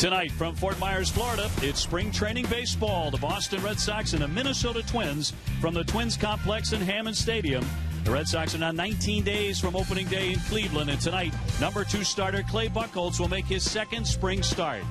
Tonight from Fort Myers, Florida, it's spring training baseball. The Boston Red Sox and the Minnesota Twins from the Twins complex in Hammond Stadium. The Red Sox are now 19 days from opening day in Cleveland, and tonight, number 2 starter Clay Buchholz will make his second spring start.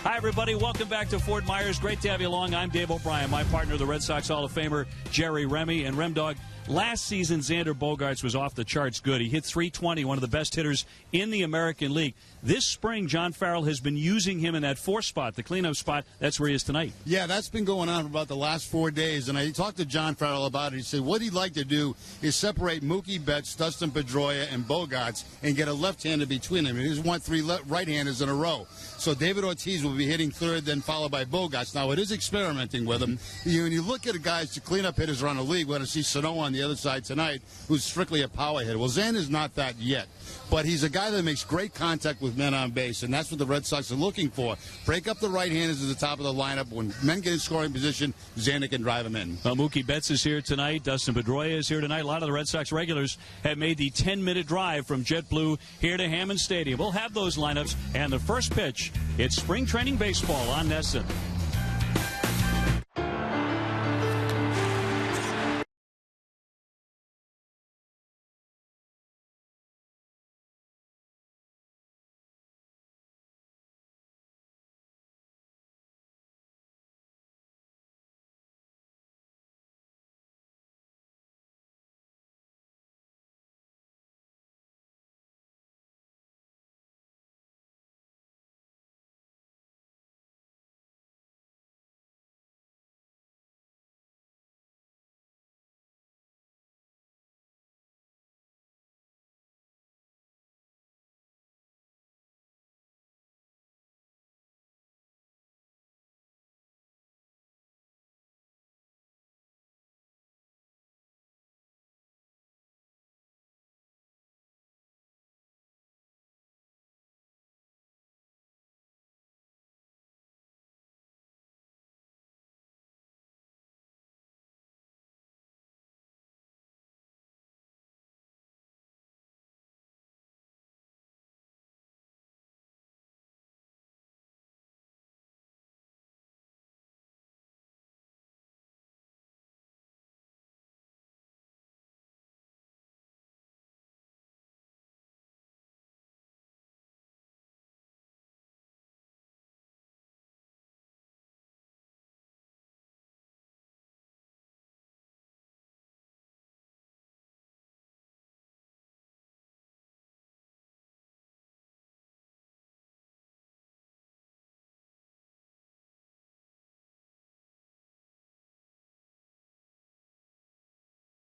Hi, everybody. Welcome back to Fort Myers. Great to have you along. I'm Dave O'Brien. My partner, the Red Sox Hall of Famer Jerry Remy. And Remdog, last season, Xander Bogaerts was off the charts good. He hit .320, one of the best hitters in the American League. This spring, John Farrell has been using him in that 4th spot, the cleanup spot. That's where he is tonight. Yeah, that's been going on for about the last 4 days. And I talked to John Farrell about it. He said what he'd like to do is separate Mookie Betts, Dustin Pedroia, and Bogaerts and get a left-hander between them. He doesn't want 3 right-handers in a row. So David Ortiz will be hitting third, then followed by Bogaerts. Now, it is experimenting with him. When you look at the guys, the cleanup hitters around the league, we're going to see Sano on the other side tonight, who's strictly a power hitter. Well, Xander's not that yet. But he's a guy that makes great contact with men on base, and that's what the Red Sox are looking for. Break up the right-handers at the top of the lineup. When men get in scoring position, Xander can drive them in. Mookie Betts is here tonight. Dustin Pedroia is here tonight. A lot of the Red Sox regulars have made the 10-minute drive from JetBlue here to Hammond Stadium. We'll have those lineups, and the first pitch, it's spring training baseball on NESN.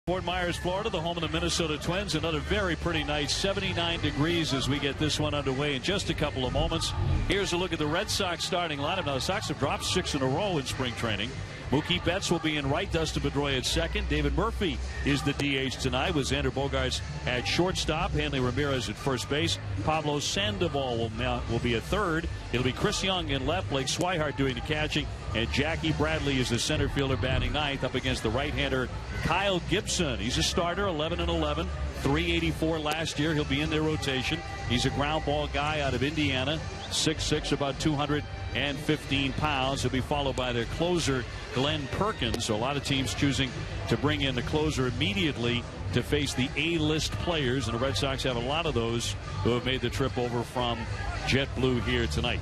Fort Myers, Florida, the home of the Minnesota Twins. Another very pretty night, 79 degrees as we get this one underway in just a couple of moments. Here's a look at the Red Sox starting lineup. Now, the Sox have dropped 6 in a row in spring training. Mookie Betts will be in right, Dustin Pedroia at second. David Murphy is the DH tonight with Xander Bogaerts at shortstop. Hanley Ramirez at first base. Pablo Sandoval will be at third. It'll be Chris Young in left, Blake Swihart doing the catching, and Jackie Bradley is the center fielder batting ninth up against the right-hander Kyle Gibson. He's a starter, 11-11, 384 last year. He'll be in their rotation. He's a ground ball guy out of Indiana, 6'6", about 215 pounds. He'll be followed by their closer, Glenn Perkins. So a lot of teams choosing to bring in the closer immediately to face the A-list players, and the Red Sox have a lot of those who have made the trip over from JetBlue here tonight.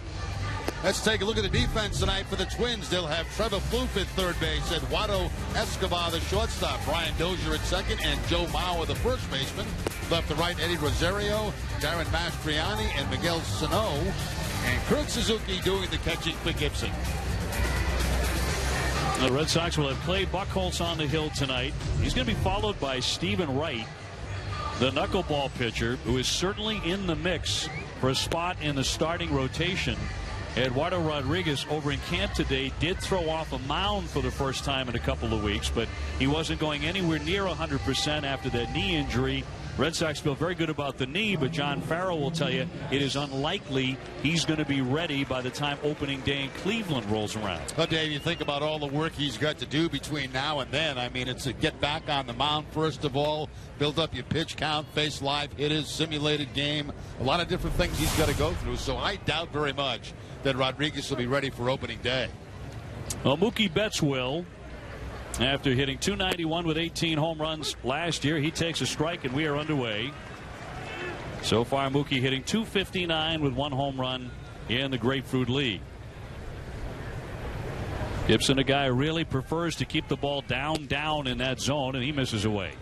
Let's take a look at the defense tonight for the Twins. They'll have Trevor Plouffe at third base, Eduardo Escobar the shortstop, Brian Dozier at second, and Joe Mauer the first baseman. Left to right, Eddie Rosario, Darren Mastriani, and Miguel Sano, and Kurt Suzuki doing the catching for Gibson. The Red Sox will have Clay Buchholz on the hill tonight. He's going to be followed by Stephen Wright, the knuckleball pitcher, who is certainly in the mix for a spot in the starting rotation. Eduardo Rodriguez over in camp today did throw off a mound for the first time in a couple of weeks, but he wasn't going anywhere near 100% after that knee injury Red Sox feel very good about the knee, but John Farrell will tell you it is unlikely he's going to be ready by the time opening day in Cleveland rolls around. Well, Dave, you think about all the work he's got to do between now and then. I mean, it's to get back on the mound, first of all, build up your pitch count, face live hitters, simulated game, a lot of different things he's got to go through. So I doubt very much that Rodriguez will be ready for opening day. Well, Mookie Betts will. After hitting .291 with 18 home runs last year, he takes a strike and we are underway. So far, Mookie hitting .259 with 1 home run in the Grapefruit League. Gibson, a guy who really prefers to keep the ball down in that zone, and he misses away.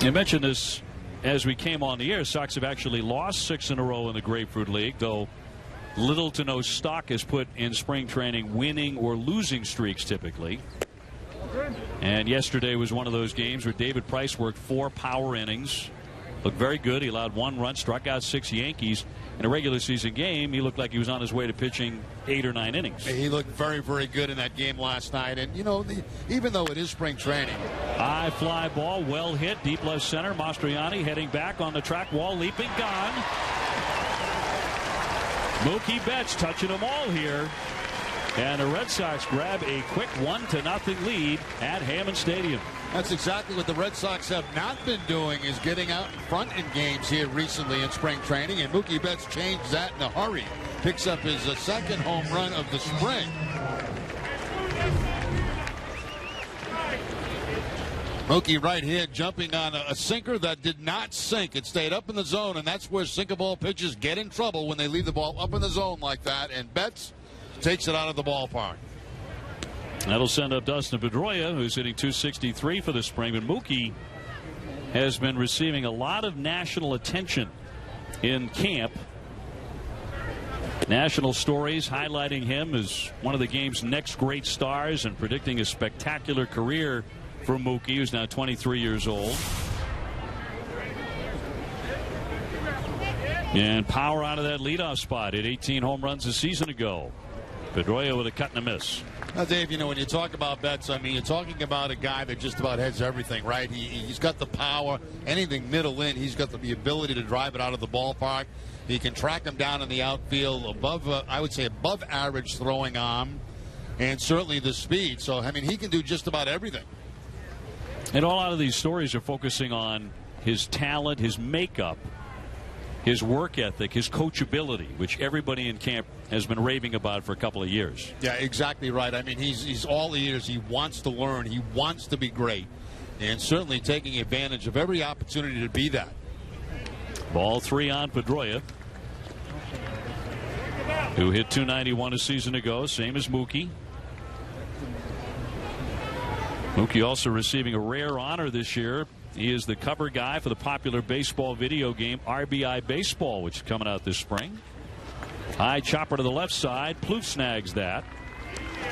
You mentioned this as we came on the air. Sox have actually lost 6 in a row in the Grapefruit League, though little to no stock is put in spring training winning or losing streaks typically. And yesterday was one of those games where David Price worked 4 power innings. Looked very good. He allowed 1 run, struck out 6 Yankees. In a regular season game, he looked like he was on his way to pitching 8 or 9 innings. He looked very, very good in that game last night. And, you know, even though it is spring training. High fly ball, well hit, deep left center. Mastroianni heading back on the track wall, leaping, gone. Mookie Betts touching them all here. And the Red Sox grab a quick 1-0 lead at Hammond Stadium. That's exactly what the Red Sox have not been doing, is getting out in front in games here recently in spring training. And Mookie Betts changed that in a hurry. Picks up his second home run of the spring. Mookie right here jumping on a sinker that did not sink. It stayed up in the zone, and that's where sinker ball pitchers get in trouble when they leave the ball up in the zone like that. And Betts takes it out of the ballpark. That'll send up Dustin Pedroia, who's hitting .263 for the spring. But Mookie has been receiving a lot of national attention in camp. National stories highlighting him as one of the game's next great stars and predicting a spectacular career for Mookie, who's now 23 years old. And power out of that leadoff spot. Hit 18 home runs a season ago. Pedroia with a cut and a miss. Now, Dave, you know, when you talk about Betts, I mean, you're talking about a guy that just about has everything, right? He's got the power, anything middle in, he's got the ability to drive it out of the ballpark. He can track him down in the outfield above, I would say, above average throwing arm, and certainly the speed. So, I mean, he can do just about everything. And a lot of these stories are focusing on his talent, his makeup, his work ethic, his coachability, which everybody in camp has been raving about for a couple of years. Yeah, exactly right. I mean, he's all ears. He wants to learn. He wants to be great. And certainly taking advantage of every opportunity to be that. Ball 3 on Pedroia, who hit .291 a season ago, same as Mookie. Mookie also receiving a rare honor this year. He is the cover guy for the popular baseball video game RBI Baseball, which is coming out this spring. High chopper to the left side. Plouffe snags that.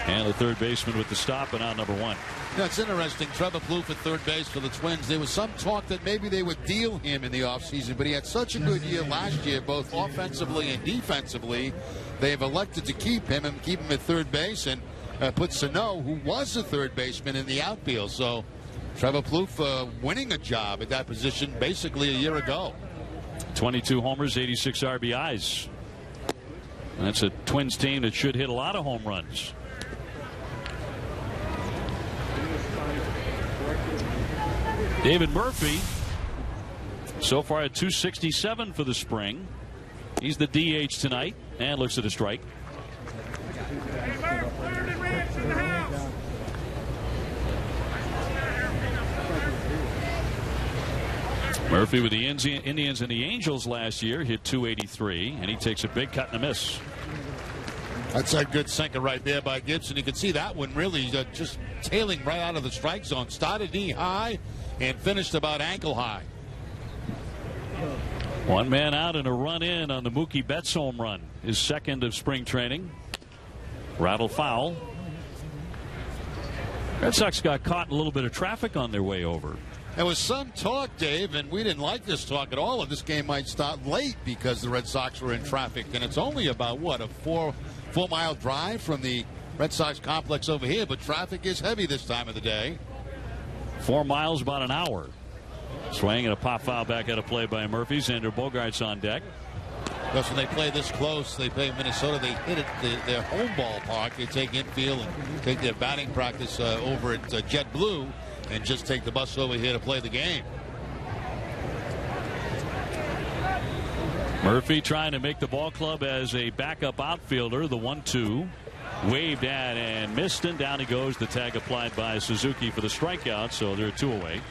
And the third baseman with the stop and out number 1. Yeah, it's interesting. Trevor Plouffe at third base for the Twins. There was some talk that maybe they would deal him in the offseason, but he had such a good year last year, both offensively and defensively. They've elected to keep him and keep him at third base and put Sano, who was a third baseman, in the outfield. So Trevor Plouffe winning a job at that position basically a year ago. 22 homers, 86 RBIs. And that's a Twins team that should hit a lot of home runs. David Murphy, so far at .267 for the spring. He's the DH tonight and looks at a strike. Murphy with the Indians and the Angels last year hit .283, and he takes a big cut and a miss. That's a good sinker right there by Gibson. You can see that one really just tailing right out of the strike zone. Started knee high and finished about ankle high. One man out and a run in on the Mookie Betts home run. His second of spring training. Rattle foul. Red Sox got caught in a little bit of traffic on their way over. There was some talk, Dave, and we didn't like this talk at all, this game might start late because the Red Sox were in traffic. And it's only about, what, a four-mile drive from the Red Sox complex over here, but traffic is heavy this time of the day. 4 miles, about an hour. Swing and a pop foul back out of play by Murphy. Xander Bogaerts on deck. Because when they play this close, they play Minnesota, they hit it their home ballpark. They take infield and take their batting practice over at JetBlue and just take the bus over here to play the game. Murphy trying to make the ball club as a backup outfielder. The 1-2 waved at and missed, and down he goes. The tag applied by Suzuki for the strikeout, so they're 2 away.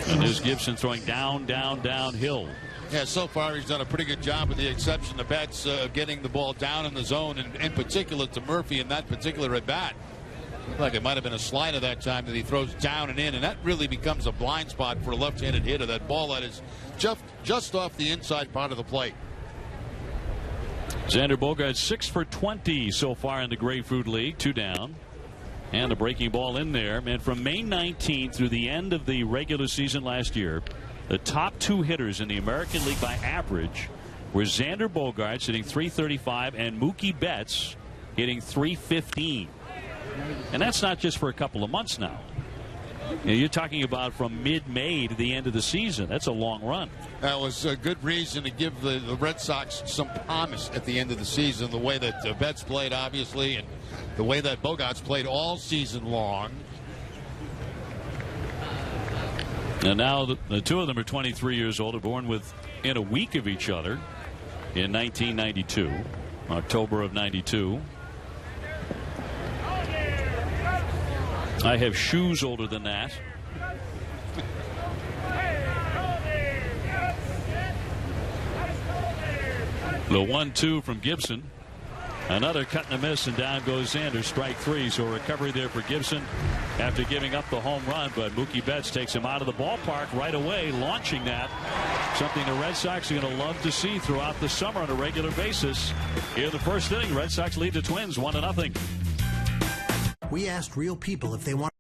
And there's Gibson throwing downhill. Yeah, so far he's done a pretty good job, with the exception of Betts getting the ball down in the zone, and in particular to Murphy in that particular at bat. Like it might have been a slider that time that he throws down and in, and that really becomes a blind spot for a left-handed hitter. That ball that is just off the inside part of the plate. Xander Bogaerts 6 for 20 so far in the Grapefruit League. 2 down. And a breaking ball in there. Man, from May 19th through the end of the regular season last year, the top 2 hitters in the American League by average were Xander Bogaerts hitting .335 and Mookie Betts hitting .315. And that's not just for a couple of months now. You're talking about from mid-May to the end of the season. That's a long run. That was a good reason to give the Red Sox some promise at the end of the season. The way that Betts played, obviously, and the way that Bogaerts played all season long. And now the 2 of them are 23 years old, born within a week of each other in 1992, October of 92. I have shoes older than that. The 1-2 from Gibson. Another cut and a miss, and down goes Xander. Strike 3. So a recovery there for Gibson after giving up the home run. But Mookie Betts takes him out of the ballpark right away, launching that. Something the Red Sox are going to love to see throughout the summer on a regular basis. Here in the first inning, Red Sox lead the Twins 1-0. We asked real people if they want.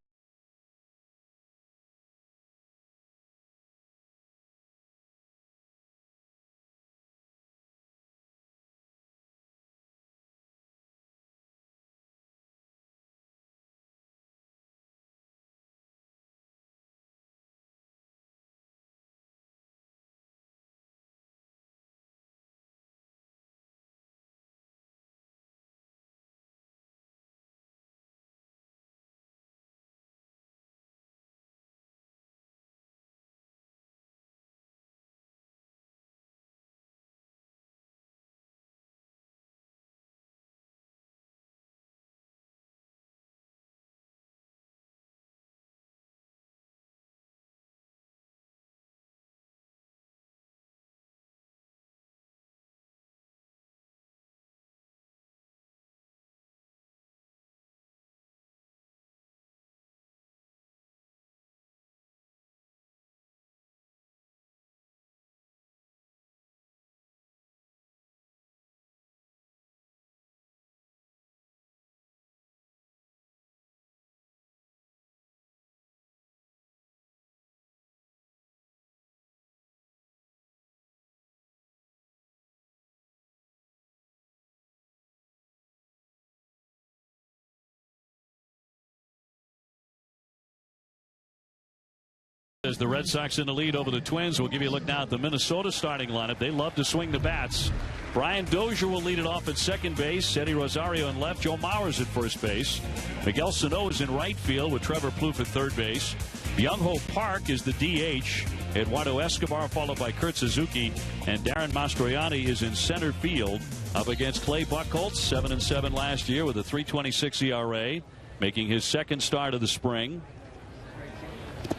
As the Red Sox in the lead over the Twins, we'll give you a look now at the Minnesota starting lineup. They love to swing the bats. Brian Dozier will lead it off at second base. Eddie Rosario in left. Joe Mauer's at first base. Miguel Sano is in right field with Trevor Plouffe at third base. Byung-Ho Park is the DH. Eduardo Escobar followed by Kurt Suzuki. And Darren Mastroianni is in center field up against Clay Buchholz, 7-7 last year with a .326 ERA, making his second start of the spring.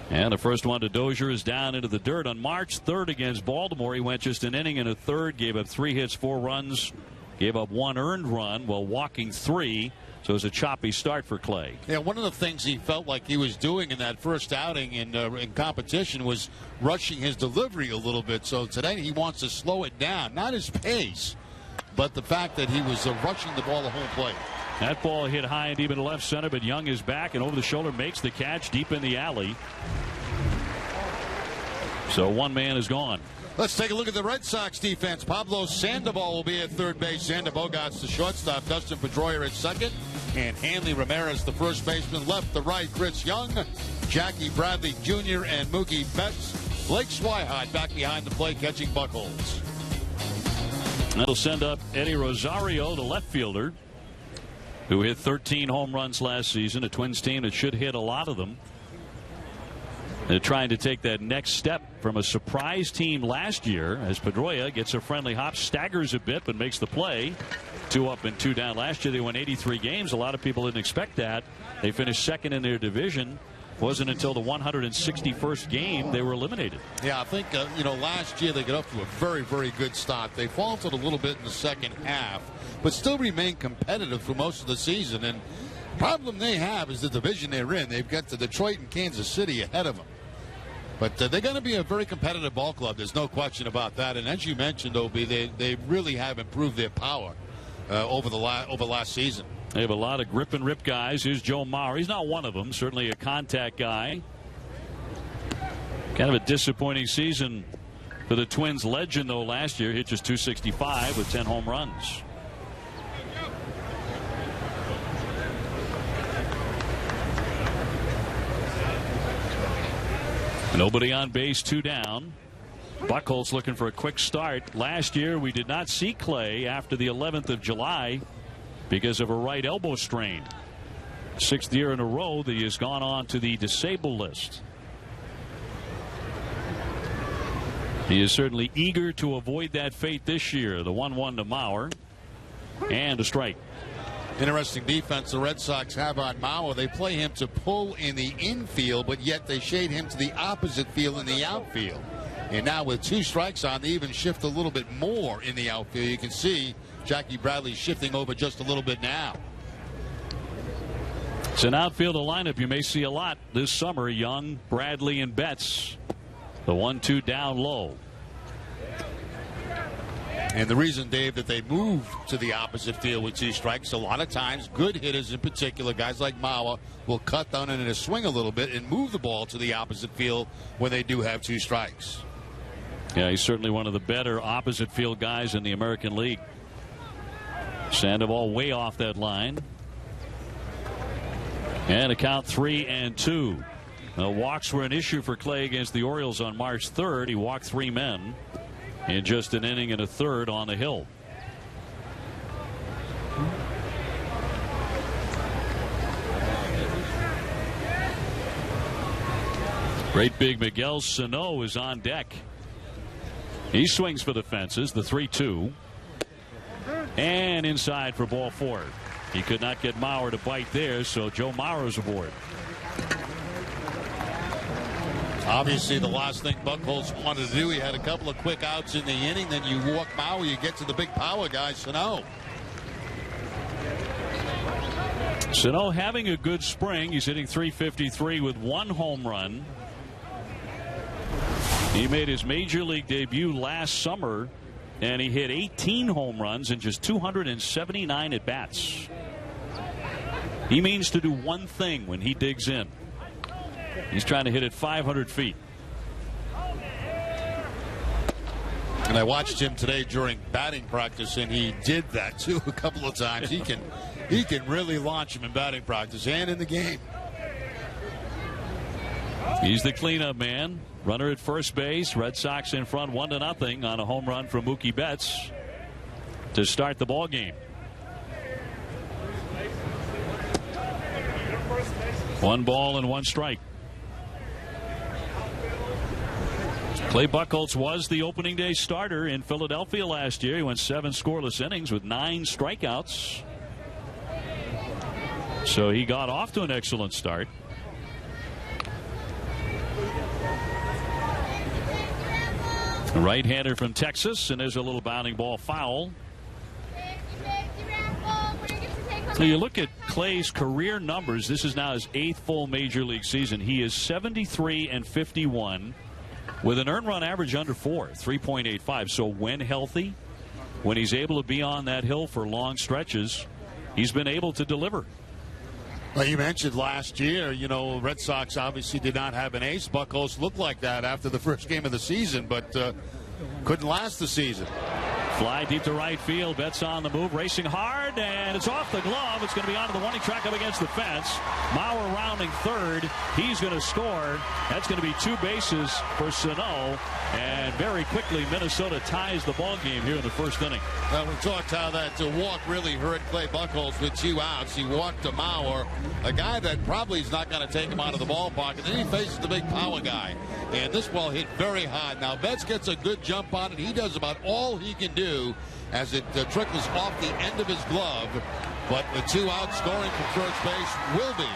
And the first one to Dozier is down into the dirt on March 3rd against Baltimore. He went just an inning and a third, gave up 3 hits, 4 runs, gave up 1 earned run while walking 3. So it was a choppy start for Clay. Yeah, one of the things he felt like he was doing in that first outing in competition was rushing his delivery a little bit. So today he wants to slow it down, not his pace, but the fact that he was rushing the ball to home plate. That ball hit high and deep in the left center, but Young is back and over the shoulder makes the catch deep in the alley. So one man is gone. Let's take a look at the Red Sox defense. Pablo Sandoval will be at third base. Xander Bogaerts, the shortstop. Dustin Pedroia at second. And Hanley Ramirez, the first baseman, left to right. Chris Young, Jackie Bradley Jr., and Mookie Betts. Blake Swihart back behind the plate catching Buchholz. That'll send up Eddie Rosario, the left fielder, who hit 13 home runs last season. A Twins team that should hit a lot of them. They're trying to take that next step from a surprise team last year as Pedroia gets a friendly hop, staggers a bit, but makes the play. 2 up and 2 down. Last year they won 83 games. A lot of people didn't expect that. They finished second in their division. Wasn't until the 161st game they were eliminated. Yeah, I think, last year they got up to a very, very good start. They faltered a little bit in the second half, but still remained competitive for most of the season. And the problem they have is the division they're in. They've got the Detroit and Kansas City ahead of them. But they're going to be a very competitive ball club. There's no question about that. And as you mentioned, Obi, they really have improved their power over last season. They have a lot of grip and rip guys. Here's Joe Mauer. He's not one of them. Certainly a contact guy. Kind of a disappointing season for the Twins legend, though, last year. Hit just .265 with 10 home runs. Nobody on base, 2 down. Buchholz looking for a quick start. Last year we did not see Clay after the 11th of July because of a right elbow strain. 6th year in a row that he has gone on to the disabled list. He is certainly eager to avoid that fate this year. The 1-1 to Mauer. And a strike. Interesting defense the Red Sox have on Mauer. They play him to pull in the infield, but yet they shade him to the opposite field in the outfield. And now with 2 strikes on, they even shift a little bit more in the outfield. You can see Jackie Bradley shifting over just a little bit now. It's an outfield lineup you may see a lot this summer. Young, Bradley, and Betts. The 1-2 down low. And the reason, Dave, that they move to the opposite field with 2 strikes, a lot of times good hitters in particular, guys like Mauer, will cut down in a swing a little bit and move the ball to the opposite field when they do have 2 strikes. Yeah, he's certainly one of the better opposite field guys in the American League. Sandoval way off that line. And a count 3-2. Walks were an issue for Clay against the Orioles on March 3rd. He walked 3 men in just an inning and a third on the hill. Great big Miguel Sano is on deck. He swings for the fences. The 3-2. And inside for ball 4. He could not get Mauer to bite there, so Joe Mauer's aboard. Obviously, the last thing Buchholz wanted to do, he had a couple of quick outs in the inning. Then you walk Mauer, you get to the big power guy, Sano. Sano having a good spring. He's hitting .353 with 1 home run. He made his major league debut last summer, and he hit 18 home runs in just 279 at bats. He means to do one thing when he digs in. He's trying to hit it 500 feet. And I watched him today during batting practice, and he did that too a couple of times. He can really launch him in batting practice and in the game. He's the cleanup man. Runner at first base. Red Sox in front 1-0 on a home run from Mookie Betts to start the ball game. 1 ball and 1 strike. Clay Buchholz was the opening day starter in Philadelphia last year. He went 7 scoreless innings with 9 strikeouts. So he got off to an excellent start. A right-hander from Texas, and there's a little bounding ball foul. So you look at Clay's career numbers. This is now his 8th full major league season. He is 73-51 with an earned run average under 4, 3.85. So when healthy, when he's able to be on that hill for long stretches, he's been able to deliver. Well, you mentioned last year, Red Sox obviously did not have an ace. Buchholz looked like that after the first game of the season, but couldn't last the season. Fly deep to right field. Betts on the move, racing hard, and it's off the glove. It's going to be onto the warning track up against the fence. Mauer rounding third. He's going to score. That's going to be 2 bases for Sano. And very quickly, Minnesota ties the ball game here in the first inning. Well, we talked how that walk really hurt Clay Buchholz with 2 outs. He walked to Mauer, a guy that probably is not going to take him out of the ballpark. And then he faces the big power guy. And this ball hit very hard. Now, Betts gets a good jump on it. He does about all he can do as it trickles off the end of his glove. But the 2 out scoring from first base will be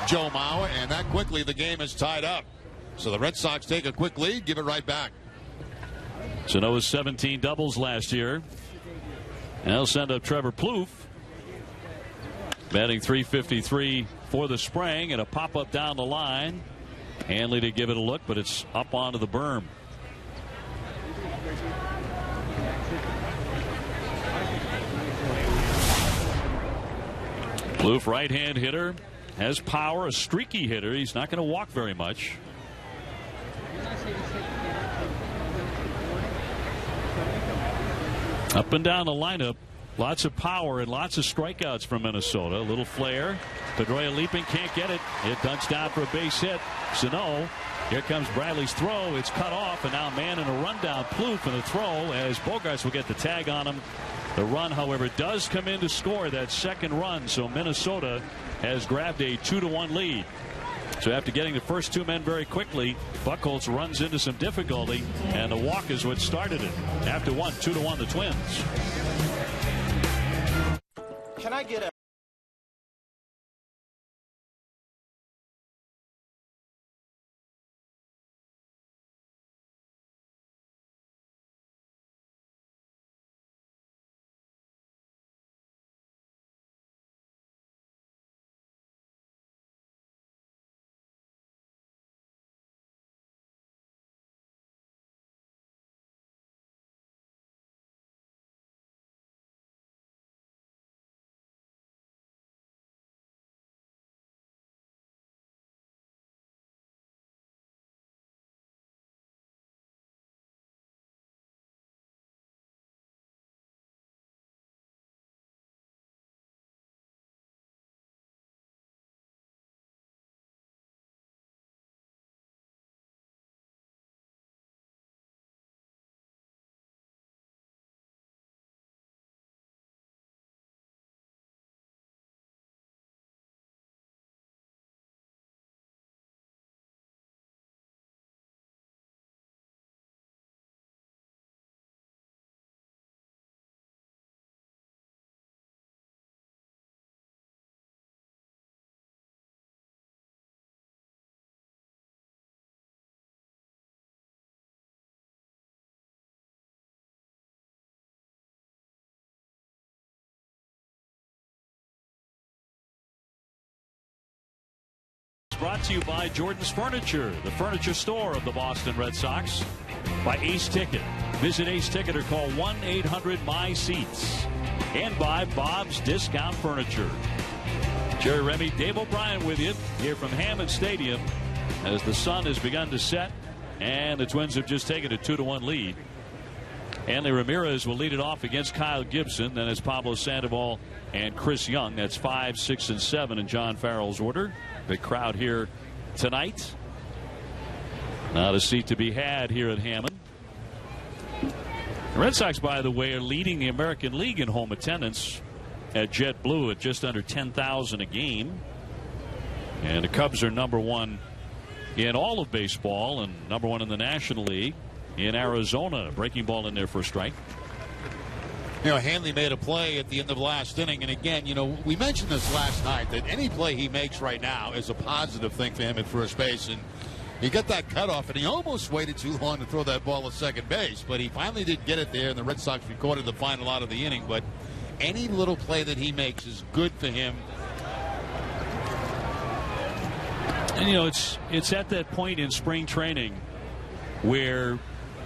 Joe Mauer. And that quickly, the game is tied up. So the Red Sox take a quick lead, give it right back. Sano's 17 doubles last year. And they'll send up Trevor Plouffe. Batting .353 for the spring, and a pop-up down the line. Hanley to give it a look, but it's up onto the berm. Plouffe, right-hand hitter, has power, a streaky hitter. He's not going to walk very much. Up and down the lineup, lots of power and lots of strikeouts from Minnesota. A little flare. Pedroia leaping, can't get it. It ducks down for a base hit. Sano. Here comes Bradley's throw. It's cut off, and now man in a rundown. Plouffe in the throw as Bogaerts will get the tag on him. The run, however, does come in to score that second run, so Minnesota has grabbed a 2-1 lead. So after getting the first 2 men very quickly, Buchholz runs into some difficulty, and the walk is what started it. After 2-1 the Twins. Can I get a Brought to you by Jordan's Furniture, the furniture store of the Boston Red Sox. By Ace Ticket. Visit Ace Ticket or call 1-800-MY-SEATS. And by Bob's Discount Furniture. Jerry Remy, Dave O'Brien with you here from Hammond Stadium as the sun has begun to set and the Twins have just taken a 2-1 lead. Hanley Ramirez will lead it off against Kyle Gibson. Then it's Pablo Sandoval and Chris Young. That's 5, 6, and 7 in John Farrell's order. Big crowd here tonight. Not a seat to be had here at Hammond. The Red Sox, by the way, are leading the American League in home attendance at JetBlue at just under 10,000 a game. And the Cubs are #1 in all of baseball and #1 in the National League. In Arizona, breaking ball in there for a strike. You know, Hanley made a play at the end of last inning. And again, you know, we mentioned this last night that any play he makes right now is a positive thing for him at first base. And he got that cutoff, and he almost waited too long to throw that ball at second base. But he finally did get it there, and the Red Sox recorded the final out of the inning. But any little play that he makes is good for him. And, you know, it's at that point in spring training where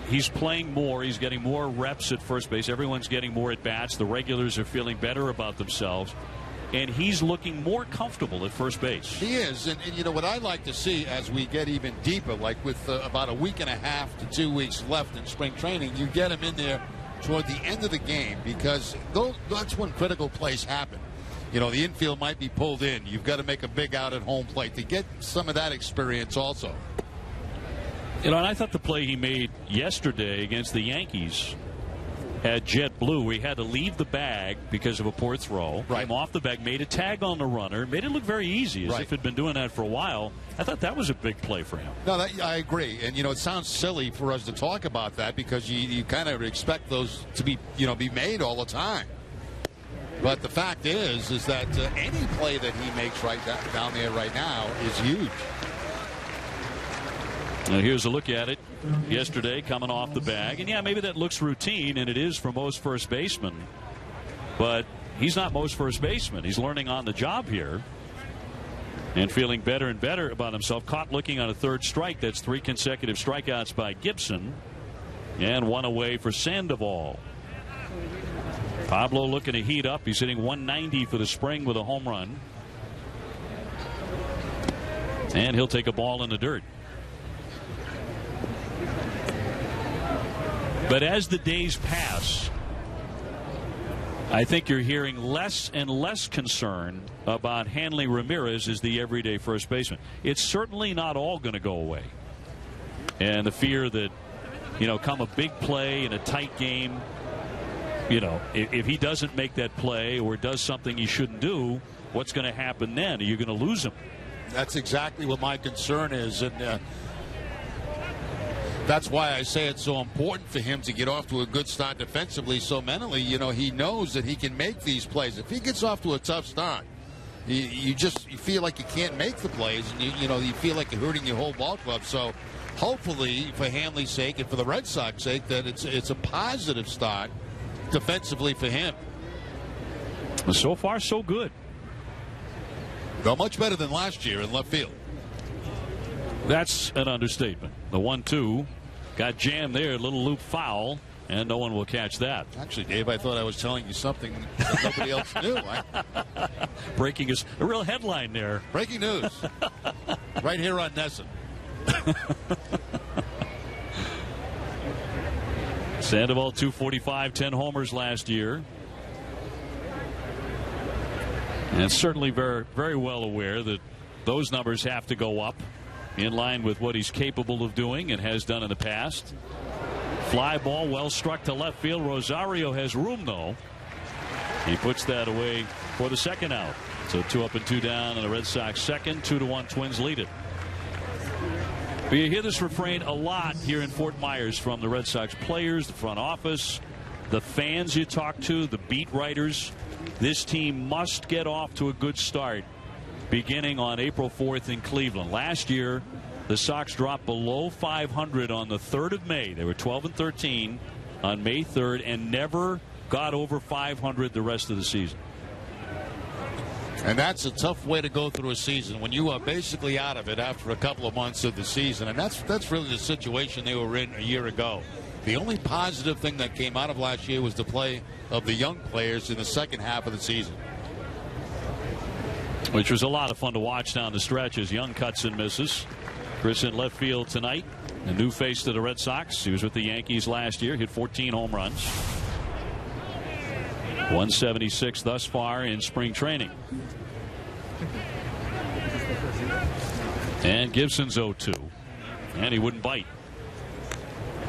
he's playing more. He's getting more reps at first base. Everyone's getting more at bats. The regulars are feeling better about themselves. And he's looking more comfortable at first base. He is. And you know what I like to see as we get even deeper, like with about a week and a half to 2 weeks left in spring training, you get him in there toward the end of the game, because that's when critical plays happen. You know, the infield might be pulled in. You've got to make a big out at home plate to get some of that experience also. You know, and I thought the play he made yesterday against the Yankees had JetBlue, where he had to leave the bag because of a poor throw. Right. Came off the bag, made a tag on the runner, made it look very easy, as if he'd been doing that for a while. I thought that was a big play for him. No, I agree. And, you know, it sounds silly for us to talk about that because you kind of expect those to be made all the time. But the fact is that any play that he makes right down there right now is huge. Now here's a look at it yesterday coming off the bag. And, yeah, maybe that looks routine, and it is for most first basemen. But he's not most first baseman. He's learning on the job here and feeling better and better about himself. Caught looking on a third strike. That's 3 consecutive strikeouts by Gibson. And 1 away for Sandoval. Pablo looking to heat up. He's hitting 190 for the spring with a home run. And he'll take a ball in the dirt. But as the days pass, I think you're hearing less and less concern about Hanley Ramirez as the everyday first baseman. It's certainly not all going to go away. And the fear that, you know, come a big play in a tight game, you know, if he doesn't make that play or does something he shouldn't do, what's going to happen then? Are you going to lose him? That's exactly what my concern is. And that's why I say it's so important for him to get off to a good start defensively. So mentally, you know, he knows that he can make these plays. If he gets off to a tough start, you feel like you can't make the plays, and you feel like you're hurting your whole ball club. So hopefully, for Hanley's sake and for the Red Sox sake, that it's a positive start defensively for him. So far, so good. Well, much better than last year in left field. That's an understatement. The 1-2 got jammed there, a little loop foul, and no one will catch that. Actually, Dave, I thought I was telling you something that nobody else knew. Breaking is a real headline there. Breaking news. Right here on NESN. Sandoval, 245, 10 homers last year. And certainly very, very well aware that those numbers have to go up in line with what he's capable of doing and has done in the past. Fly ball well struck to left field. Rosario has room, though. He puts that away for the second out. So 2 up and 2 down, and the Red Sox second. 2-1 Twins lead it. But you hear this refrain a lot here in Fort Myers from the Red Sox players, the front office, the fans you talk to, the beat writers. This team must get off to a good start beginning on April 4th in Cleveland. Last year, the Sox dropped below 500 on the 3rd of May. They were 12-13 on May 3rd and never got over 500 the rest of the season. And that's a tough way to go through a season when you are basically out of it after a couple of months of the season. And that's really the situation they were in a year ago. The only positive thing that came out of last year was the play of the young players in the second half of the season. Which was a lot of fun to watch down the stretch as Young cuts and misses. Chris in left field tonight. A new face to the Red Sox. He was with the Yankees last year. Hit 14 home runs. 176 thus far in spring training. And Gibson's 0-2. And he wouldn't bite.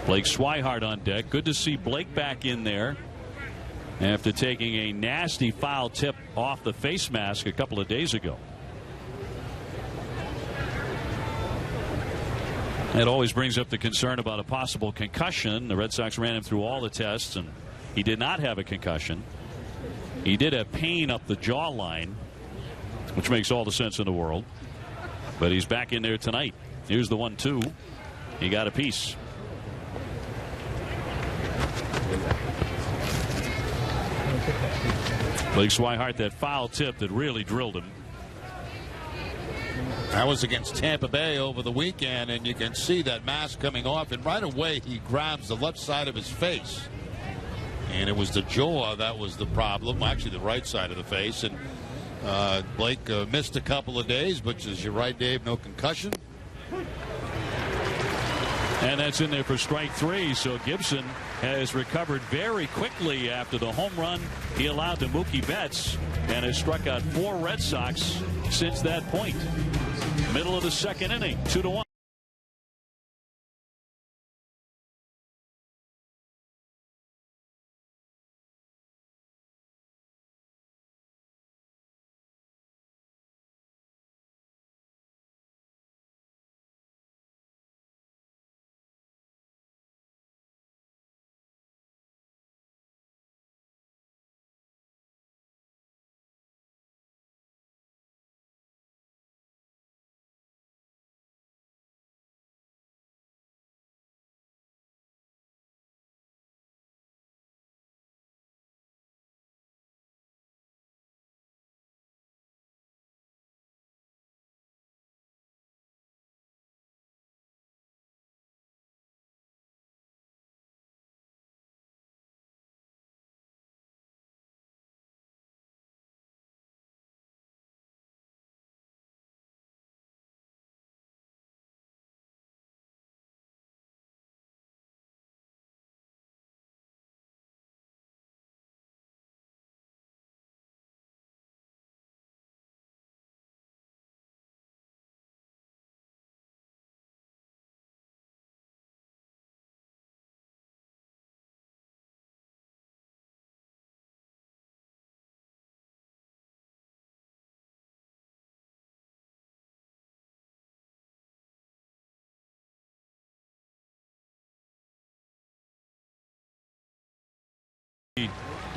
Blake Swihart on deck. Good to see Blake back in there after taking a nasty foul tip off the face mask a couple of days ago. That always brings up the concern about a possible concussion. The Red Sox ran him through all the tests, and he did not have a concussion. He did have pain up the jawline, which makes all the sense in the world. But he's back in there tonight. Here's the 1-2. He got a piece. Blake Swihart, that foul tip that really drilled him. That was against Tampa Bay over the weekend, and you can see that mask coming off, and right away he grabs the left side of his face. And it was the jaw that was the problem, actually the right side of the face. And Blake missed a couple of days, but as you're right, Dave, no concussion. And that's in there for strike 3. So Gibson has recovered very quickly after the home run he allowed to Mookie Betts and has struck out 4 Red Sox since that point. Middle of the second inning, 2-1.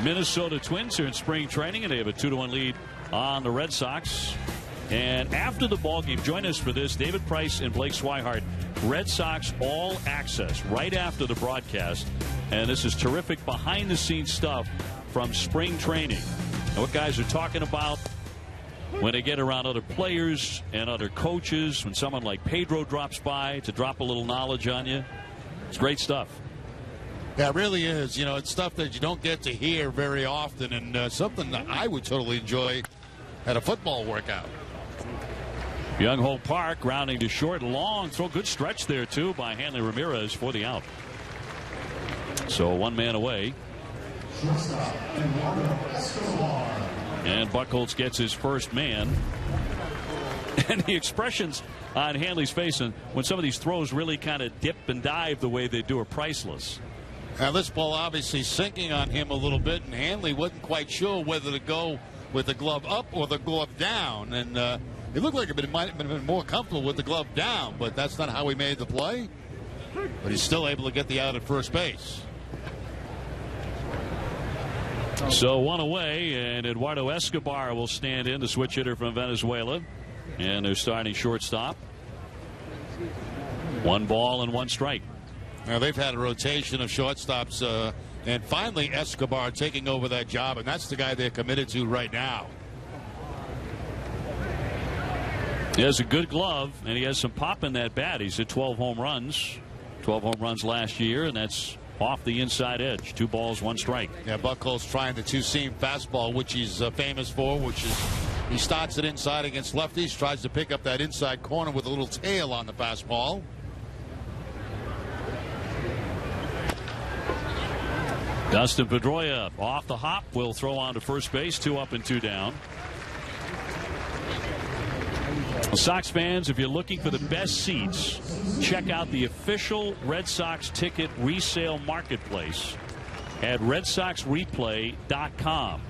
Minnesota Twins are in spring training, and they have a 2-1 lead on the Red Sox. And after the ball game, join us for this. David Price and Blake Swihart, Red Sox All Access, right after the broadcast. And this is terrific behind-the-scenes stuff from spring training. And what guys are talking about when they get around other players and other coaches, when someone like Pedro drops by to drop a little knowledge on you. It's great stuff. Yeah, it really is. You know, it's stuff that you don't get to hear very often, and something that I would totally enjoy at a football workout. Young Hope Park grounding to short, long throw, good stretch there too by Hanley Ramirez for the out. So 1 man away. And Buchholz gets his first man. And the expressions on Hanley's face, and when some of these throws really kind of dip and dive the way they do, are priceless. Now, this ball obviously sinking on him a little bit, and Hanley wasn't quite sure whether to go with the glove up or the glove down. And it looked like it might have been more comfortable with the glove down, but that's not how he made the play. But he's still able to get the out at first base. So 1 away, and Eduardo Escobar will stand in, the switch hitter from Venezuela. And they're starting shortstop. 1 ball and 1 strike. Now, they've had a rotation of shortstops, and finally Escobar taking over that job, and that's the guy they're committed to right now. He has a good glove, and he has some pop in that bat. He's hit 12 home runs. 12 home runs last year, and that's off the inside edge. 2 balls, 1 strike. Yeah, Buchholz trying the two-seam fastball, which he's famous for, which is he starts it inside against lefties, tries to pick up that inside corner with a little tail on the fastball. Dustin Pedroia off the hop will throw on to first base. 2 up and 2 down. Sox fans, if you're looking for the best seats, check out the official Red Sox ticket resale marketplace at RedSoxReplay.com.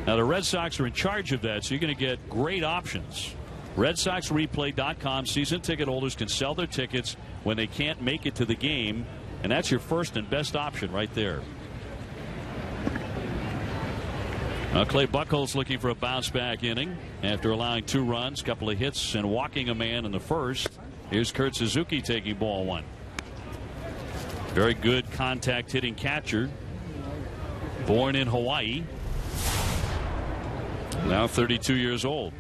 Now, the Red Sox are in charge of that, so you're going to get great options. RedSoxReplay.com. Season ticket holders can sell their tickets when they can't make it to the game, and that's your first and best option right there. Clay Buchholz looking for a bounce-back inning after allowing 2 runs, couple of hits, and walking a man in the first. Here's Kurt Suzuki taking ball 1. Very good contact hitting catcher. Born in Hawaii. Now 32 years old.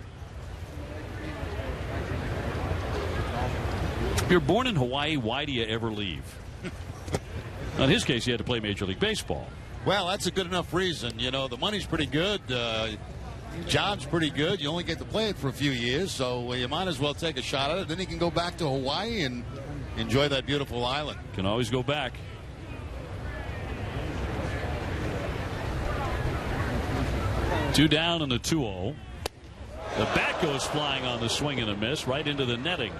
If you're born in Hawaii, why do you ever leave? In his case, he had to play Major League Baseball. Well, that's a good enough reason. You know, the money's pretty good. Job's pretty good. You only get to play it for a few years, so you might as well take a shot at it. Then he can go back to Hawaii and, enjoy that beautiful island. Can always go back. Two down in the 2-0. The bat goes flying on the swing and a miss right into the netting.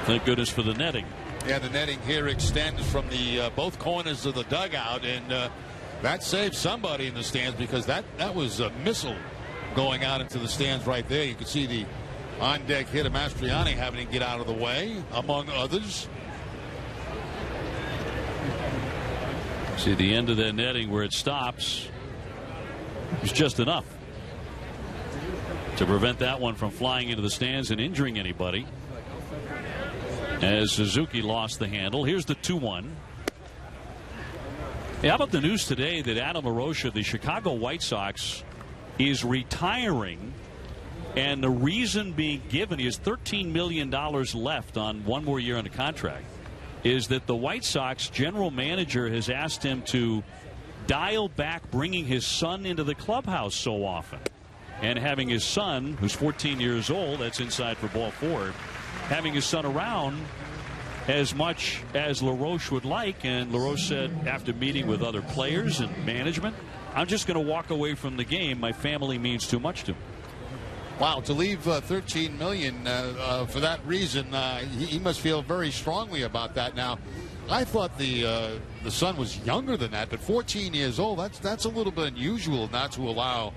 Thank goodness for the netting. Yeah, the netting here extends from the both corners of the dugout, and that saved somebody in the stands because that was a missile going out into the stands right there. You can see the on-deck hit of Mastriani having to get out of the way, among others. See the end of that netting where it stops. It's just enough to prevent that one from flying into the stands and injuring anybody. As Suzuki lost the handle. Here's the 2-1. Hey, how about the news today that Adam LaRoche, the Chicago White Sox, is retiring, and the reason being given, he has $13 million left on one more year on the contract, is that the White Sox general manager has asked him to dial back bringing his son into the clubhouse so often. And having his son, who's 14 years old, that's inside for ball 4, having his son around as much as LaRoche would like. And LaRoche said after meeting with other players and management, I'm just going to walk away from the game. My family means too much to me. Wow, to leave $13 million for that reason, he must feel very strongly about that. Now, I thought the son was younger than that, but 14 years old, that's a little bit unusual not to allow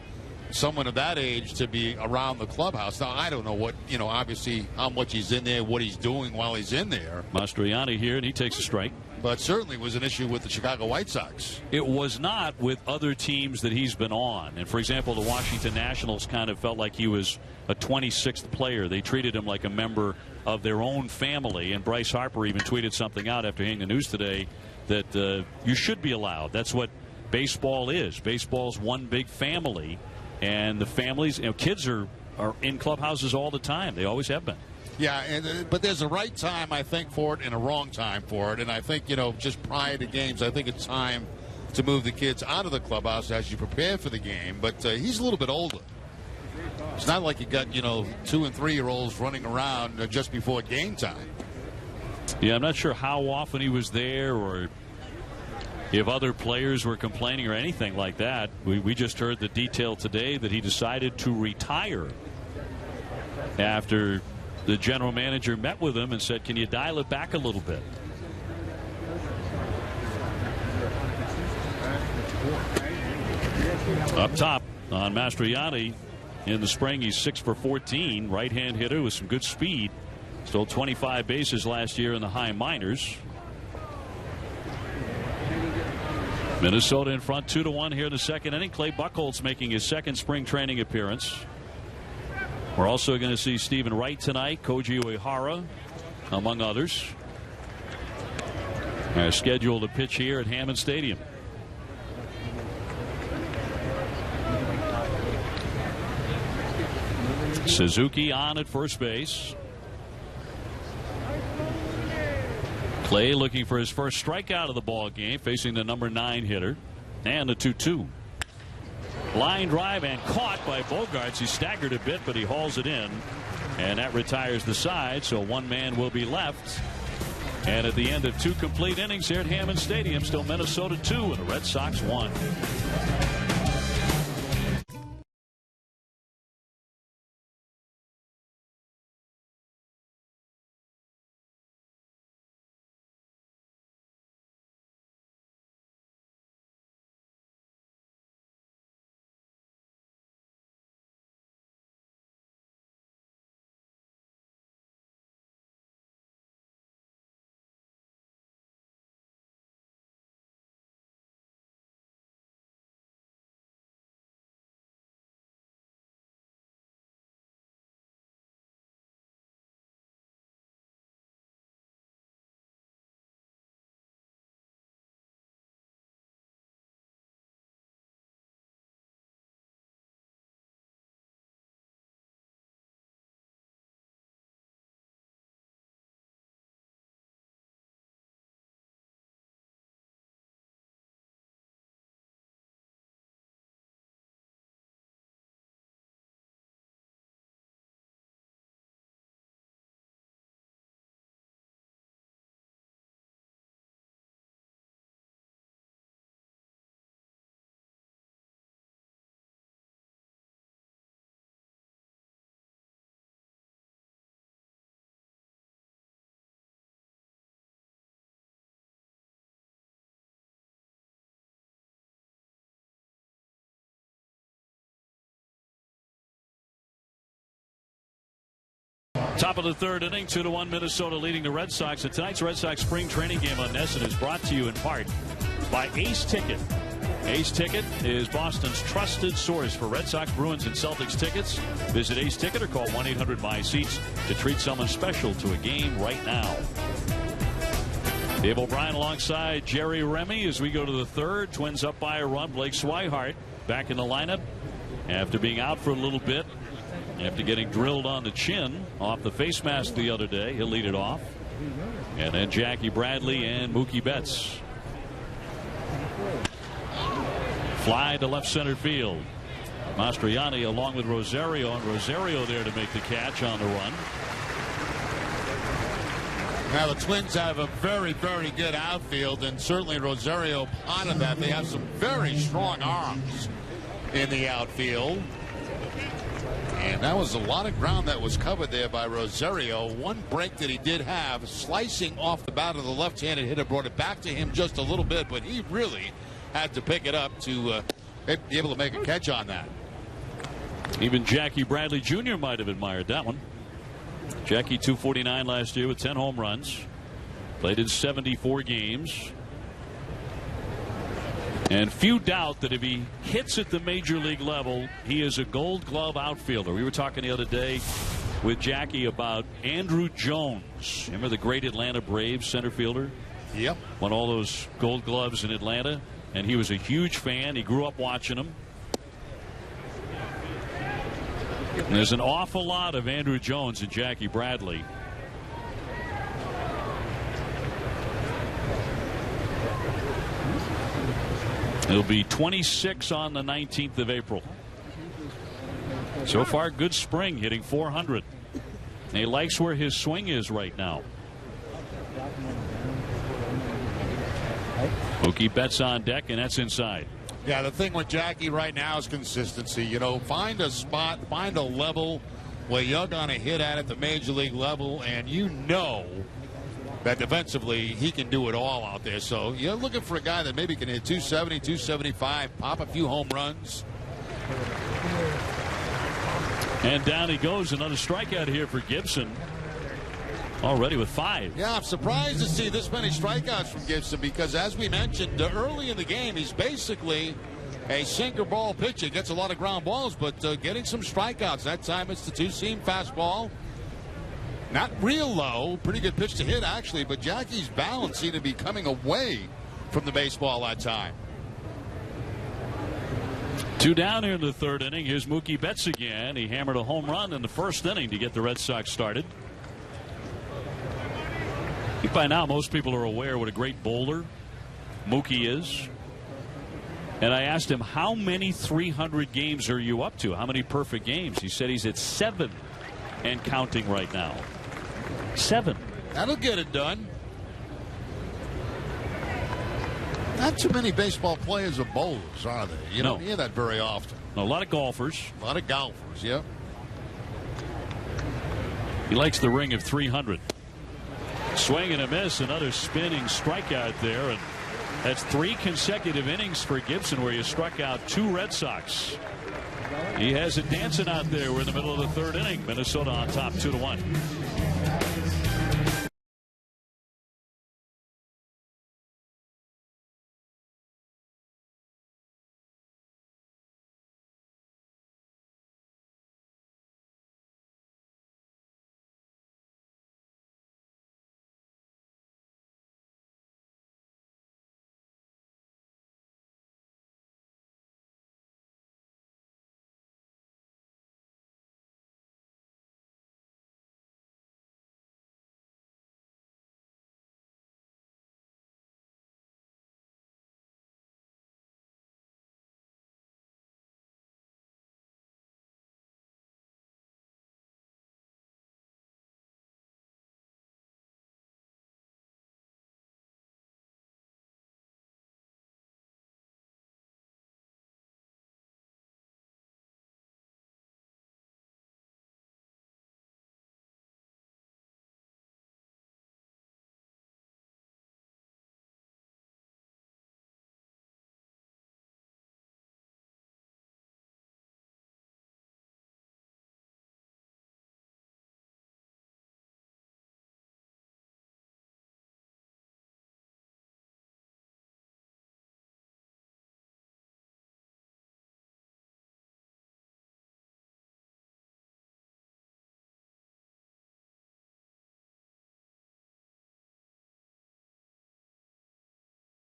someone of that age to be around the clubhouse. Now, I don't know what, obviously how much he's in there, what he's doing while he's in there. Mastriani here, and he takes a strike. But certainly was an issue with the Chicago White Sox. It was not with other teams that he's been on. And, for example, the Washington Nationals kind of felt like he was a 26th player. They treated him like a member of their own family. And Bryce Harper even tweeted something out after hearing the news today that you should be allowed. That's what baseball is. Baseball's one big family. And the families, kids are in clubhouses all the time. They always have been. Yeah, but there's a right time, I think, for it and a wrong time for it. And I think, just prior to games, I think it's time to move the kids out of the clubhouse as you prepare for the game. But he's a little bit older. It's not like you got, 2- and 3-year-olds running around just before game time. Yeah, I'm not sure how often he was there or if other players were complaining or anything like that. We just heard the detail today that he decided to retire after the general manager met with him and said, can you dial it back a little bit? Up top on Mastriani in the spring, he's 6 for 14. Right-hand hitter with some good speed. Stole 25 bases last year in the high minors. Minnesota in front 2-1 here in the second inning. Clay Buchholz making his second spring training appearance. We're also going to see Stephen Wright tonight, Koji Uehara, among others. Are scheduled to pitch here at Hammond Stadium. Suzuki on at first base. Clay looking for his first strikeout of the ball game, facing the number 9 hitter. And the 2-2. Line drive and caught by Bogaerts. He staggered a bit, but he hauls it in. And that retires the side, so one man will be left. And at the end of 2 complete innings here at Hammond Stadium, still Minnesota 2 and the Red Sox 1. Top of the third inning, 2-1 Minnesota leading the Red Sox. And tonight's Red Sox spring training game on NESN is brought to you in part by Ace Ticket. Ace Ticket is Boston's trusted source for Red Sox, Bruins, and Celtics tickets. Visit Ace Ticket or call 1-800-MY-SEATS to treat someone special to a game right now. Dave O'Brien alongside Jerry Remy as we go to the third. Twins up by a run. Blake Swihart back in the lineup after being out for a little bit. After getting drilled on the chin off the face mask the other day, he'll lead it off. And then Jackie Bradley and Mookie Betts. Fly to left center field. Mastroianni along with Rosario, and Rosario there to make the catch on the run. Now the Twins have a very, very good outfield, and certainly Rosario part of that. They have some very strong arms in the outfield. And that was a lot of ground that was covered there by Rosario. One break that he did have, slicing off the bat of the left-handed hitter, brought it back to him just a little bit, but he really had to pick it up to be able to make a catch on that. Even Jackie Bradley Jr. might have admired that one. Jackie 249 last year with 10 home runs. Played in 74 games. And few doubt that if he hits at the major league level, he is a Gold Glove outfielder. We were talking the other day with Jackie about Andrew Jones. Remember the great Atlanta Braves center fielder? Yep. Won all those Gold Gloves in Atlanta. And he was a huge fan. He grew up watching them. And there's an awful lot of Andrew Jones and Jackie Bradley. He'll be 26 on the 19th of April. So far, good spring, hitting 400. And he likes where his swing is right now. Mookie Betts on deck, and that's inside. Yeah, the thing with Jackie right now is consistency. You know, find a spot, find a level where you're going to hit at the major league level, and you know that defensively he can do it all out there. So you're looking for a guy that maybe can hit 270, 275, pop a few home runs. And down he goes. Another strikeout here for Gibson. Already with 5. Yeah, I'm surprised to see this many strikeouts from Gibson because, as we mentioned early in the game, he's basically a sinker ball pitcher. Gets a lot of ground balls, but getting some strikeouts. That time it's the two-seam fastball. Not real low. Pretty good pitch to hit, actually, but Jackie's balance seemed to be coming away from the baseball that time. 2 down here in the third inning. Here's Mookie Betts again. He hammered a home run in the first inning to get the Red Sox started. I think by now most people are aware what a great bowler Mookie is. And I asked him, how many 300 games are you up to? How many perfect games? He said he's at 7 and counting right now. 7. That'll get it done. Not too many baseball players are bowlers, are there? You don't hear that very often. A lot of golfers. A lot of golfers, yeah. He likes the ring of 300. Swing and a miss. Another spinning strikeout there. And that's 3 consecutive innings for Gibson where he struck out 2 Red Sox. He has it dancing out there. We're in the middle of the third inning. Minnesota on top 2-1.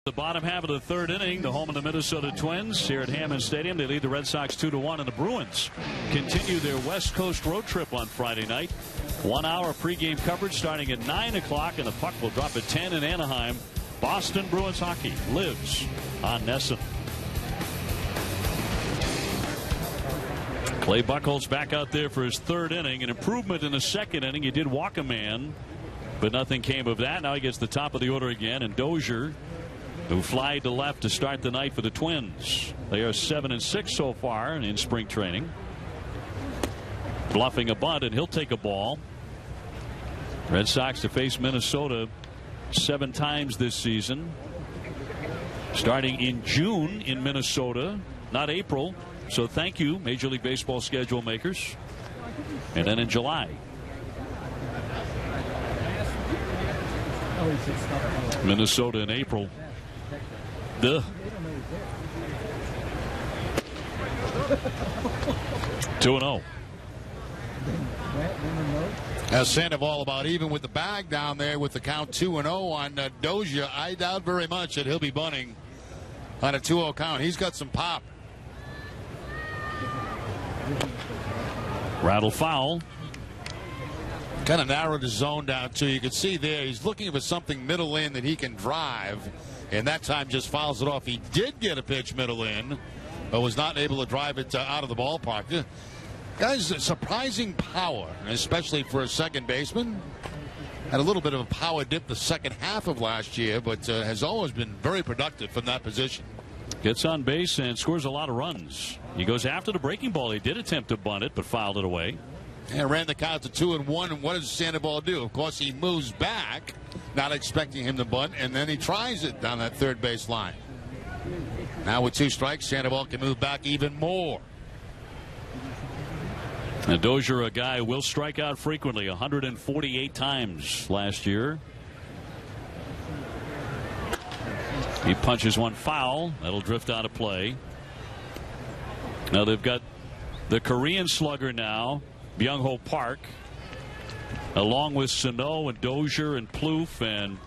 The bottom half of the third inning, the home of the Minnesota Twins here at Hammond Stadium. They lead the Red Sox 2-1, and the Bruins continue their West Coast road trip on Friday night. 1 hour pregame coverage starting at 9 o'clock, and the puck will drop at 10 in Anaheim. Boston Bruins hockey lives on NESN. Clay Buchholz back out there for his third inning. An improvement in the second inning. He did walk a man, but nothing came of that. Now he gets the top of the order again, and Dozier, who flied to left to start the night for the Twins. They are 7-6 so far in spring training. Bluffing a bunt, and he'll take a ball. Red Sox to face Minnesota 7 times this season. Starting in June in Minnesota, not April. So thank you, Major League Baseball schedule makers. And then in July. Minnesota in April. Duh. 2-0. As Sandoval about even with the bag down there with the count 2-0 on Dozier. I doubt very much that he'll be bunting on a 2-0 count. He's got some pop. Rattle foul. Kind of narrowed his zone down too. You can see there he's looking for something middle in that he can drive, and that time just fouls it off. He did get a pitch middle in, but was not able to drive it out of the ballpark. Guys, surprising power, especially for a second baseman. Had a little bit of a power dip the second half of last year, but has always been very productive from that position. Gets on base and scores a lot of runs. He goes after the breaking ball. He did attempt to bunt it, but fouled it away. And ran the count to 2-1. And what does Sandoval do? Of course, he moves back, not expecting him to bunt, and then he tries it down that third base line. Now with 2 strikes, Sandoval can move back even more. And Dozier, a guy who will strike out frequently, 148 times last year. He punches one foul. That'll drift out of play. Now they've got the Korean slugger now, Byung-Ho Park, along with Sano and Dozier and Plouffe and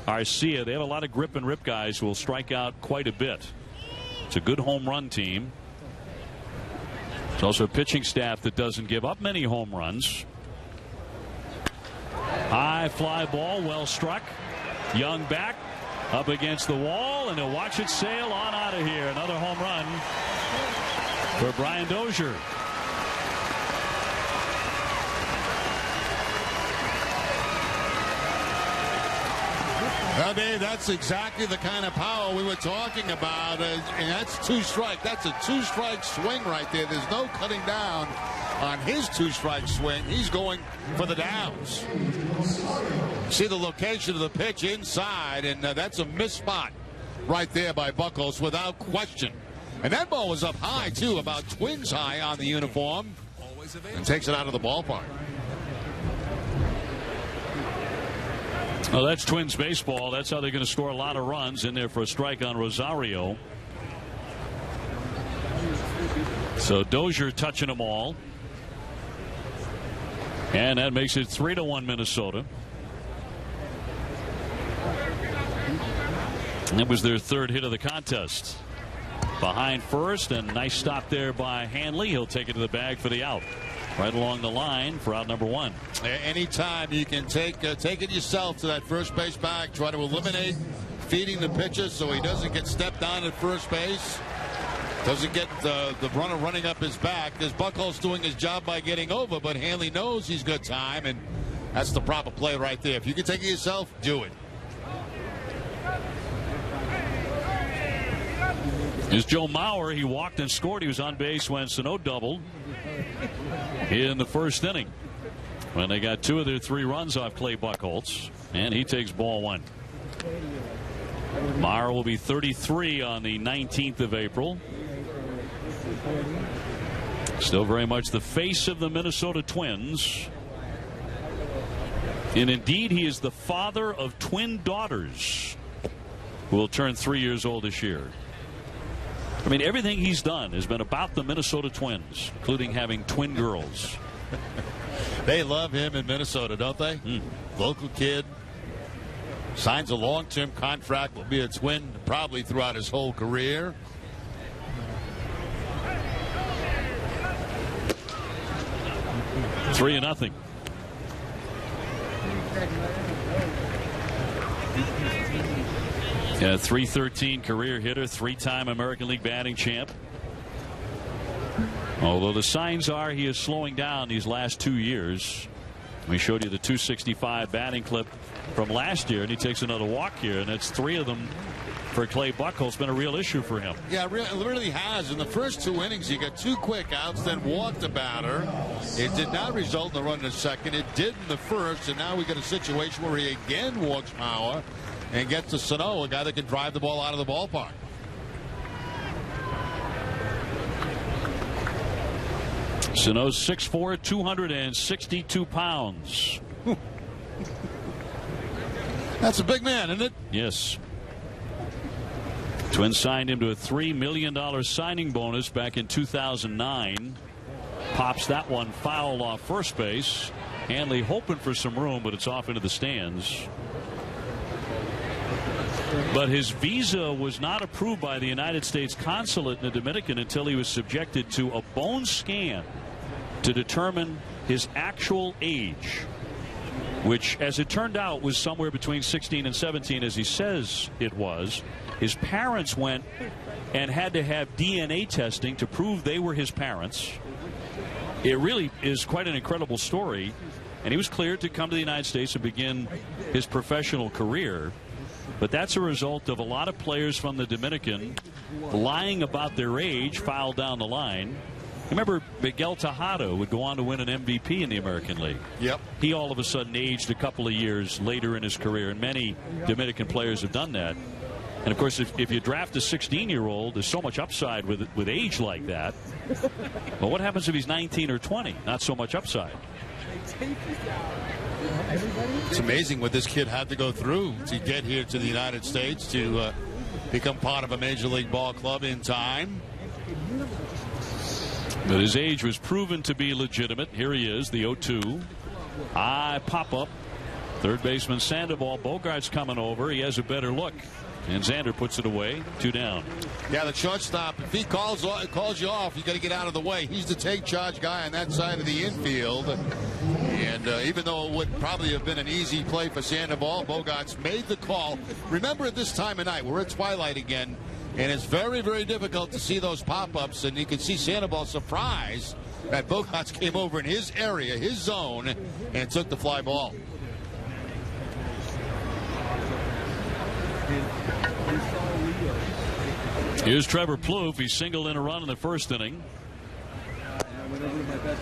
Arcia. They have a lot of grip and rip guys who will strike out quite a bit. It's a good home run team. It's also a pitching staff that doesn't give up many home runs. High fly ball, well struck. Young back up against the wall, and he'll watch it sail on out of here. Another home run for Brian Dozier. Well, Dave, that's exactly the kind of power we were talking about, and that's 2 strike. That's a 2-strike swing right there. There's no cutting down on his 2-strike swing. He's going for the downs. See the location of the pitch inside, and that's a missed spot right there by Buchholz without question. And that ball was up high, too, about Twins high on the uniform, and takes it out of the ballpark. Well, that's Twins baseball. That's how they're going to score a lot of runs in there for a strike on Rosario. So Dozier touching them all. And that makes it 3-1 Minnesota. That was their third hit of the contest. Behind first, and nice stop there by Hanley. He'll take it to the bag for the out. Right along the line for out number 1. Anytime you can take it yourself to that first base bag, try to eliminate feeding the pitcher so he doesn't get stepped on at first base, doesn't get the runner running up his back. There's Buchholz doing his job by getting over, but Hanley knows he's got time, and that's the proper play right there. If you can take it yourself, do it. Here's Joe Mauer. He walked and scored. He was on base when Sano doubled in the first inning when they got 2 of their 3 runs off Clay Buchholz, and he takes ball 1. Mauer will be 33 on the 19th of April. Still very much the face of the Minnesota Twins. And indeed, he is the father of twin daughters who will turn 3 years old this year. I mean, everything he's done has been about the Minnesota Twins, including having twin girls. They love him in Minnesota, don't they? Local kid. Signs a long-term contract, will be a Twin probably throughout his whole career. Three and nothing. Yeah, .313 career hitter, three-time American League batting champ. Although the signs are he is slowing down these last 2 years. We showed you the .265 batting clip from last year, and he takes another walk here, and it's 3 of them for Clay Buchholz. It's been a real issue for him. Yeah, it really has. In the first 2 innings, he got 2 quick outs, then walked the batter. It did not result in a run in the second. It did in the first, and now we got a situation where he again walks Mauer and gets to Sano, a guy that can drive the ball out of the ballpark. Sano's 6'4", 262 pounds. That's a big man, isn't it? Yes. Twins signed him to a $3 million signing bonus back in 2009. Pops that one foul off first base. Hanley hoping for some room, but it's off into the stands. But his visa was not approved by the United States consulate in the Dominican until he was subjected to a bone scan to determine his actual age, which, as it turned out, was somewhere between 16 and 17, as he says it was. His parents went and had to have DNA testing to prove they were his parents. It really is quite an incredible story, and he was cleared to come to the United States and begin his professional career. But that's a result of a lot of players from the Dominican lying about their age foul down the line. Remember, Miguel Tejada would go on to win an MVP in the American League. Yep. He all of a sudden aged a couple of years later in his career, and many Dominican players have done that. And, of course, if you draft a 16-year-old, there's so much upside with age like that. But what happens if he's 19 or 20? Not so much upside. It's amazing what this kid had to go through to get here to the United States, to become part of a Major League ball club in time. But his age was proven to be legitimate. Here he is, the 0-2. Pop up. Third baseman Sandoval. Bogart's coming over. He has a better look. And Xander puts it away. 2 down. Yeah, the shortstop, if he calls you off, you got to get out of the way. He's the take charge guy on that side of the infield. And even though it would probably have been an easy play for Sandoval, Bogart's made the call. Remember, at this time of night, we're at twilight again, and it's very, very difficult to see those pop-ups. And you can see Sandoval surprised that Bogart's came over in his area, his zone, and took the fly ball. Here's Trevor Plouffe. He singled in a run in the first inning.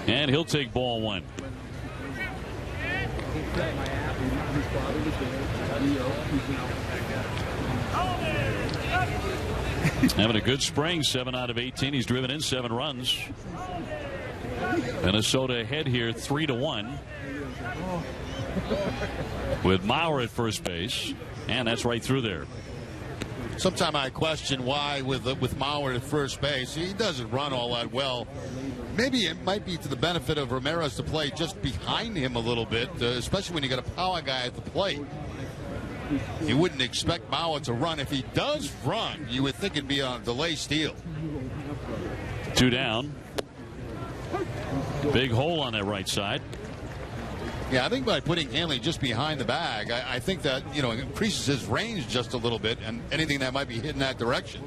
And he'll take ball 1. Having a good spring, 7 out of 18. He's driven in 7 runs. Minnesota ahead here 3-1. With Mauer at first base. And that's right through there. Sometimes I question why with Mauer at first base, he doesn't run all that well. Maybe it might be to the benefit of Ramirez to play just behind him a little bit, especially when you got a power guy at the plate. You wouldn't expect Mauer to run. If he does run, you would think it'd be on a delay steal. 2 down. Big hole on that right side. Yeah, I think by putting Hanley just behind the bag, I think that, increases his range just a little bit, and anything that might be hit in that direction.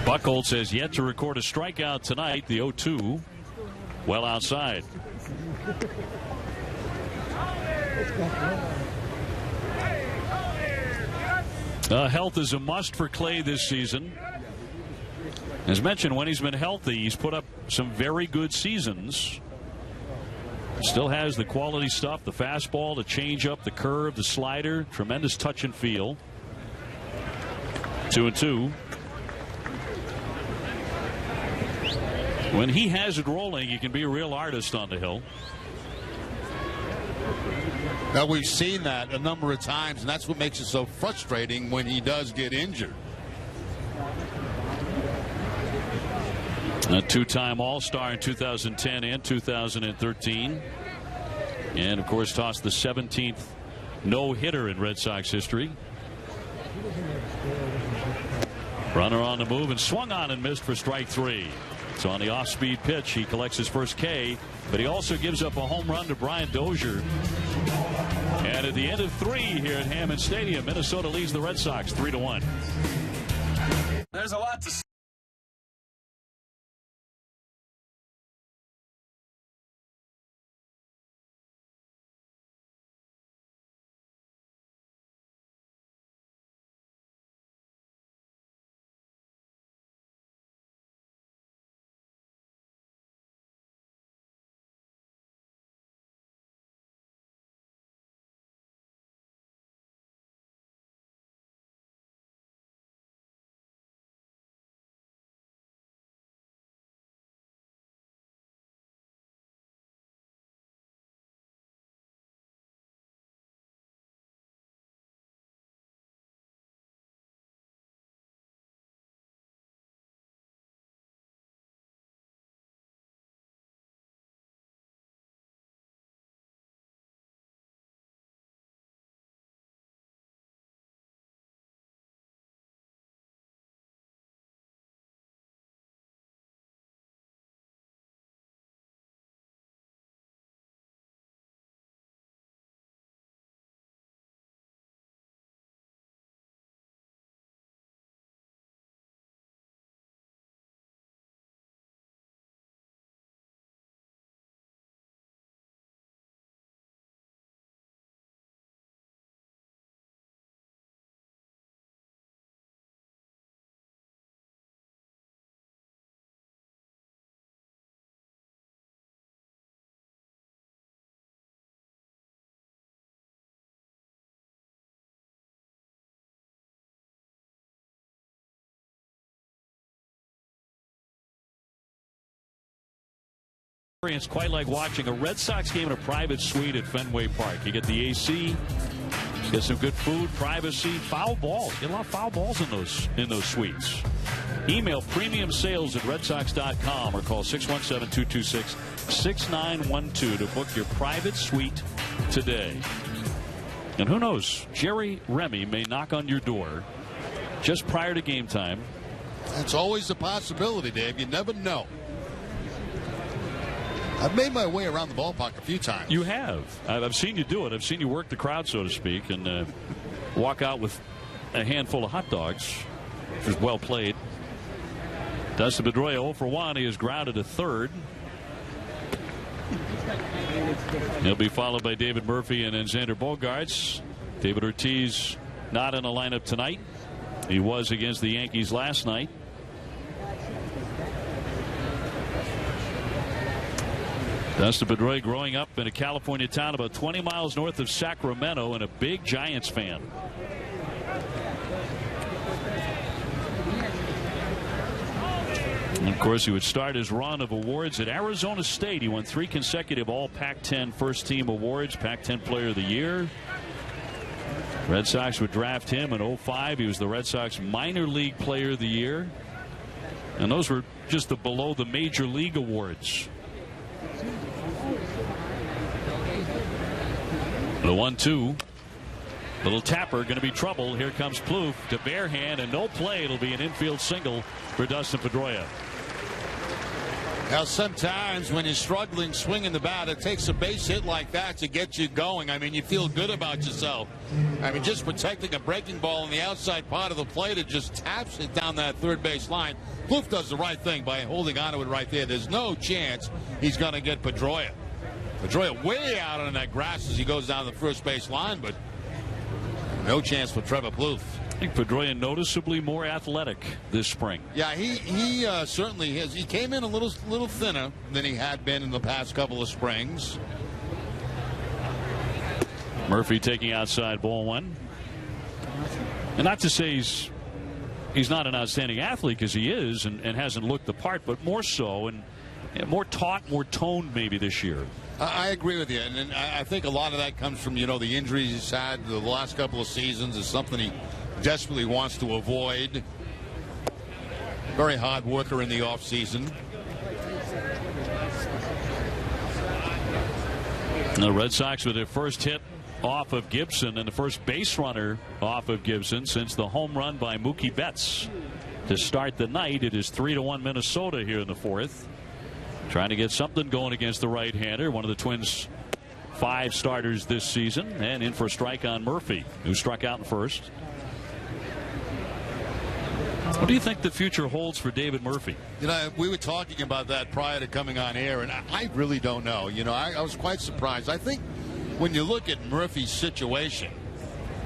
Buchholz has yet to record a strikeout tonight. The 0-2, well outside. Health is a must for Clay this season. As mentioned, when he's been healthy, he's put up some very good seasons. Still has the quality stuff, the fastball, the changeup, the curve, the slider, tremendous touch and feel. 2-2. When he has it rolling, he can be a real artist on the hill. Now, we've seen that a number of times, and that's what makes it so frustrating when he does get injured. A two-time All-Star in 2010 and 2013. And, of course, tossed the 17th no-hitter in Red Sox history. Runner on the move and swung on and missed for strike 3. So on the off-speed pitch, he collects his first K, but he also gives up a home run to Brian Dozier. And at the end of 3 here at Hammond Stadium, Minnesota leads the Red Sox 3-1. There's a lot to say. It's quite like watching a Red Sox game in a private suite at Fenway Park. You get the AC, get some good food, privacy, foul balls. Get a lot of foul balls in those suites. Email premiumsales@redsox.com or call 617-226-6912 to book your private suite today. And who knows, Jerry Remy may knock on your door just prior to game time. That's always a possibility, Dave. You never know. I've made my way around the ballpark a few times. You have. I've seen you do it. I've seen you work the crowd, so to speak, and walk out with a handful of hot dogs, which is well played. Dustin Pedroia 0 for 1. He is grounded to third. He'll be followed by David Murphy and then Xander Bogaerts. David Ortiz not in the lineup tonight. He was against the Yankees last night. Dustin Pedroia growing up in a California town about 20 miles north of Sacramento and a big Giants fan. And of course, he would start his run of awards at Arizona State. He won 3 consecutive All Pac-10 First Team awards, Pac-10 Player of the Year. Red Sox would draft him in 2005. He was the Red Sox Minor League Player of the Year. And those were just the below the Major League awards. The 1-2. Little tapper, going to be trouble. Here comes Plouffe to bare hand and no play. It'll be an infield single for Dustin Pedroia. Now, sometimes when you're struggling swinging the bat, it takes a base hit like that to get you going. I mean, you feel good about yourself. I mean, just protecting a breaking ball in the outside part of the plate, it just taps it down that third base line. Plouffe does the right thing by holding onto it right there. There's no chance he's going to get Pedroia. Pedroia way out on that grass as he goes down the first base line, but no chance for Trevor Plouffe. I think Pedroia noticeably more athletic this spring. Yeah, he certainly is. He came in a little thinner than he had been in the past couple of springs. Murphy taking outside, ball 1. And not to say he's not an outstanding athlete, because he is and hasn't looked the part, but more so and more taut, more toned maybe this year. I agree with you, and I think a lot of that comes from, the injuries he's had the last couple of seasons is something he desperately wants to avoid. Very hard worker in the offseason. The Red Sox with their first hit off of Gibson and the first base runner off of Gibson since the home run by Mookie Betts to start the night. It is 3-1 Minnesota here in the fourth. Trying to get something going against the right-hander, one of the Twins' 5 starters this season, and in for a strike on Murphy, who struck out in first. What do you think the future holds for David Murphy? You know, we were talking about that prior to coming on air, and I really don't know. You know, I was quite surprised. I think when you look at Murphy's situation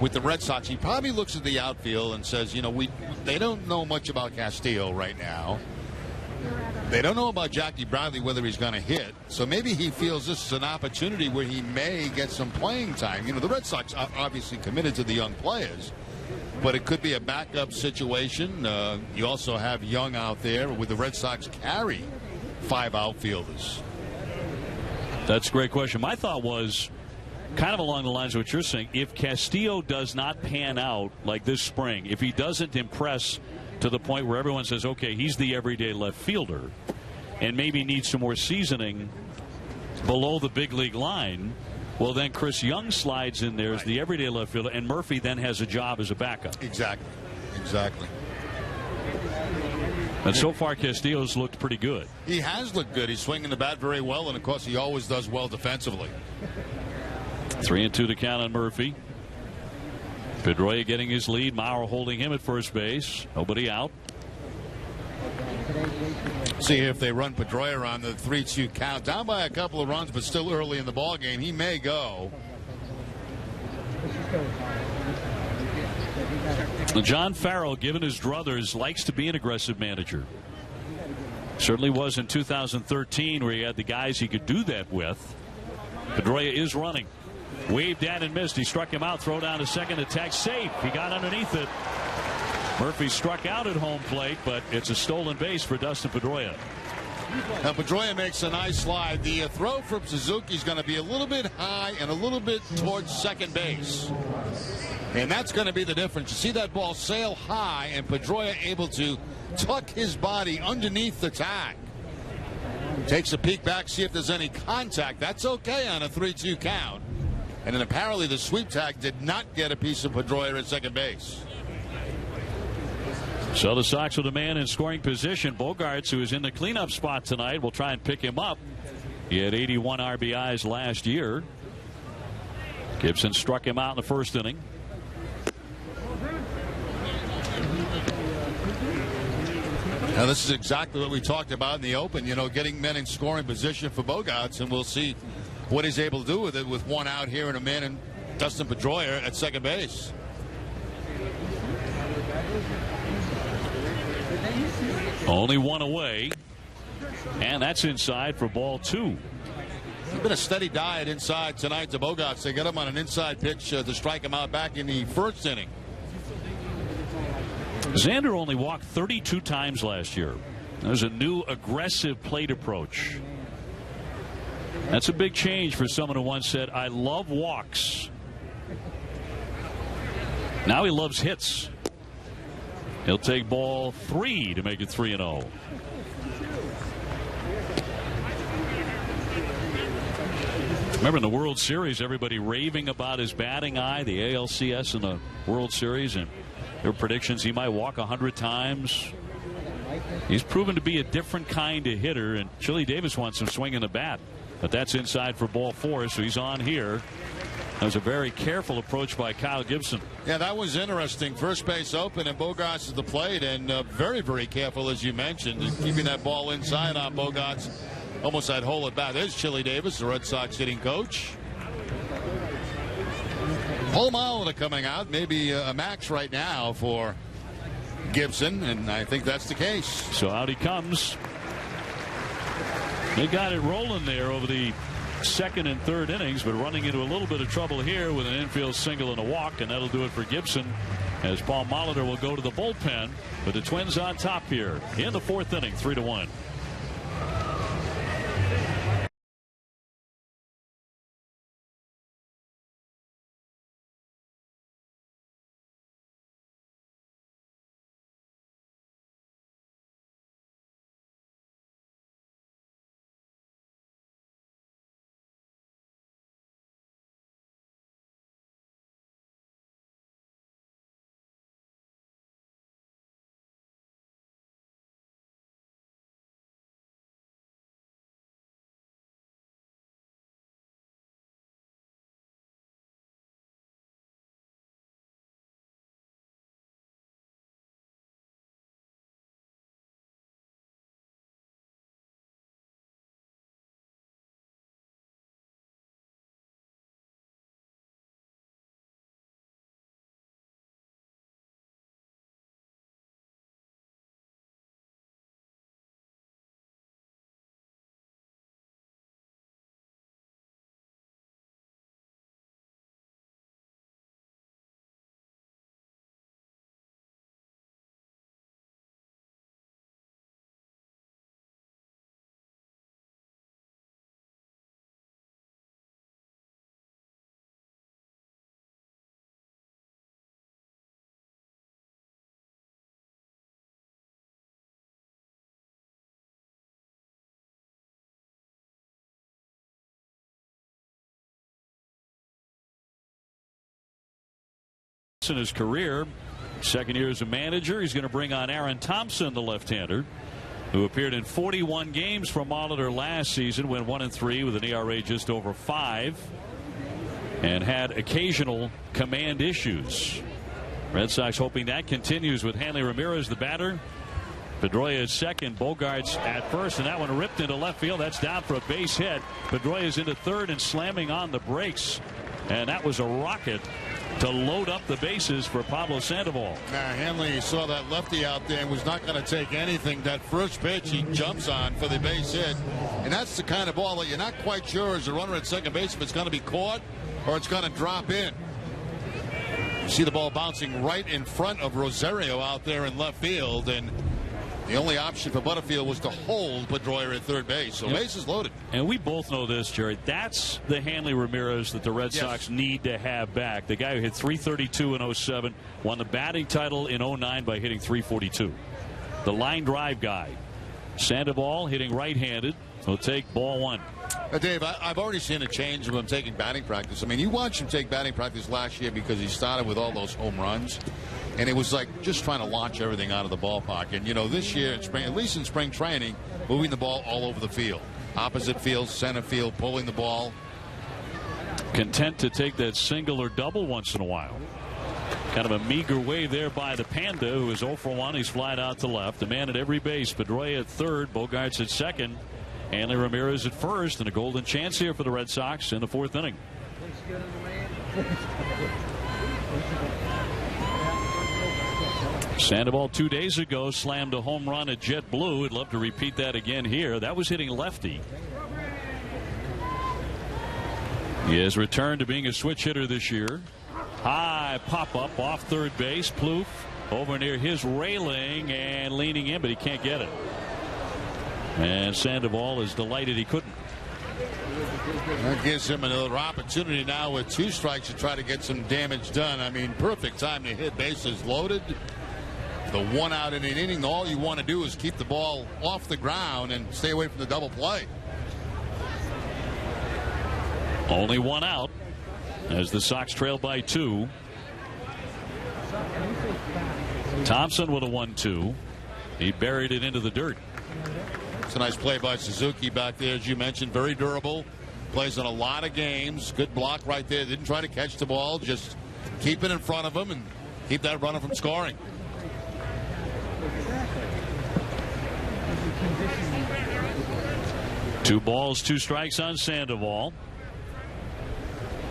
with the Red Sox, he probably looks at the outfield and says, you know, they don't know much about Castillo right now. They don't know about Jackie Bradley, whether he's going to hit. So maybe he feels this is an opportunity where he may get some playing time. You know, the Red Sox are obviously committed to the young players, but it could be a backup situation. You also have Young out there with the Red Sox carry 5 outfielders. That's a great question. My thought was kind of along the lines of what you're saying. If Castillo does not pan out like this spring, if he doesn't impress to the point where everyone says, okay, he's the everyday left fielder and maybe needs some more seasoning below the big league line, well, then Chris Young slides in there as the everyday left fielder, and Murphy then has a job as a backup. Exactly. And so far, Castillo's looked pretty good. He has looked good. He's swinging the bat very well, and of course, he always does well defensively. 3-2 to count on Murphy. Pedroia getting his lead. Maurer holding him at first base. Nobody out. See if they run Pedroia on the 3-2 count. Down by a couple of runs, but still early in the ball game. He may go. John Farrell, given his druthers, likes to be an aggressive manager. Certainly was in 2013, where he had the guys he could do that with. Pedroia is running. Waved at and missed. He struck him out. Throw down to second. Attack safe. He got underneath it. Murphy struck out at home plate, but it's a stolen base for Dustin Pedroia. Now Pedroia makes a nice slide. The throw from Suzuki is going to be a little bit high and a little bit towards second base. And that's going to be the difference. You see that ball sail high, and Pedroia able to tuck his body underneath the tag. Takes a peek back, see if there's any contact. That's okay on a 3-2 count. And then apparently the sweep tag did not get a piece of Pedroia at second base. So the Sox with a man in scoring position. Bogaerts, who is in the cleanup spot tonight, will try and pick him up. He had 81 RBIs last year. Gibson struck him out in the first inning. Now this is exactly what we talked about in the open, you know, getting men in scoring position for Bogaerts, and we'll see what he's able to do with it with one out here and a man in Dustin Pedroia at second base. Only one away, and that's inside for ball 2. It's been a steady diet inside tonight to Bogaerts. They got him on an inside pitch to strike him out back in the first inning. Xander only walked 32 times last year. There's a new aggressive plate approach. That's a big change for someone who once said, I love walks. Now he loves hits. He'll take ball 3 to make it 3-0. Remember in the World Series, everybody raving about his batting eye, the ALCS in the World Series, and their predictions he might walk 100 times. He's proven to be a different kind of hitter, and Chili Davis wants him swinging the bat. But that's inside for ball 4, so he's on here. That was a very careful approach by Kyle Gibson. Yeah, that was interesting. First base open, and Bogaerts at the plate, and very, very careful, as you mentioned, keeping that ball inside on Bogaerts. Almost that hole at bat. There's Chili Davis, the Red Sox hitting coach. Paul Molitor coming out, maybe a max right now for Gibson, and I think that's the case. So out he comes. They got it rolling there over the second and third innings, but running into a little bit of trouble here with an infield single and a walk, and that'll do it for Gibson as Paul Molitor will go to the bullpen. But the Twins on top here in the fourth inning, 3-1. in his career. Second year as a manager. He's going to bring on Aaron Thompson, the left-hander, who appeared in 41 games for Molitor last season, went 1-3 with an ERA just over 5, and had occasional command issues. Red Sox hoping that continues with Hanley Ramirez, the batter. Pedroia is second, Bogaerts at first, and that one ripped into left field. That's down for a base hit. Pedroia is into third and slamming on the brakes, and that was a rocket to load up the bases for Pablo Sandoval. Now, Hanley saw that lefty out there and was not going to take anything. That first pitch he jumps on for the base hit, and that's the kind of ball that you're not quite sure as a runner at second base if it's going to be caught or it's going to drop in. You see the ball bouncing right in front of Rosario out there in left field, and the only option for Butterfield was to hold Pedroia at third base. So bases loaded. And we both know this, Jerry. That's the Hanley Ramirez that the Red Sox need to have back. The guy who hit .332 in 07, won the batting title in 09 by hitting .342. The line drive guy. Sandoval hitting right-handed. Will take ball one. Dave, I've already seen a change of him taking batting practice. I mean, you watched him take batting practice last year because he started with all those home runs. And it was like just trying to launch everything out of the ballpark. And, you know, this year, in spring, at least in spring training, moving the ball all over the field. Opposite field, center field, pulling the ball. Content to take that single or double once in a while. Kind of a meager wave there by the Panda, who is 0 for 1. He's flied out to left. The man at every base. Pedroia at third. Bogaerts at second. Hanley Ramirez at first. And a golden chance here for the Red Sox in the fourth inning. Sandoval 2 days ago slammed a home run at JetBlue. He'd love to repeat that again here. That was hitting lefty. He has returned to being a switch hitter this year. High pop up off third base. Plouffe over near his railing and leaning in, but he can't get it. And Sandoval is delighted he couldn't. That gives him another opportunity now with 2 strikes to try to get some damage done. I mean, perfect time to hit. Bases loaded. The 1 out in an inning, all you want to do is keep the ball off the ground and stay away from the double play. Only 1 out as the Sox trail by 2. Thompson with a 1-2. He buried it into the dirt. It's a nice play by Suzuki back there, as you mentioned. Very durable. Plays in a lot of games. Good block right there. Didn't try to catch the ball. Just keep it in front of him and keep that runner from scoring. Two balls, 2 strikes on Sandoval.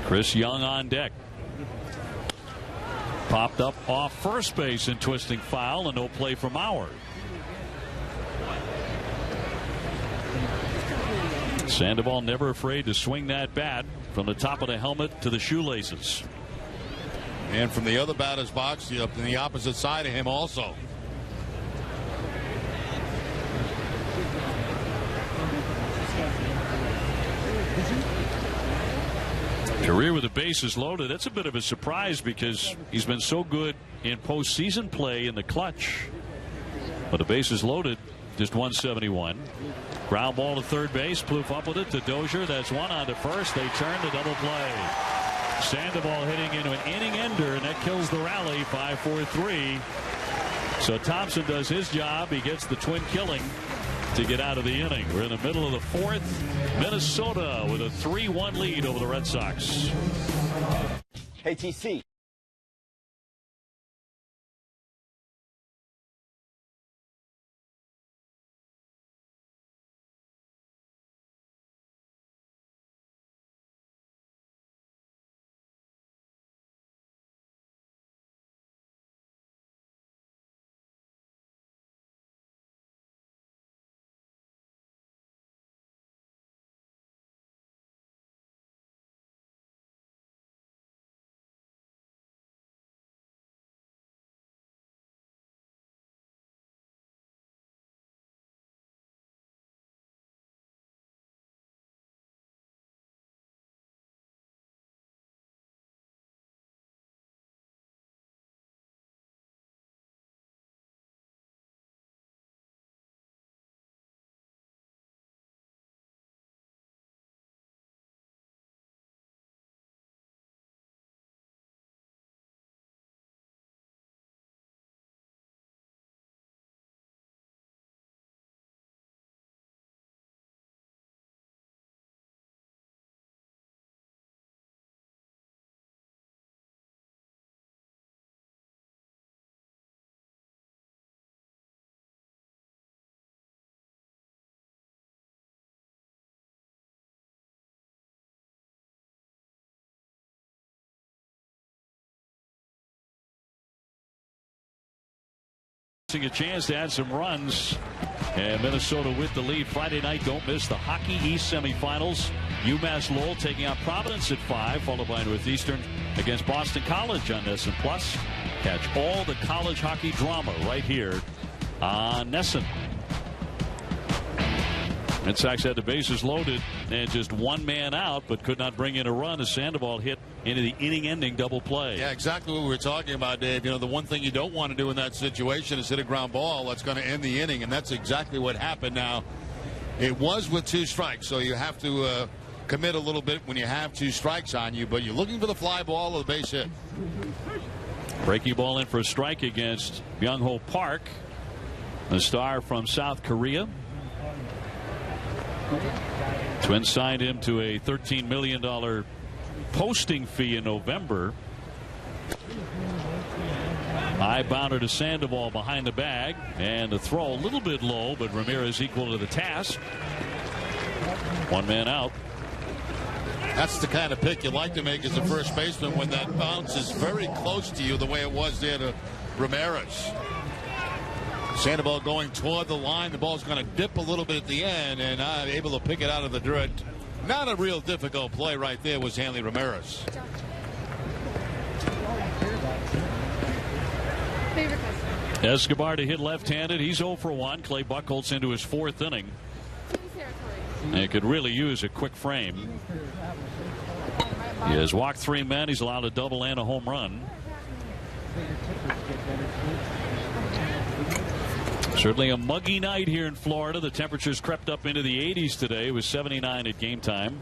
Chris Young on deck. Popped up off first base and twisting foul, and no play from Mauer. Sandoval never afraid to swing that bat from the top of the helmet to the shoelaces. And from the other batter's box, up in the opposite side of him also. Career with the bases loaded. That's a bit of a surprise because he's been so good in postseason play in the clutch. But the bases loaded, just 171. Ground ball to third base. Plouffe up with it to Dozier. That's 1 on to first. They turn to double play. Sandoval hitting into an inning ender, and that kills the rally. 5-4-3. So Thompson does his job. He gets the twin killing to get out of the inning. We're in the middle of the 4th. Minnesota with a 3-1 lead over the Red Sox. Hey, TC. A chance to add some runs, and Minnesota with the lead. Friday night, don't miss the Hockey East semifinals. UMass Lowell taking out Providence at 5, followed by Northeastern against Boston College on NESN Plus. Catch all the college hockey drama right here on NESN. Red Sox had the bases loaded and just one man out, but could not bring in a run as Sandoval hit into the inning-ending double play. Yeah, exactly what we were talking about, Dave. You know, the one thing you don't want to do in that situation is hit a ground ball that's going to end the inning, and that's exactly what happened. Now, it was with 2 strikes, so you have to commit a little bit when you have 2 strikes on you, but you're looking for the fly ball or the base hit. Breaking ball in for a strike against Byung-Ho Park, the star from South Korea. Twins signed him to a $13 million posting fee in November. High bounder to Sandoval behind the bag, and the throw a little bit low, but Ramirez equal to the task. One man out. That's the kind of pick you like to make as a first baseman when that bounce is very close to you, the way it was there to Ramirez. Sandoval going toward the line. The ball's going to dip a little bit at the end, and able to pick it out of the dirt. Not a real difficult play right there was Hanley Ramirez. Escobar to hit left-handed. He's 0 for 1. Clay Buchholz into his 4th inning. And could really use a quick frame. He has walked 3 men. He's allowed a double and a home run. Certainly a muggy night here in Florida. The temperatures crept up into the 80s today. It was 79 at game time.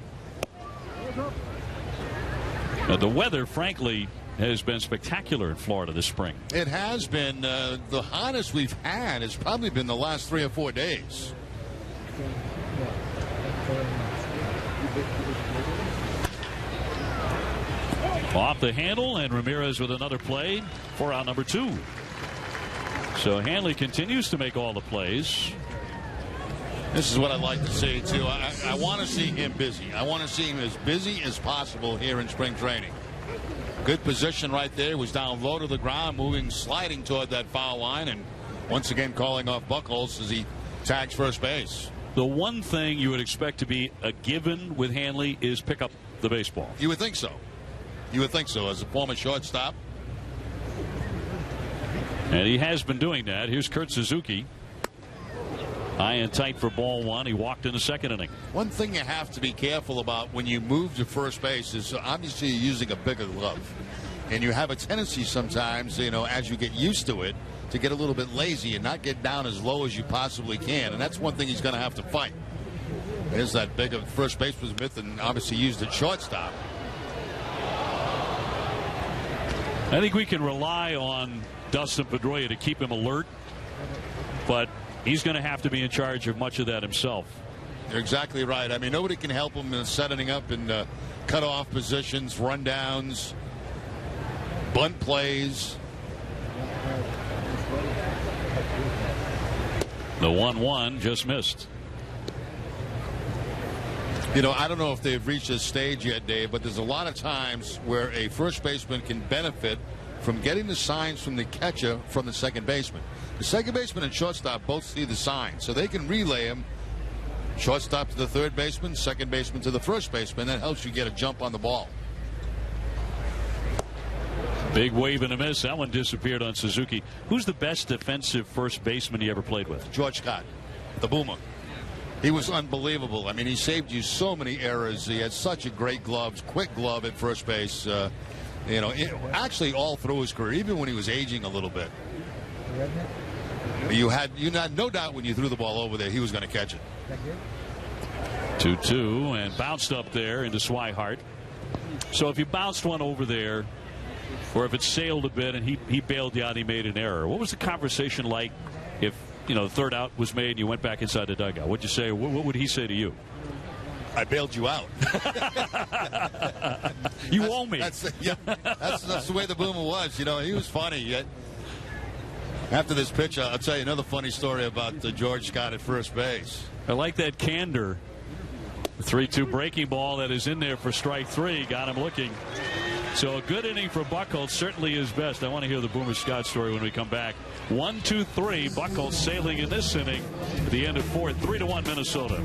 The weather, frankly, has been spectacular in Florida this spring. It has been. The hottest we've had has probably been the last 3 or 4 days. Off the handle, and Ramirez with another play for out number 2. So Hanley continues to make all the plays. This is what I'd like to see, too. I want to see him busy. I want to see him as busy as possible here in spring training. Good position right there. Was down low to the ground, sliding toward that foul line, and once again calling off Buchholz as he tags first base. The one thing you would expect to be a given with Hanley is pick up the baseball. You would think so. You would think so as a former shortstop. And he has been doing that. Here's Kurt Suzuki. High and tight for ball 1. He walked in the 2nd inning. One thing you have to be careful about when you move to first base is obviously you're using a bigger glove. And you have a tendency sometimes, as you get used to it, to get a little bit lazy and not get down as low as you possibly can. And that's one thing he's going to have to fight. There's that big of first baseman's myth, and obviously used at shortstop. I think we can rely on Dustin Pedroia to keep him alert, but he's going to have to be in charge of much of that himself. You're exactly right. I mean, nobody can help him in setting up in cutoff positions, rundowns, bunt plays. The 1-1 just missed. I don't know if they've reached this stage yet, Dave, but there's a lot of times where a first baseman can benefit from getting the signs from the catcher from the second baseman. The second baseman and shortstop both see the signs, so they can relay them. Shortstop to the third baseman, second baseman to the first baseman. That helps you get a jump on the ball. Big wave and a miss. That one disappeared on Suzuki. Who's the best defensive first baseman you ever played with? George Scott, the Boomer. He was unbelievable. I mean, he saved you so many errors. He had such a great quick glove at first base. Actually all through his career, even when he was aging a little bit. You had no doubt when you threw the ball over there, he was going to catch it. 2-2 and bounced up there into Swihart. So if you bounced one over there, or if it sailed a bit and he bailed you out, he made an error. What was the conversation like if the third out was made and you went back inside the dugout? What'd you say? What would he say to you? I bailed you out. You owe me. That's the way the Boomer was. He was funny. After this pitch, I'll tell you another funny story about George Scott at first base. I like that candor. The 3-2 breaking ball that is in there for strike 3 got him looking. So a good inning for Buchholz, certainly his best. I want to hear the Boomer Scott story when we come back. 1, 2, 3. Buchholz sailing in this inning at the end of 4th. 3-1 Minnesota.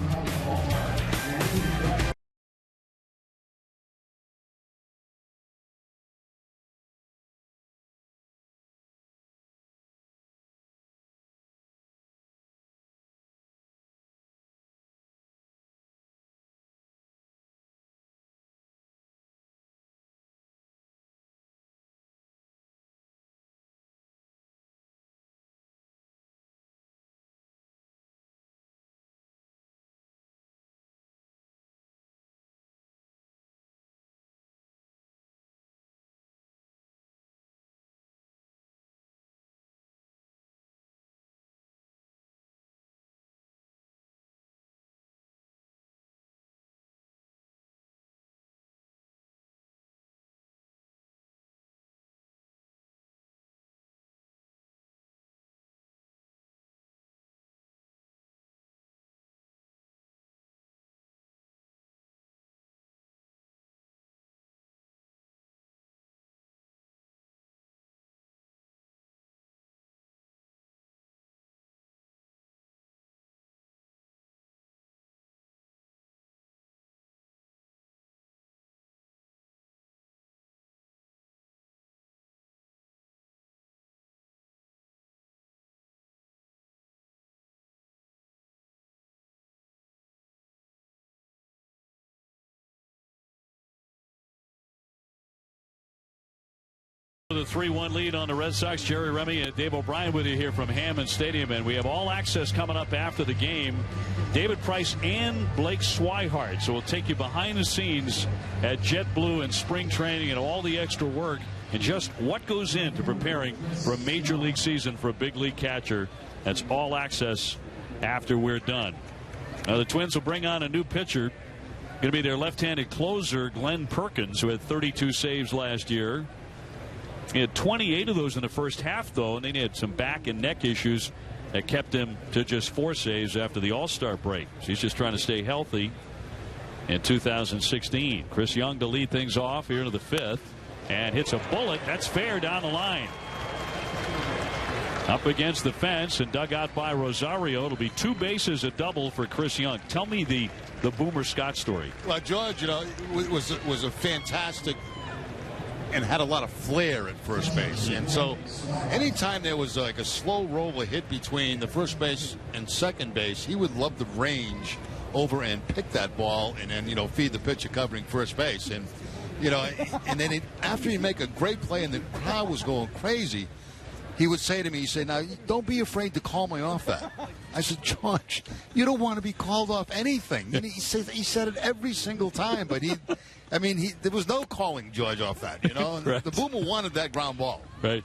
The 3-1 lead on the Red Sox. Jerry Remy and Dave O'Brien with you here from Hammond Stadium, and we have All Access coming up after the game. David Price and Blake Swihart. So we'll take you behind the scenes at JetBlue and spring training and all the extra work and just what goes into preparing for a major league season for a big league catcher. That's All Access after we're done. Now the Twins will bring on a new pitcher. Going to be their left-handed closer, Glenn Perkins, who had 32 saves last year. He had 28 of those in the first half, though, and then he had some back and neck issues that kept him to just 4 saves after the All-Star break. So he's just trying to stay healthy in 2016. Chris Young to lead things off here into the 5th and hits a bullet. That's fair down the line. Up against the fence and dug out by Rosario. It'll be 2 bases, a double for Chris Young. Tell me the Boomer Scott story. Well, George, was a fantastic and had a lot of flair at first base. And so anytime there was like a slow roller hit between the first base and second base, he would love the range over and pick that ball and then, feed the pitcher covering first base. And, and then after he'd make a great play and the crowd was going crazy, he would say to me, now, don't be afraid to call me off that. I said, George, you don't want to be called off anything. And he said it every single time, but there was no calling George off that, Right. The Boomer wanted that ground ball. Right.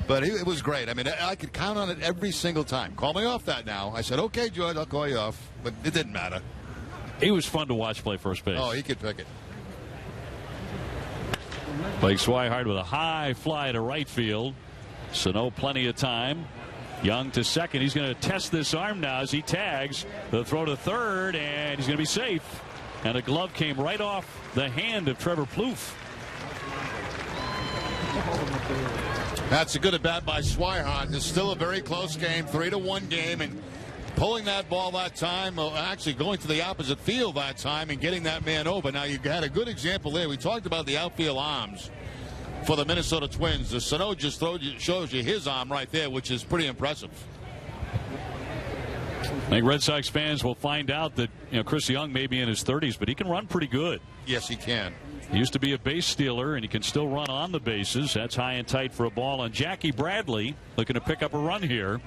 But it was great. I could count on it every single time. Call me off that now. I said, okay, George, I'll call you off. But it didn't matter. He was fun to watch play first base. Oh, he could pick it. Blake Swihart with a high fly to right field. Sano plenty of time. Young to second. He's going to test this arm now as he tags. The throw to third, and he's going to be safe. And a glove came right off the hand of Trevor Plouffe. That's a good at bat by Swihart. It's still a very close game, 3-1 game, and pulling that ball that time, actually going to the opposite field that time and getting that man over. Now, you had a good example there. We talked about the outfield arms for the Minnesota Twins. The Sano just shows you his arm right there, which is pretty impressive. I think Red Sox fans will find out that Chris Young may be in his 30s, but he can run pretty good. Yes, he can. He used to be a base stealer, and he can still run on the bases. That's high and tight for a ball. And Jackie Bradley looking to pick up a run here.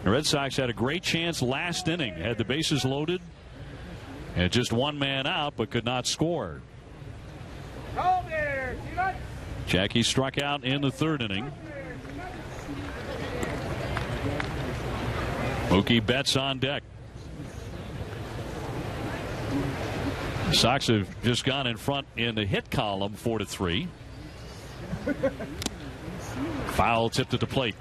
The Red Sox had a great chance last inning. Had the bases loaded and just one man out, but could not score. Jackie struck out in the 3rd inning. Mookie Betts on deck. Sox have just gone in front in the hit column 4-3. Foul tipped at the plate.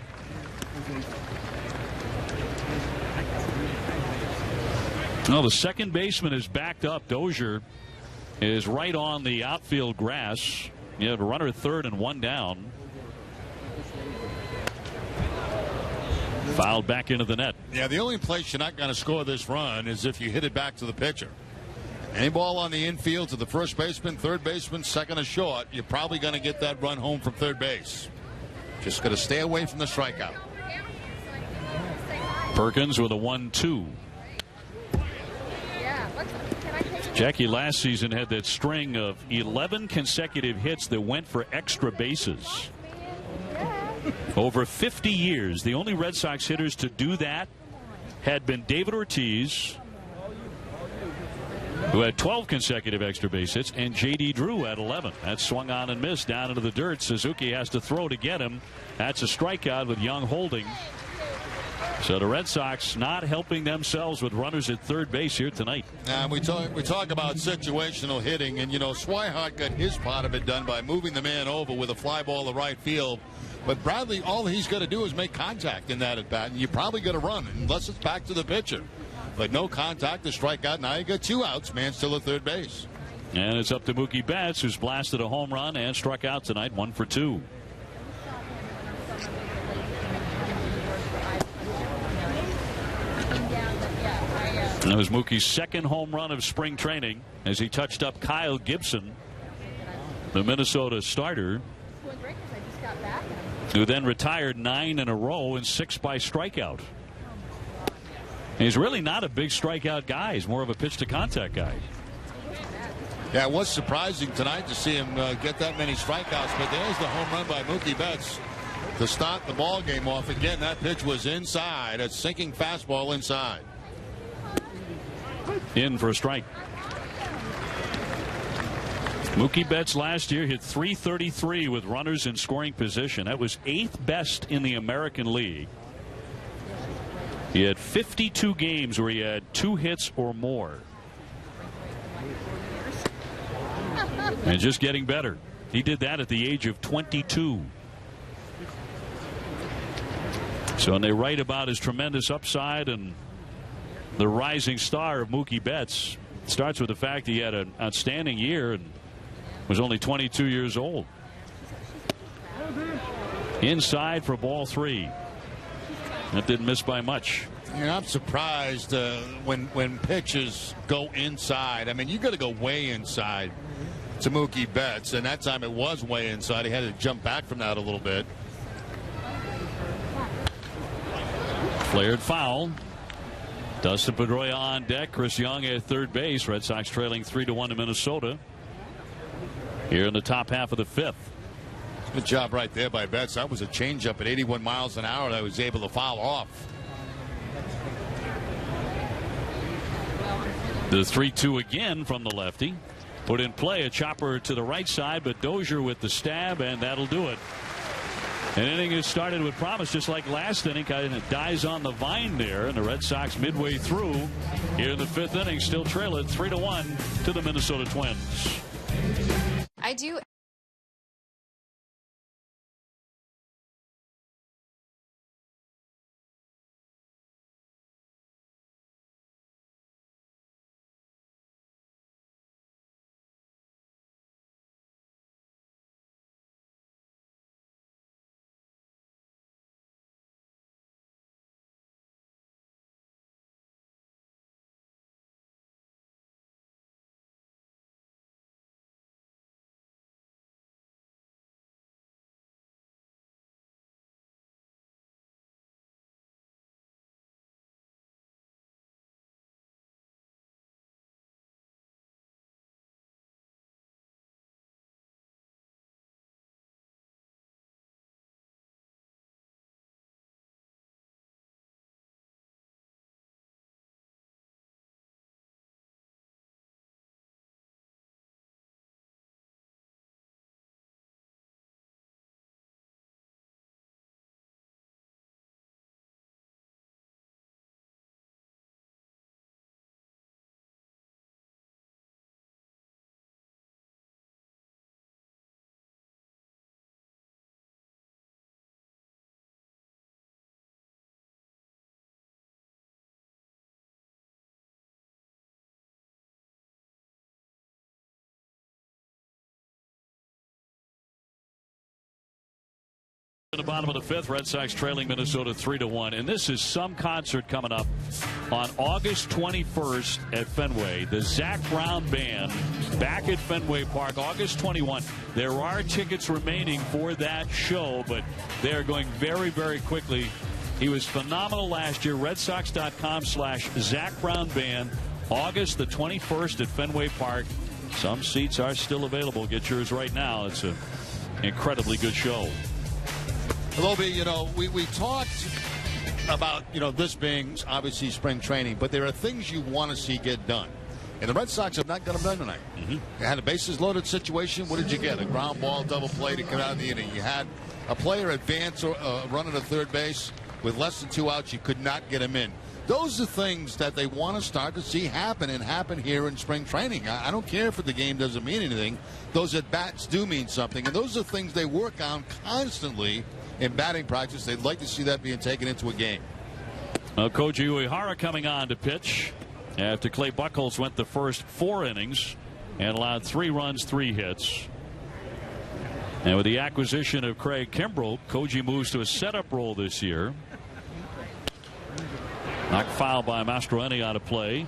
No, the second baseman is backed up. Dozier is right on the outfield grass. You have a runner at third and one down. Fouled back into the net. Yeah, the only place you're not going to score this run is if you hit it back to the pitcher. Any ball on the infield to the first baseman, third baseman, second or short, you're probably going to get that run home from third base. Just got to stay away from the strikeout. Perkins with a 1-2. Jackie last season had that string of 11 consecutive hits that went for extra bases. Over 50 years, the only Red Sox hitters to do that had been David Ortiz, who had 12 consecutive extra base hits, and J.D. Drew at 11. That swung on and missed down into the dirt. Suzuki has to throw to get him. That's a strikeout with Young holding. So the Red Sox not helping themselves with runners at third base here tonight. We talk about situational hitting, and Swihart got his part of it done by moving the man over with a fly ball to right field. But Bradley, all he's got to do is make contact in that at bat, and you probably got to run unless it's back to the pitcher. But no contact, a strikeout. Now you got 2 outs. Man still at third base. And it's up to Mookie Betts, who's blasted a home run and struck out tonight, 1 for 2. That was Mookie's second home run of spring training as he touched up Kyle Gibson, the Minnesota starter, who then retired 9 in a row and 6 by strikeout. He's really not a big strikeout guy. He's more of a pitch to contact guy. Yeah, it was surprising tonight to see him get that many strikeouts, but there's the home run by Mookie Betts to start the ball game off. Again, that pitch was inside, a sinking fastball inside. In for a strike. Mookie Betts last year hit .333 with runners in scoring position. That was 8th best in the American League. He had 52 games where he had 2 hits or more. And just getting better. He did that at the age of 22. So when they write about his tremendous upside and the rising star of Mookie Betts, it starts with the fact he had an outstanding year and was only 22 years old. Inside for ball 3. That didn't miss by much. I'm surprised when pitches go inside. I mean, you got to go way inside to Mookie Betts, and that time it was way inside. He had to jump back from that a little bit. Flared foul. Dustin Pedroia on deck. Chris Young at third base. Red Sox trailing 3-1 to Minnesota here in the top half of the 5th. Good job right there by Betts. That was a changeup at 81 miles an hour that was able to foul off. The 3-2 again from the lefty. Put in play, a chopper to the right side, but Dozier with the stab, and that'll do it. An inning has started with promise, just like last inning. Kind of dies on the vine there, and the Red Sox midway through here in the 5th inning still trail it 3-1 to the Minnesota Twins. I do In the bottom of the fifth, Red Sox trailing Minnesota 3-1. And this is some concert coming up on August 21st at Fenway. The Zac Brown Band back at Fenway Park, August 21. There are tickets remaining for that show, but they are going very, very quickly. He was phenomenal last year. RedSox.com/Zac Brown Band, August the 21st at Fenway Park. Some seats are still available. Get yours right now. It's an incredibly good show. Lobe, we talked about, this being obviously spring training, but there are things you want to see get done. And the Red Sox have not got them done tonight. You had a bases-loaded situation. What did you get? A ground ball, double play to come out of the inning. You had a player advance or run at third base with less than 2 outs. You could not get him in. Those are things that they want to start to see happen here in spring training. I don't care if the game doesn't mean anything. Those at-bats do mean something, and those are things they work on constantly in batting practice. They'd like to see that being taken into a game. Koji Uehara coming on to pitch after Clay Buchholz went the first 4 innings and allowed 3 runs, 3 hits. And with the acquisition of Craig Kimbrel, Koji moves to a setup role this year. Knocked foul by Mastroeni out of play.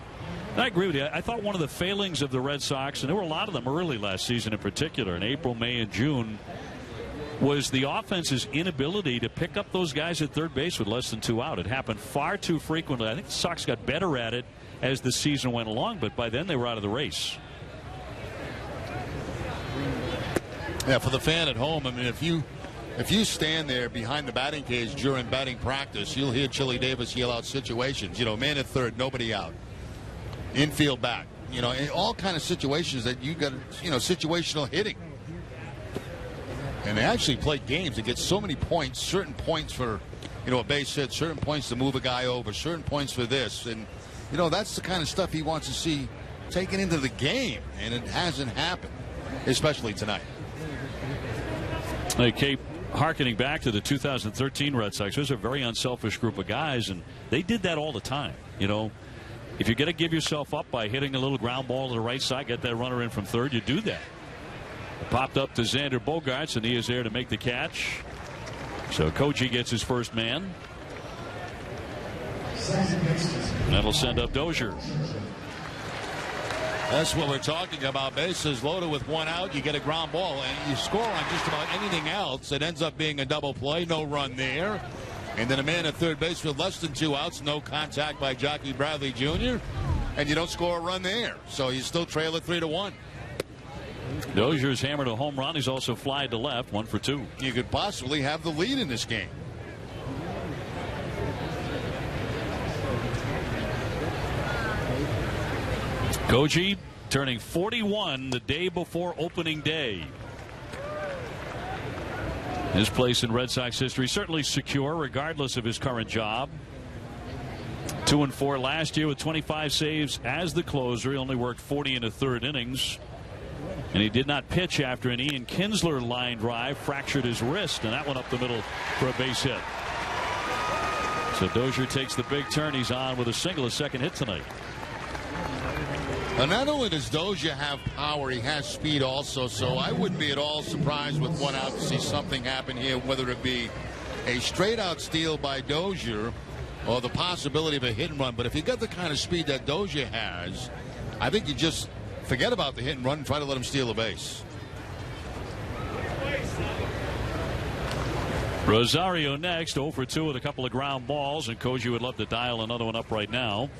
And I agree with you. I thought one of the failings of the Red Sox, and there were a lot of them early last season in particular, in April, May, and June, was the offense's inability to pick up those guys at third base with less than 2 out. It happened far too frequently. I think the Sox got better at it as the season went along, but by then they were out of the race. Yeah, for the fan at home, I mean, if you stand there behind the batting cage during batting practice, you'll hear Chili Davis yell out situations. Man at third, nobody out. Infield back. In all kind of situations that you got, situational hitting. And they actually play games that get so many points, certain points for, a base hit, certain points to move a guy over, certain points for this. And, that's the kind of stuff he wants to see taken into the game. And it hasn't happened, especially tonight. They keep harkening back to the 2013 Red Sox. There's a very unselfish group of guys, and they did that all the time. If you're going to give yourself up by hitting a little ground ball to the right side, get that runner in from third, you do that. It popped up to Xander Bogaerts, and he is there to make the catch. So Koji gets his first man. That'll send up Dozier. That's what we're talking about. Bases loaded with 1 out. You get a ground ball, and you score on just about anything else. It ends up being a double play. No run there. And then a man at third base with less than 2 outs. No contact by Jockey Bradley Jr. And you don't score a run there. So you still trail it 3-1. Dozier's hammered a home run. He's also flied to left, 1 for 2. You could possibly have the lead in this game. Koji turning 41 the day before opening day. His place in Red Sox history certainly secure regardless of his current job. 2-4 last year with 25 saves as the closer. He only worked 40 1/3 innings. And he did not pitch after an Ian Kinsler line drive fractured his wrist, and that went up the middle for a base hit. So Dozier takes the big turn. He's on with a single, his second hit tonight. And not only does Dozier have power, he has speed also. So I wouldn't be at all surprised with 1 out to see something happen here, whether it be a straight out steal by Dozier or the possibility of a hit and run. But if you got the kind of speed that Dozier has, I think you just forget about the hit and run and try to let him steal a base. Rosario next, 0 for 2 with a couple of ground balls, and Koji would love to dial another one up right now.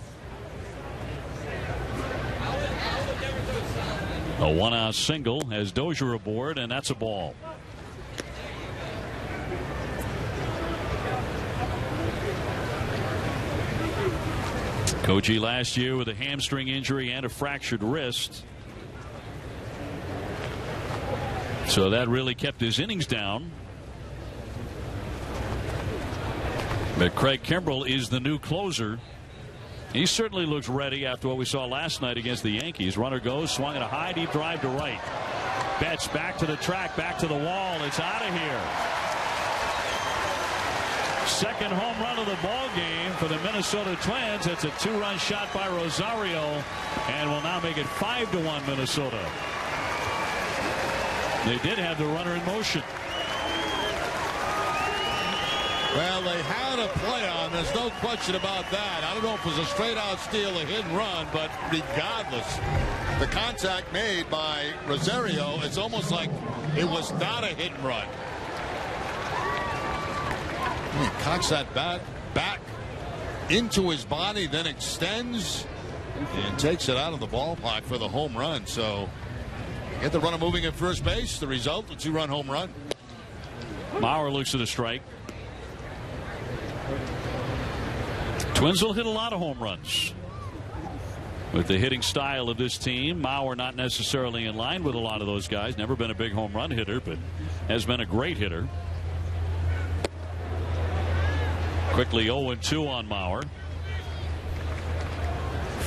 A 1-out single has Dozier aboard, and that's a ball. Koji last year with a hamstring injury and a fractured wrist. So that really kept his innings down. But Craig Kimbrel is the new closer. He certainly looks ready after what we saw last night against the Yankees. Runner goes, swung at a high deep drive to right. Betts back to the track, back to the wall. It's out of here. Second home run of the ball game for the Minnesota Twins. It's a 2-run shot by Rosario, and will now make it 5-1 Minnesota. They did have the runner in motion. Well, they had a play on. There's no question about that. I don't know if it was a straight-out steal, a hit and run, but regardless, the contact made by Rosario, it's almost like it was not a hit and run. He cocks that bat back into his body, then extends and takes it out of the ballpark for the home run. So get the runner moving at first base. The result, a 2-run home run. Mauer looks at a strike. Twins will hit a lot of home runs. With the hitting style of this team, Mauer not necessarily in line with a lot of those guys. Never been a big home run hitter, but has been a great hitter. Quickly 0-2 on Mauer.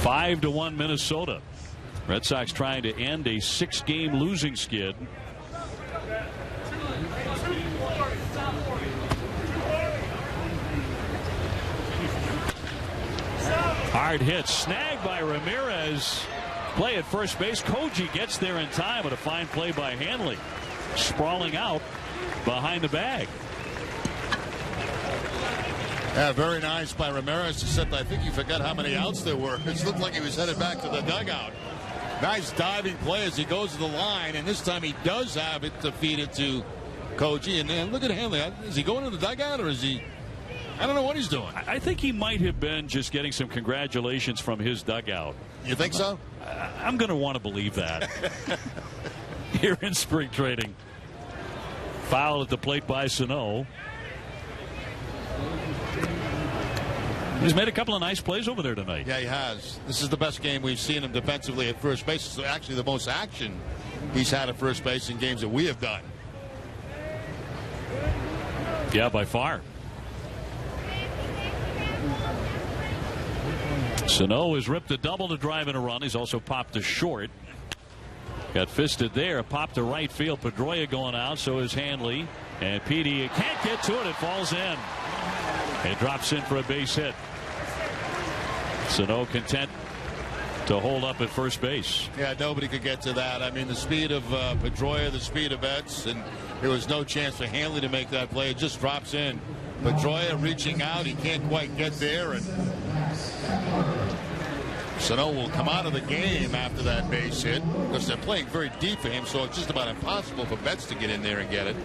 5-1 Minnesota. Red Sox trying to end a 6-game losing skid. Hard hit, snagged by Ramirez. Play at first base. Koji gets there in time, but a fine play by Hanley. Sprawling out behind the bag. Yeah, very nice by Ramirez, except I think he forgot how many outs there were. It looked like he was headed back to the dugout. Nice diving play as he goes to the line, and this time he does have it to feed it to Koji. And then look at Hanley. Is he going to the dugout, or is he... I don't know what he's doing. I think he might have been just getting some congratulations from his dugout. You think so? I'm going to want to believe that. Here in spring training. Foul at the plate by Sano. He's made a couple of nice plays over there tonight. Yeah, he has. This is the best game we've seen him defensively at first base. It's actually the most action he's had at first base in games that we have done. Yeah, by far. Sano has ripped a double to drive in a run. He's also popped a short. Got fisted there. Popped to right field. Pedroia going out. So is Hanley. And PD can't get to it. It falls in. It drops in for a base hit. Sano content to hold up at first base. Yeah, nobody could get to that. I mean, the speed of Pedroia, the speed of Betts, and there was no chance for Hanley to make that play. It just drops in. Pedroia reaching out. He can't quite get there, and Sano will come out of the game after that base hit because they're playing very deep for him, so it's just about impossible for Betts to get in there and get it.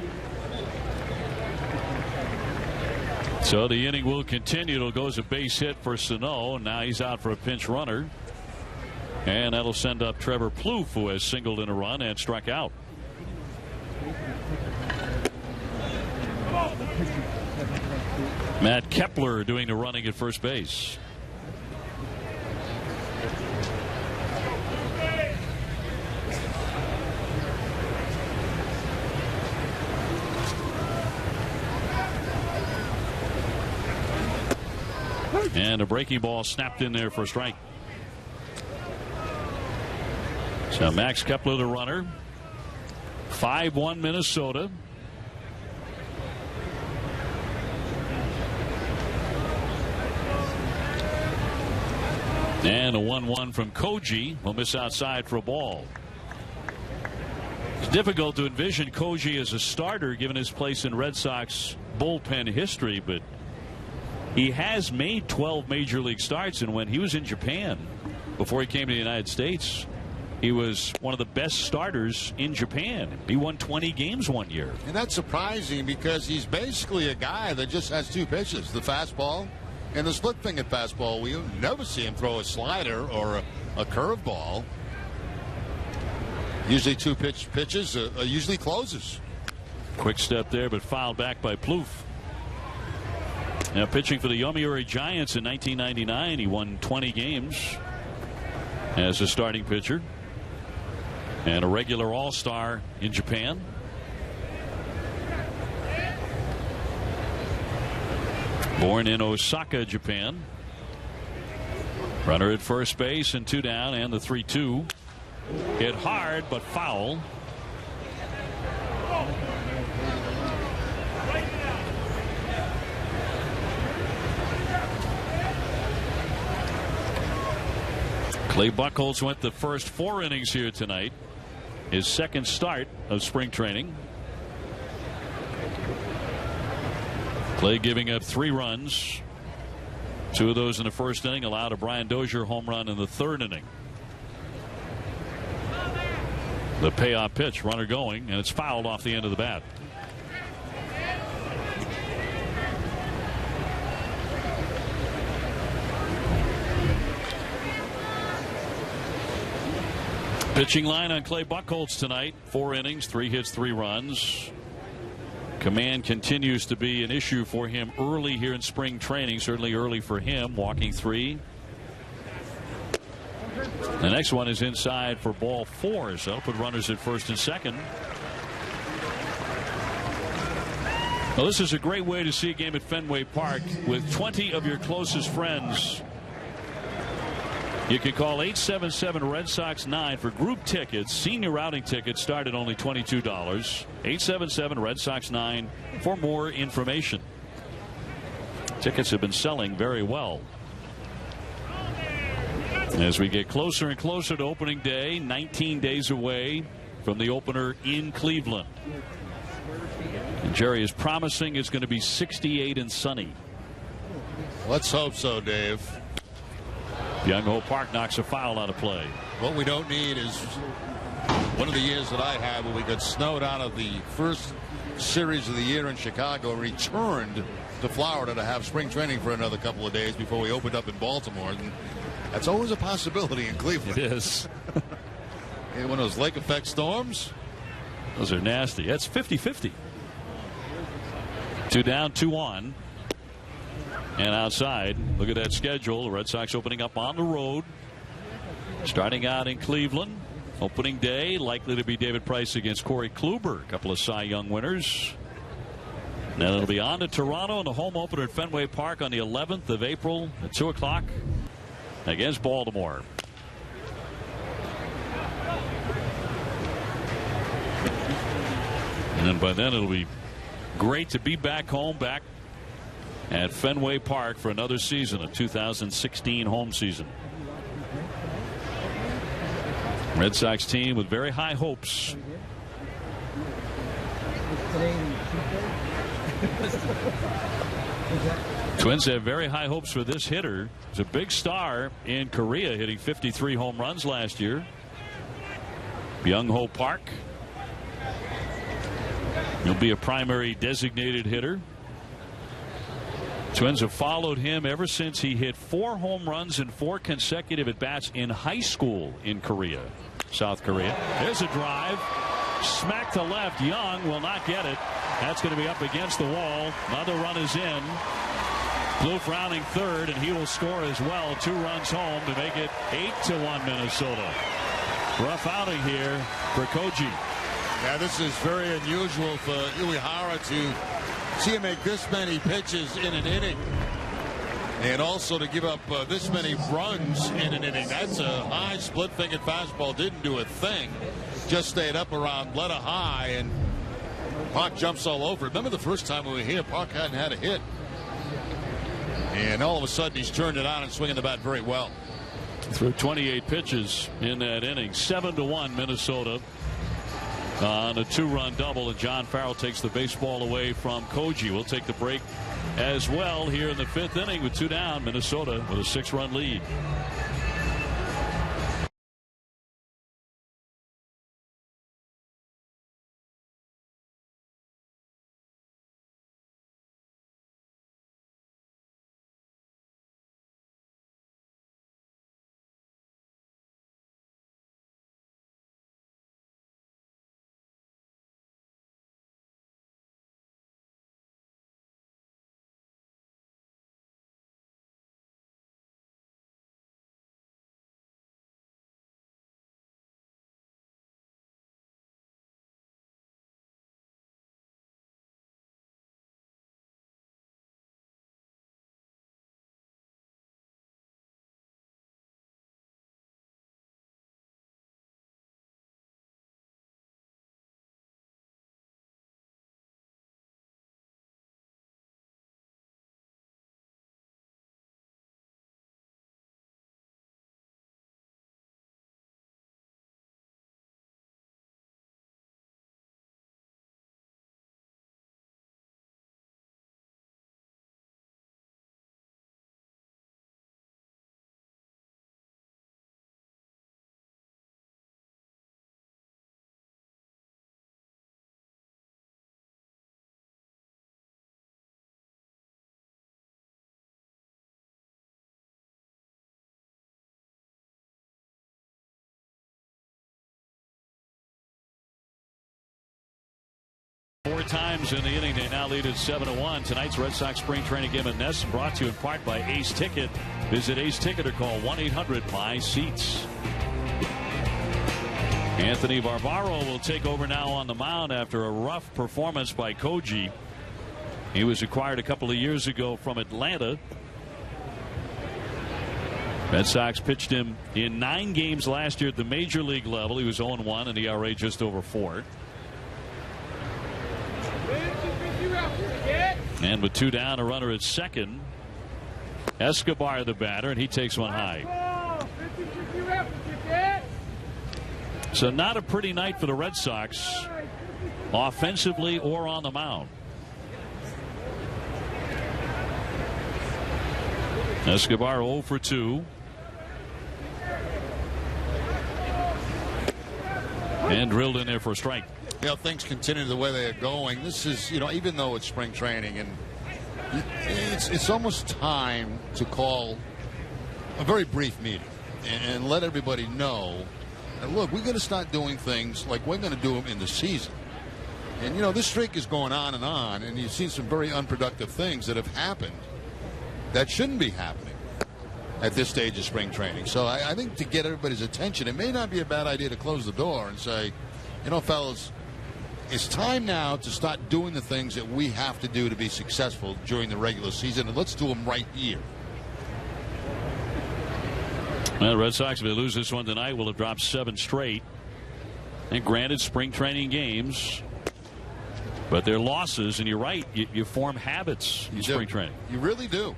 So the inning will continue. It'll go as a base hit for Sano. Now he's out for a pinch runner. And that'll send up Trevor Plouffe, who has singled in a run and struck out. Matt Kepler doing the running at first base. And a breaking ball snapped in there for a strike. So Max Kepler the runner. 5-1 Minnesota. And a 1-1 from Koji. Will miss outside for a ball. It's difficult to envision Koji as a starter given his place in Red Sox bullpen history, but he has made 12 major league starts, and when he was in Japan before he came to the United States, he was one of the best starters in Japan. He won 20 games one year. And that's surprising because he's basically a guy that just has two pitches, the fastball and the split finger fastball. We never see him throw a slider or a curveball. Usually two pitches, usually closes. Quick step there, but fouled back by Plouffe. Now pitching for the Yomiuri Giants in 1999, he won 20 games as a starting pitcher and a regular all-star in Japan. Born in Osaka, Japan. Runner at first base and 2 down, and the 3-2. Hit hard but foul. Clay Buchholz went the first 4 innings here tonight. His second start of spring training. Clay giving up 3 runs. 2 of those in the first inning, allowed a Brian Dozier home run in the 3rd inning. The payoff pitch, runner going, and it's fouled off the end of the bat. Pitching line on Clay Buchholz tonight. 4 innings, 3 hits, 3 runs. Command continues to be an issue for him early here in spring training. Certainly early for him. Walking 3. The next one is inside for ball 4. So that'll put runners at first and second. Well, this is a great way to see a game at Fenway Park with 20 of your closest friends. You can call 877 Red Sox 9 for group tickets. Senior routing tickets start at only $22. 877 Red Sox 9 for more information. Tickets have been selling very well. As we get closer and closer to opening day, 19 days away from the opener in Cleveland. And Jerry is promising it's going to be 68 and sunny. Let's hope so, Dave. Young Ho Park knocks a foul out of play. What we don't need is one of the years that I had where we got snowed out of the first series of the year in Chicago, returned to Florida to have spring training for another couple of days before we opened up in Baltimore. And that's always a possibility in Cleveland. It is. One of those lake effect storms. Those are nasty. That's 50-50. 2 down, 2 on. And outside, look at that schedule. The Red Sox opening up on the road. Starting out in Cleveland. Opening day, likely to be David Price against Corey Kluber. A couple of Cy Young winners. Then it'll be on to Toronto in the home opener at Fenway Park on the 11th of April at 2 o'clock against Baltimore. And then by then it'll be great to be back home, back at Fenway Park for another season, a 2016 home season. Red Sox team with very high hopes. Twins have very high hopes for this hitter. He's a big star in Korea, hitting 53 home runs last year. Byung Ho Park. He'll be a primary designated hitter. Twins have followed him ever since he hit 4 home runs in 4 consecutive at-bats in high school in Korea, South Korea. There's a drive. Smack to left. Young will not get it. That's going to be up against the wall. Another run is in. Blue rounding third, and he will score as well. 2 runs home to make it 8-1 Minnesota. Rough outing here for Koji. Yeah, this is very unusual for Uehara to see him make this many pitches in an inning, and also to give up this many runs in an inning. That's a high split-fingered fastball. Didn't do a thing. Just stayed up around, let a high, and Park jumps all over. Remember the first time we were here, Park hadn't had a hit. And all of a sudden he's turned it on and swinging the bat very well. Through 28 pitches in that inning. 7-1 Minnesota on a 2-run double, and John Farrell takes the baseball away from Koji. We'll take the break as well here in the 5th inning with 2 down. Minnesota with a 6-run lead. times in the inning. They now lead at 7-1. Tonight's Red Sox spring training game at Ness brought to you in part by Ace Ticket. Visit Ace Ticket or call 1-800-BUY-SEATS. Anthony Barbaro will take over now on the mound after a rough performance by Koji. He was acquired a couple of years ago from Atlanta. Red Sox pitched him in 9 games last year at the major league level. He was 0-1 and ERA just over 4. And with 2 down, a runner at second. Escobar the batter, and he takes one high. So not a pretty night for the Red Sox, offensively or on the mound. Escobar 0 for 2. And drilled in there for a strike. You know, things continue the way they are going. This is, you know, even though it's spring training, and it's almost time to call a very brief meeting and let everybody know that, look, we're going to start doing things like we're going to do them in the season. And, you know, this streak is going on, and you've seen some very unproductive things that have happened that shouldn't be happening at this stage of spring training. So I think to get everybody's attention, it may not be a bad idea to close the door and say, you know, fellas, it's time now to start doing the things that we have to do to be successful during the regular season, and let's do them right here. Well, the Red Sox, if they lose this one tonight, will have dropped 7 straight. And granted, spring training games, but they're losses, and you're right, you form habits in spring training. You really do.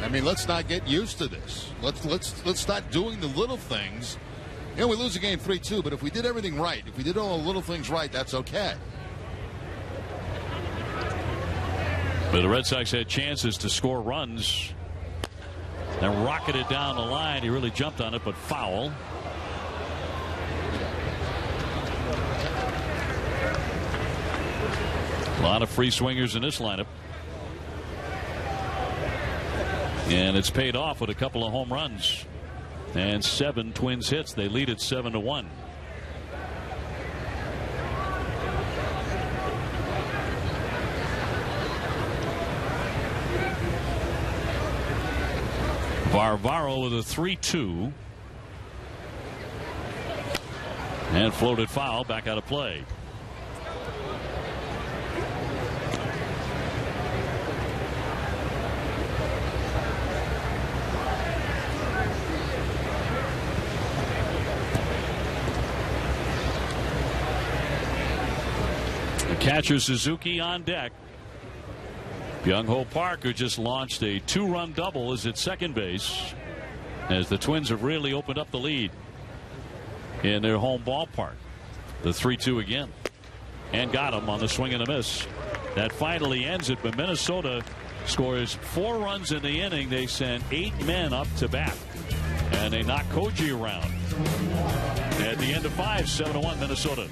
I mean, let's not get used to this. Let's start doing the little things. You know, we lose a game 3-2, but if we did everything right, if we did all the little things right, that's okay. But the Red Sox had chances to score runs and rocketed down the line. He really jumped on it, but foul. A lot of free swingers in this lineup. And it's paid off with a couple of home runs and 7 Twins hits. They lead it 7-1. Barbaro with a 3-2 and floated foul, back out of play. Catcher Suzuki on deck. Byung-Ho Park, who just launched a 2-run double, is at second base as the Twins have really opened up the lead in their home ballpark. The 3-2 again, and got him on the swing and a miss. That finally ends it, but Minnesota scores 4 runs in the inning. They send 8 men up to bat, and they knock Koji around. At the end of 5, 7-1 Minnesota.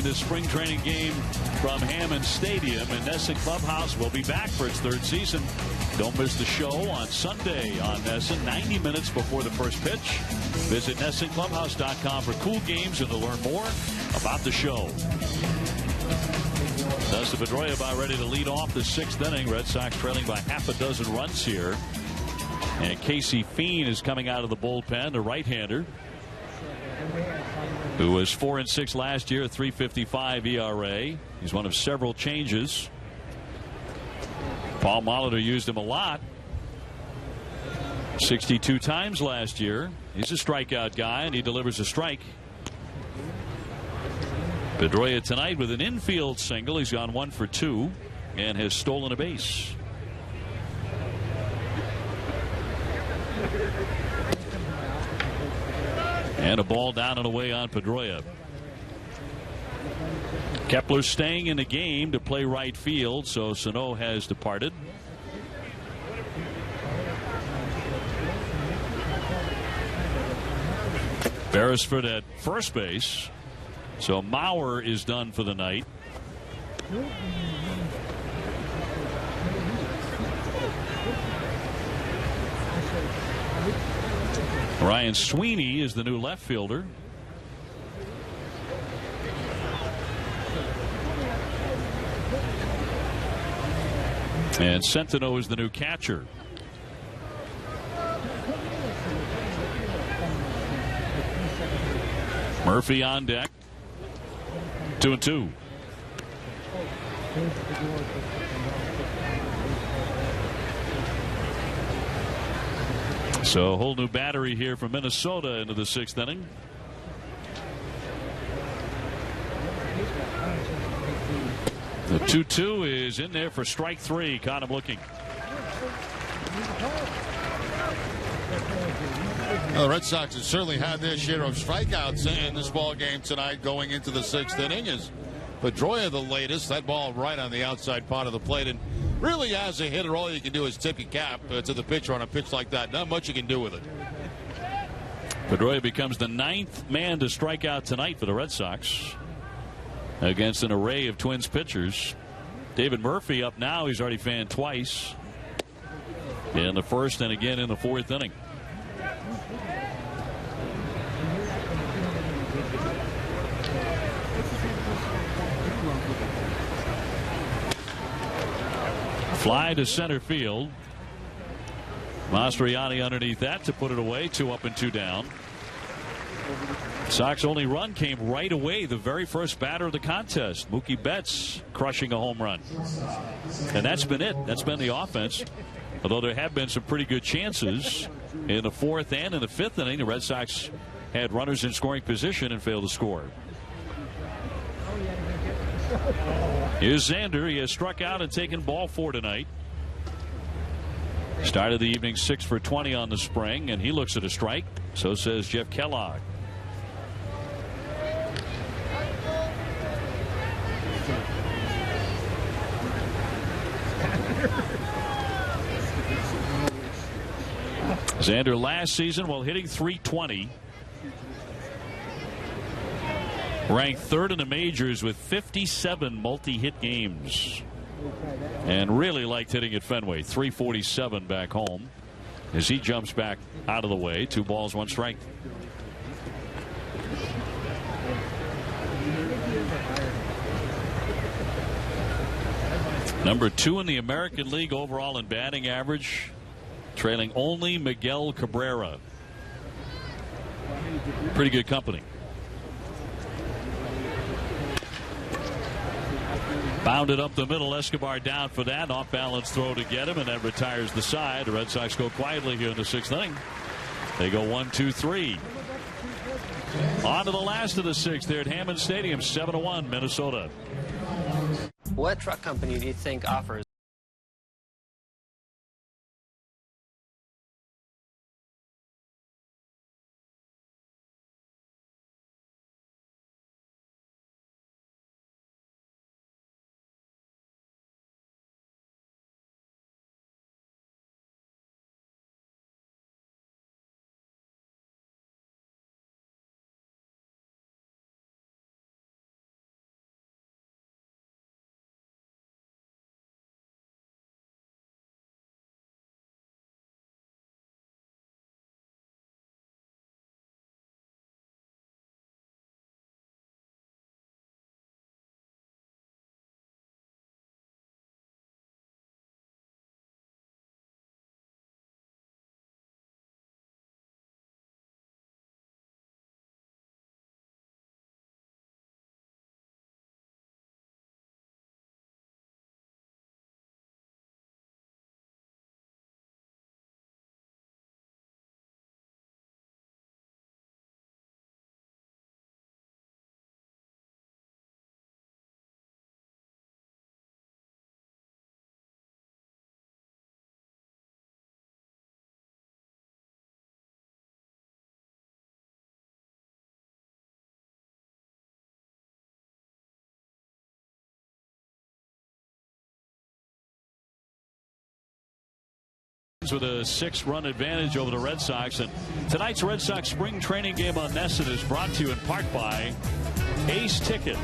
this spring training game from Hammond Stadium in NESN Clubhouse. We'll be back for its third season. Don't miss the show on Sunday on NESN, 90 minutes before the first pitch. Visit NESNClubhouse.com for cool games and to learn more about the show. Dustin Pedroia about ready to lead off the sixth inning. Red Sox trailing by half a dozen runs here. And Casey Fiend is coming out of the bullpen, the right-hander, who was 4-6 last year, 3.55 ERA. He's one of several changes. Paul Molitor used him a lot. 62 times last year. He's a strikeout guy, and he delivers a strike. Pedroia tonight with an infield single. He's gone 1 for 2 and has stolen a base. And a ball down and away on Pedroia. Kepler staying in the game to play right field, so Sano has departed. Beresford at first base. So Mauer is done for the night. Ryan Sweeney is the new left fielder. And Centeno is the new catcher. Murphy on deck. 2-2. So a whole new battery here from Minnesota into the sixth inning. The 2-2 is in there for strike three. Caught him looking. Well, the Red Sox have certainly had their share of strikeouts in this ball game tonight going into the sixth inning. As Pedroia the latest, that ball right on the outside part of the plate. And really, as a hitter, all you can do is tip your cap to the pitcher on a pitch like that. Not much you can do with it. Pedroia becomes the 9th man to strike out tonight for the Red Sox against an array of Twins pitchers. David Murphy up now. He's already fanned twice in the first and again in the fourth inning. Fly to center field. Mastroianni underneath that to put it away. 2 up and 2 down. Sox only run came right away. The very first batter of the contest, Mookie Betts, crushing a home run. And that's been it. That's been the offense. Although there have been some pretty good chances in the fourth and in the fifth inning. The Red Sox had runners in scoring position and failed to score. Here's Xander. He has struck out and taken ball 4 tonight. Started the evening 6 for 20 on the spring, and he looks at a strike. So says Jeff Kellogg. Xander last season, while hitting .320, ranked 3rd in the majors with 57 multi-hit games, and really liked hitting at Fenway. .347 back home as he jumps back out of the way. 2 balls, 1 strike. Number 2 in the American League overall in batting average, trailing only Miguel Cabrera. Pretty good company. Bounded up the middle. Escobar down for that. Off balance throw to get him, and that retires the side. The Red Sox go quietly here in the 6th inning. They go 1-2-3. On to the last of the 6th there at Hammond Stadium. 7-1 Minnesota. What truck company do you think offers with a 6-run advantage over the Red Sox. And tonight's Red Sox spring training game on NESN is brought to you in part by Ace Ticket.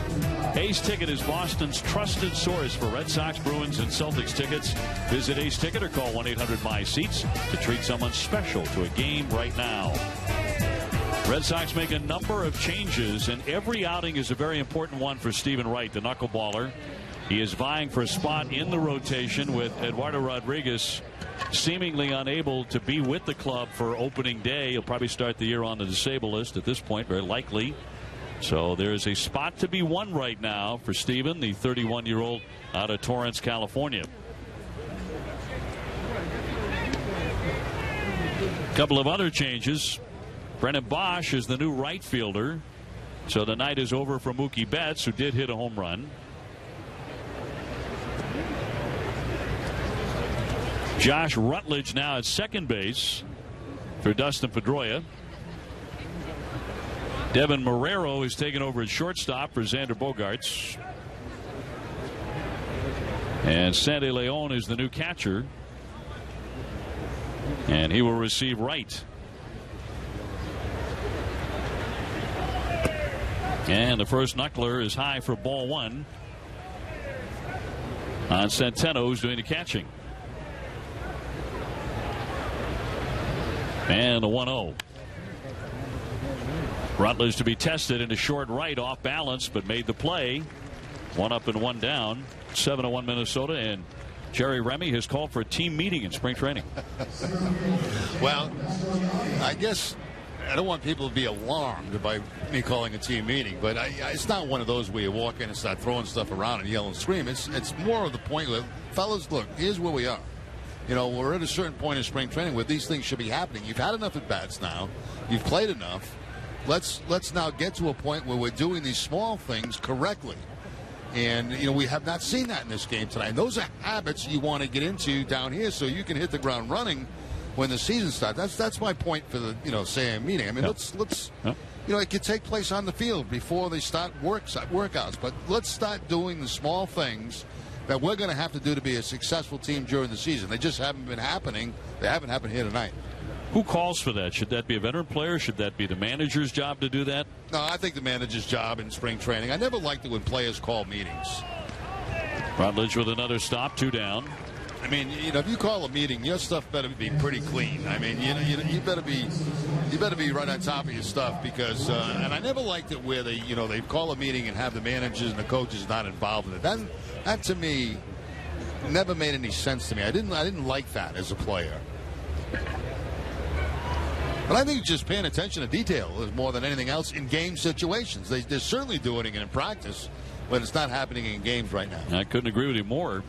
Ace Ticket is Boston's trusted source for Red Sox, Bruins, and Celtics tickets. Visit Ace Ticket or call 1-800-MY-SEATS to treat someone special to a game right now. Red Sox make a number of changes, and every outing is a very important one for Stephen Wright, the knuckleballer. He is vying for a spot in the rotation with Eduardo Rodriguez seemingly unable to be with the club for opening day. He'll probably start the year on the disabled list at this point, very likely. So there is a spot to be won right now for Stephen, the 31-year-old out of Torrance, California. A couple of other changes. Brennan Bosch is the new right fielder. So the night is over for Mookie Betts, who did hit a home run. Josh Rutledge now at second base for Dustin Pedroia. Devin Marrero is taking over at shortstop for Xander Bogaerts. And Sandy Leon is the new catcher. And he will receive right. And the first knuckler is high for ball one on Centeno, who's doing the catching. And the 1-0. Rutledge to be tested in a short right, off balance, but made the play. 1 up and 1 down. 7-1 Minnesota, and Jerry Remy has called for a team meeting in spring training. Well, I guess I don't want people to be alarmed by me calling a team meeting, but it's not one of those where you walk in and start throwing stuff around and yell and scream. It's more of the point where, fellas, look, here's where we are. You know, we're at a certain point in spring training where these things should be happening. You've had enough at bats now. You've played enough. Let's now get to a point where we're doing these small things correctly. And, you know, we have not seen that in this game tonight. And those are habits you want to get into down here so you can hit the ground running when the season starts. That's my point for the, say a meeting. I mean, let's it could take place on the field before they start workouts. But let's start doing the small things that we're going to have to do to be a successful team during the season. They just haven't been happening. They haven't happened here tonight. Who calls for that? Should that be a veteran player? Should that be the manager's job to do that? No, I think the manager's job in spring training. I never liked it when players call meetings. Rutledge with another stop, 2 down. I mean, if you call a meeting, your stuff better be pretty clean. I mean, you better be right on top of your stuff because, and I never liked it where they call a meeting and have the managers and the coaches not involved in it. That to me never made any sense to me. I didn't like that as a player. But I think just paying attention to detail is more than anything else in game situations. They're certainly doing it in practice, but it's not happening in games right now. I couldn't agree with you more.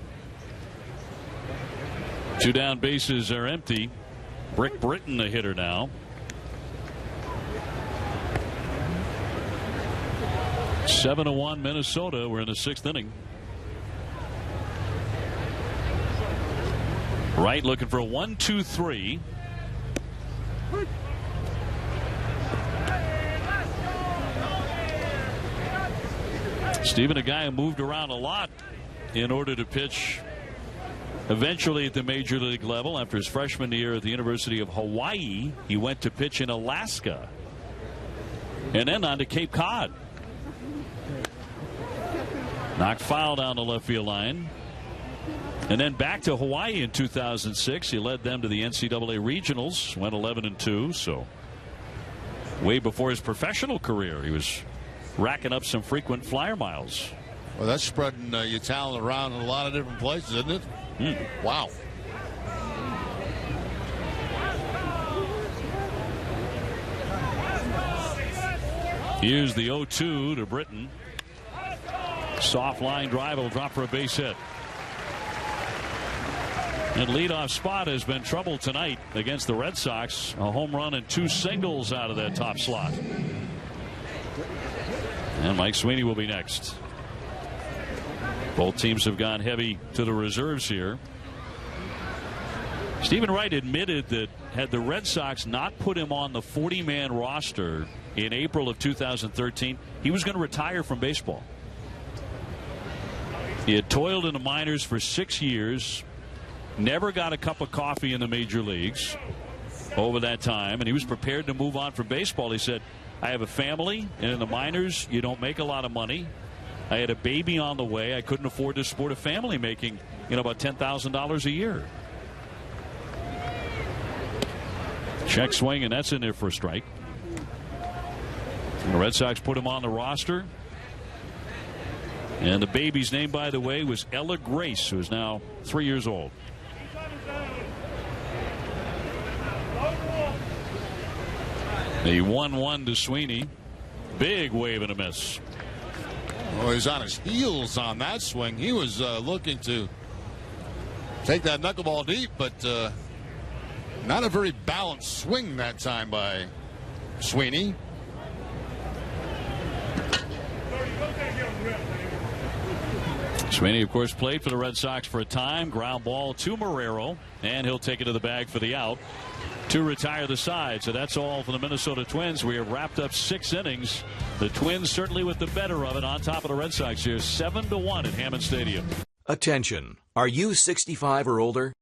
2 down, bases are empty. Brick Britton, the hitter now. Seven to 1 Minnesota. We're in the 6th inning. Wright looking for a 1-2-3. Stephen, a guy who moved around a lot in order to pitch eventually at the major league level. After his freshman year at the University of Hawaii, he went to pitch in Alaska and then on to Cape Cod. Knocked foul down the left field line. And then back to Hawaii in 2006. He led them to the NCAA regionals, went 11-2. So way before his professional career, he was racking up some frequent flyer miles. Well, that's spreading your talent around in a lot of different places, isn't it? Wow. Here's the 0-2 to Britton. Soft line drive will drop for a base hit. And leadoff spot has been trouble tonight against the Red Sox. A home run and 2 singles out of that top slot. And Mike Sweeney will be next. Both teams have gone heavy to the reserves here. Stephen Wright admitted that had the Red Sox not put him on the 40-man roster in April of 2013, he was going to retire from baseball. He had toiled in the minors for 6 years, never got a cup of coffee in the major leagues over that time, and he was prepared to move on from baseball. He said, I have a family, and in the minors, you don't make a lot of money. I had a baby on the way. I couldn't afford to support a family making, about $10,000 a year. Check swing, and that's in there for a strike. And the Red Sox put him on the roster. And the baby's name, by the way, was Ella Grace, who is now 3 years old. The 1-1 to Sweeney. Big wave and a miss. Well, he's on his heels on that swing. He was looking to take that knuckleball deep, but not a very balanced swing that time by Sweeney. Sweeney, of course, played for the Red Sox for a time. Ground ball to Marrero, and he'll take it to the bag for the out to retire the side. So that's all for the Minnesota Twins. We have wrapped up 6 innings. The Twins certainly with the better of it on top of the Red Sox here, 7-1 at Hammond Stadium. Attention. Are you 65 or older?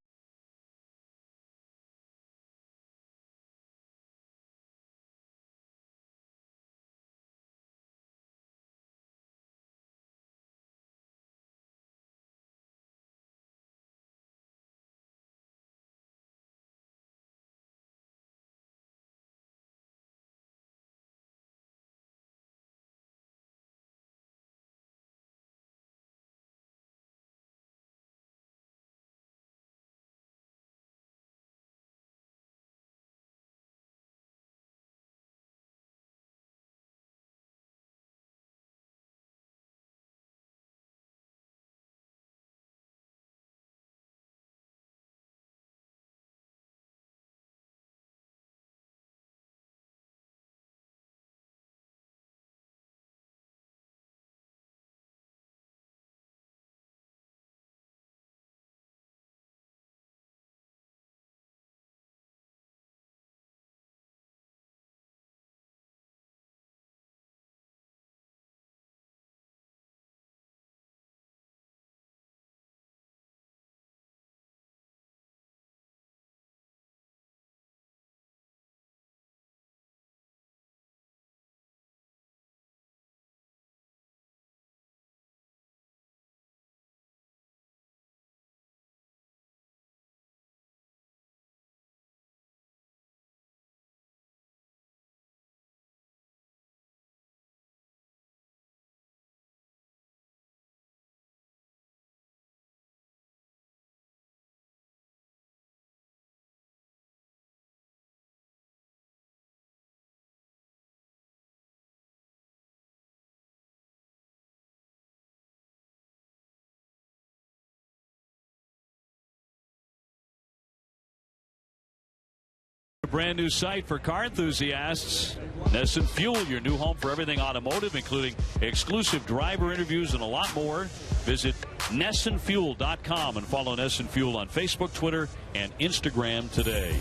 Brand new site for car enthusiasts. NESN Fuel, your new home for everything automotive, including exclusive driver interviews and a lot more. Visit NESNFuel.com and follow NESN Fuel on Facebook, Twitter, and Instagram today.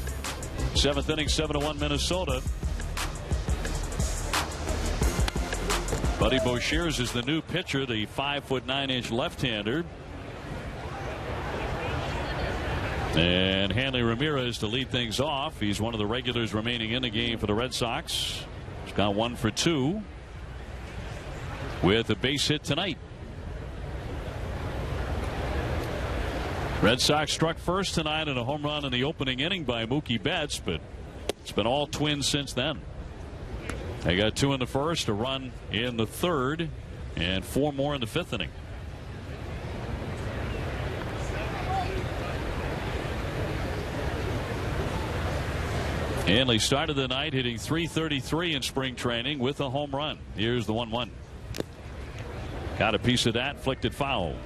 7th inning, 7-1 Minnesota. Buddy Bouchers is the new pitcher, the 5'9" left-hander. And Hanley Ramirez to lead things off. He's one of the regulars remaining in the game for the Red Sox. He's gone 1 for 2 with a base hit tonight. Red Sox struck first tonight in a home run in the opening inning by Mookie Betts, but it's been all Twins since then. They got 2 in the first, a run in the third, and 4 more in the 5th inning. Hanley started the night hitting .333 in spring training with a home run. Here's the 1-1. Got a piece of that, flicked it foul.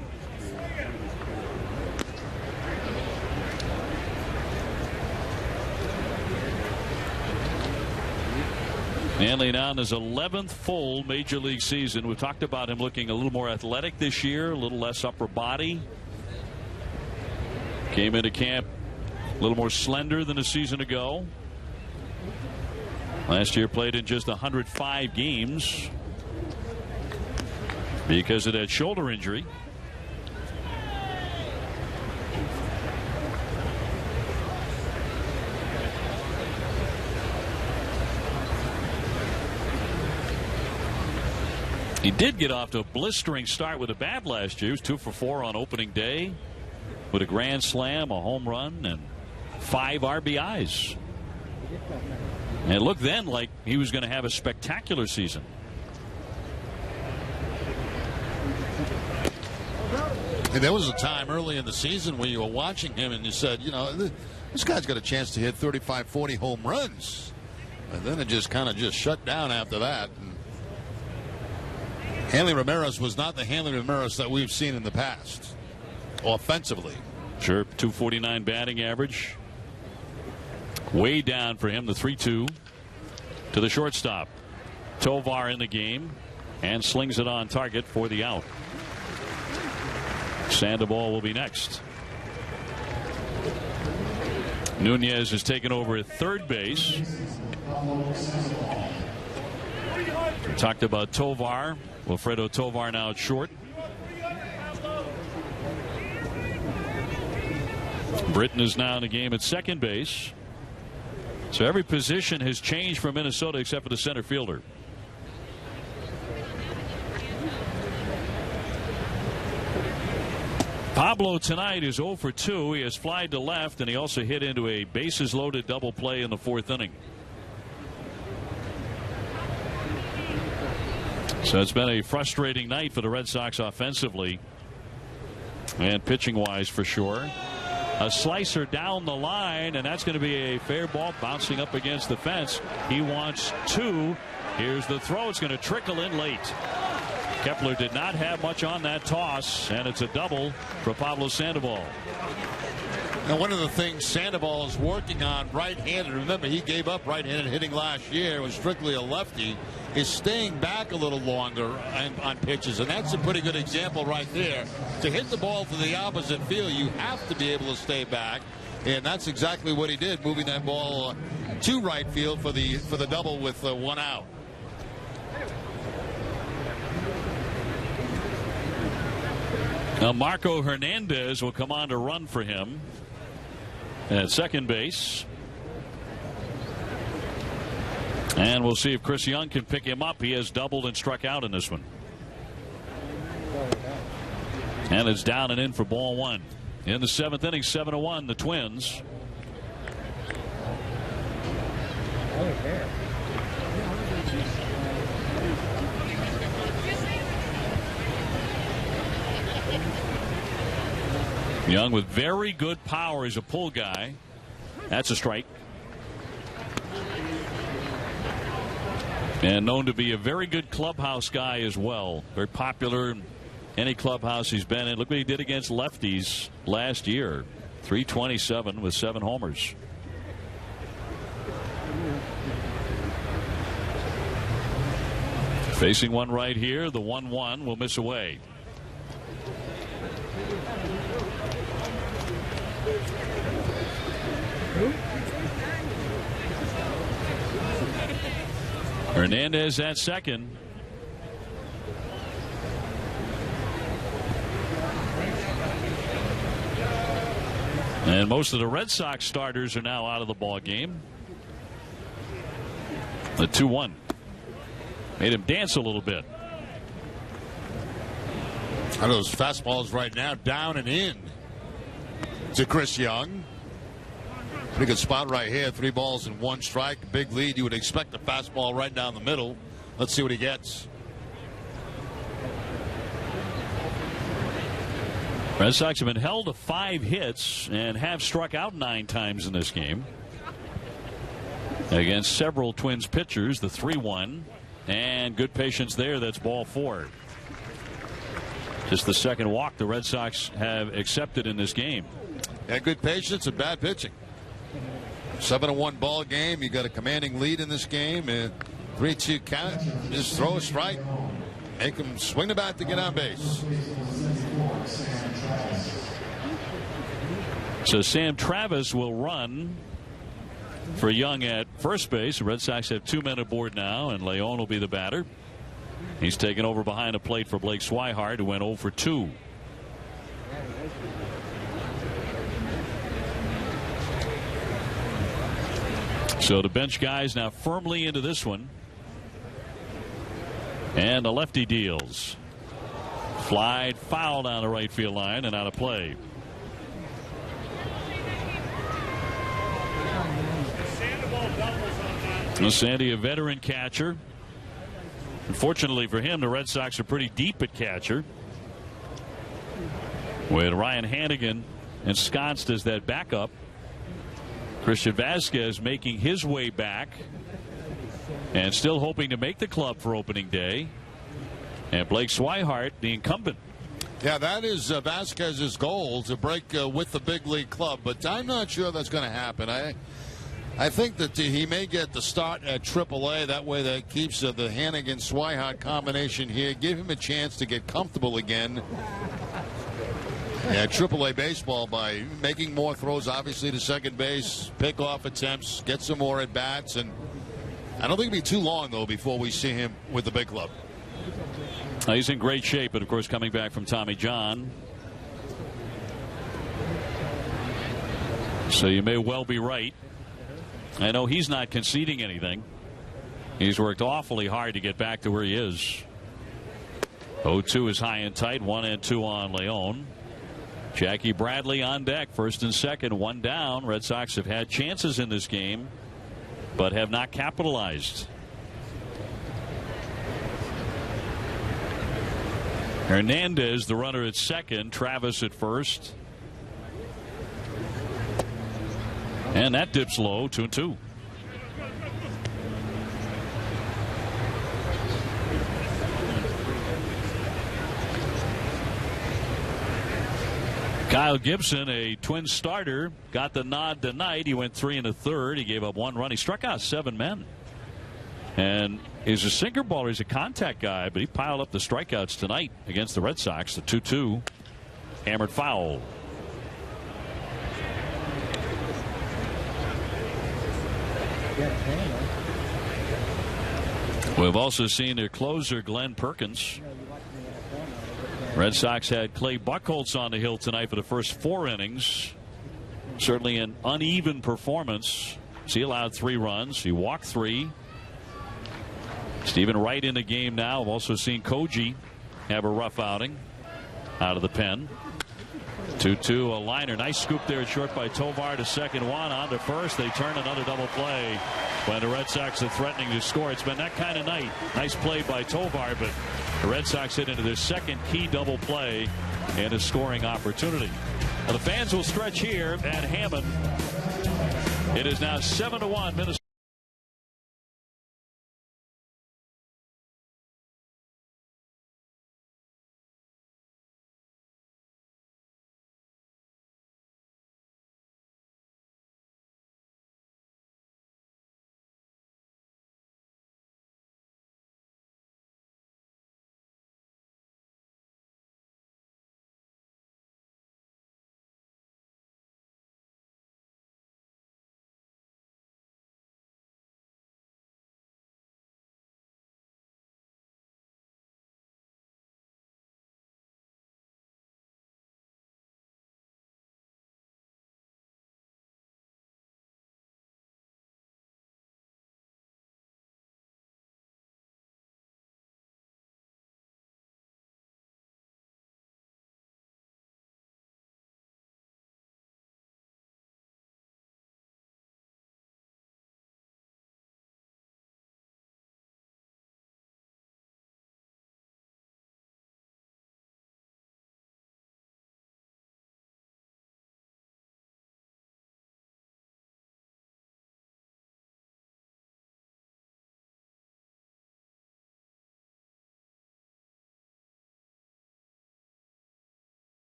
Hanley now in his 11th full major league season. We talked about him looking a little more athletic this year, a little less upper body. Came into camp a little more slender than a season ago. Last year played in just 105 games because of that shoulder injury. He did get off to a blistering start with a bat last year. He was 2 for 4 on opening day with a grand slam, a home run, and 5 RBIs. And it looked then like he was going to have a spectacular season. And there was a time early in the season where you were watching him and you said, you know, this guy's got a chance to hit 35, 40 home runs. And then it just kind of shut down after that. And Hanley Ramirez was not the Hanley Ramirez that we've seen in the past, offensively. Sure, 249 batting average. Way down for him, the 3-2 to the shortstop. Tovar in the game and slings it on target for the out. Sandoval will be next. Nunez has taken over at third base. We talked about Tovar. Wilfredo Tovar now at short. Britton is now in the game at second base. So every position has changed for Minnesota except for the center fielder. Pablo tonight is 0 for 2. He has flied to left, and he also hit into a bases loaded double play in the 4th inning. So it's been a frustrating night for the Red Sox offensively and pitching wise for sure. A slicer down the line, and that's going to be a fair ball bouncing up against the fence. He wants 2. Here's the throw. It's going to trickle in late. Kepler did not have much on that toss, and it's a double for Pablo Sandoval. Now, one of the things Sandoval is working on right-handed, remember he gave up right-handed hitting last year, was strictly a lefty, is staying back a little longer on pitches, and that's a pretty good example right there. To hit the ball to the opposite field, you have to be able to stay back, and that's exactly what he did, moving that ball to right field for the double with 1 out. Now Marco Hernandez will come on to run for him at second base. And we'll see if Chris Young can pick him up. He has doubled and struck out in this one. And it's down and in for ball 1. In the 7th inning, 7-1, the Twins. Young with very good power as a pull guy. That's a strike. And known to be a very good clubhouse guy as well. Very popular in any clubhouse he's been in. Look what he did against lefties last year. 327 with 7 homers. Facing one right here. The 1-1 will miss away. Hernandez at second. And most of the Red Sox starters are now out of the ball game. The 2-1 made him dance a little bit. And those fastballs right now down and in to Chris Young. Pretty good spot right here. 3 balls and 1 strike. Big lead. You would expect a fastball right down the middle. Let's see what he gets. Red Sox have been held to 5 hits and have struck out 9 times in this game. Against several Twins pitchers, the 3-1. And good patience there. That's ball 4. Just the second walk the Red Sox have accepted in this game. And good patience and bad pitching. 7-1 ball game. You got a commanding lead in this game. 3-2 count. Just throw a strike. Make him swing the bat to get on base. So Sam Travis will run for Young at first base. The Red Sox have 2 men aboard now, and Leon will be the batter. He's taken over behind the plate for Blake Swihart, who went 0 for 2. So the bench guys now firmly into this one. And the lefty deals. Fly foul down the right field line and out of play. Sandy, a veteran catcher. Unfortunately for him, the Red Sox are pretty deep at catcher, with Ryan Hannigan ensconced as that backup. Christian Vasquez making his way back and still hoping to make the club for opening day. And Blake Swihart, the incumbent. Yeah, that is Vasquez's goal, to break with the big league club, but I'm not sure that's going to happen. I think that he may get the start at AAA. That way that keeps the Hannigan-Swihart combination here. Give him a chance to get comfortable again. Yeah, AAA baseball by making more throws, obviously, to second base, pickoff attempts, get some more at-bats. And I don't think it'll be too long, though, before we see him with the big club. He's in great shape, but, of course, coming back from Tommy John. So you may well be right. I know he's not conceding anything. He's worked awfully hard to get back to where he is. 0-2 is high and tight. 1-2 on Leon. Jackie Bradley on deck. First and second. One down. Red Sox have had chances in this game, but have not capitalized. Hernandez, the runner at second. Travis at first. And that dips low, 2-2. Kyle Gibson, a Twins starter, got the nod tonight. He went 3 1/3. He gave up 1 run. He struck out 7 men. And he's a sinker baller. He's a contact guy, but he piled up the strikeouts tonight against the Red Sox. The 2-2 hammered foul. We've also seen their closer, Glenn Perkins. Red Sox had Clay Buchholz on the hill tonight for the first 4 innings. Certainly an uneven performance. He allowed 3 runs. He walked 3. Stephen Wright in the game now. I've also seen Koji have a rough outing out of the pen. 2-2, a liner. Nice scoop there at short by Tovar to second. One on to first. They turn another double play when the Red Sox are threatening to score. It's been that kind of night. Nice play by Tovar, but the Red Sox hit into their second key double play and a scoring opportunity. Now the fans will stretch here at Hammond. It is now 7-1 Minnesota.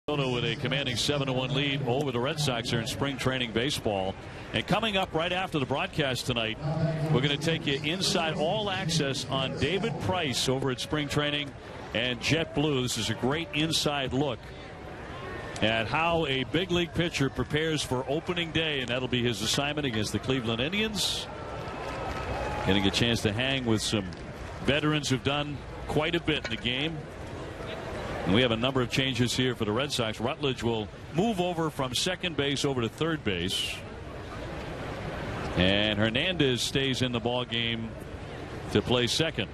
With a commanding 7-1 lead over the Red Sox here in spring training baseball. And coming up right after the broadcast tonight, we're going to take you inside all access on David Price over at spring training and JetBlue. This is a great inside look at how a big league pitcher prepares for opening day, and that'll be his assignment against the Cleveland Indians. Getting a chance to hang with some veterans who've done quite a bit in the game. And we have a number of changes here for the Red Sox. Rutledge will move over from second base over to third base. And Hernandez stays in the ball game to play second.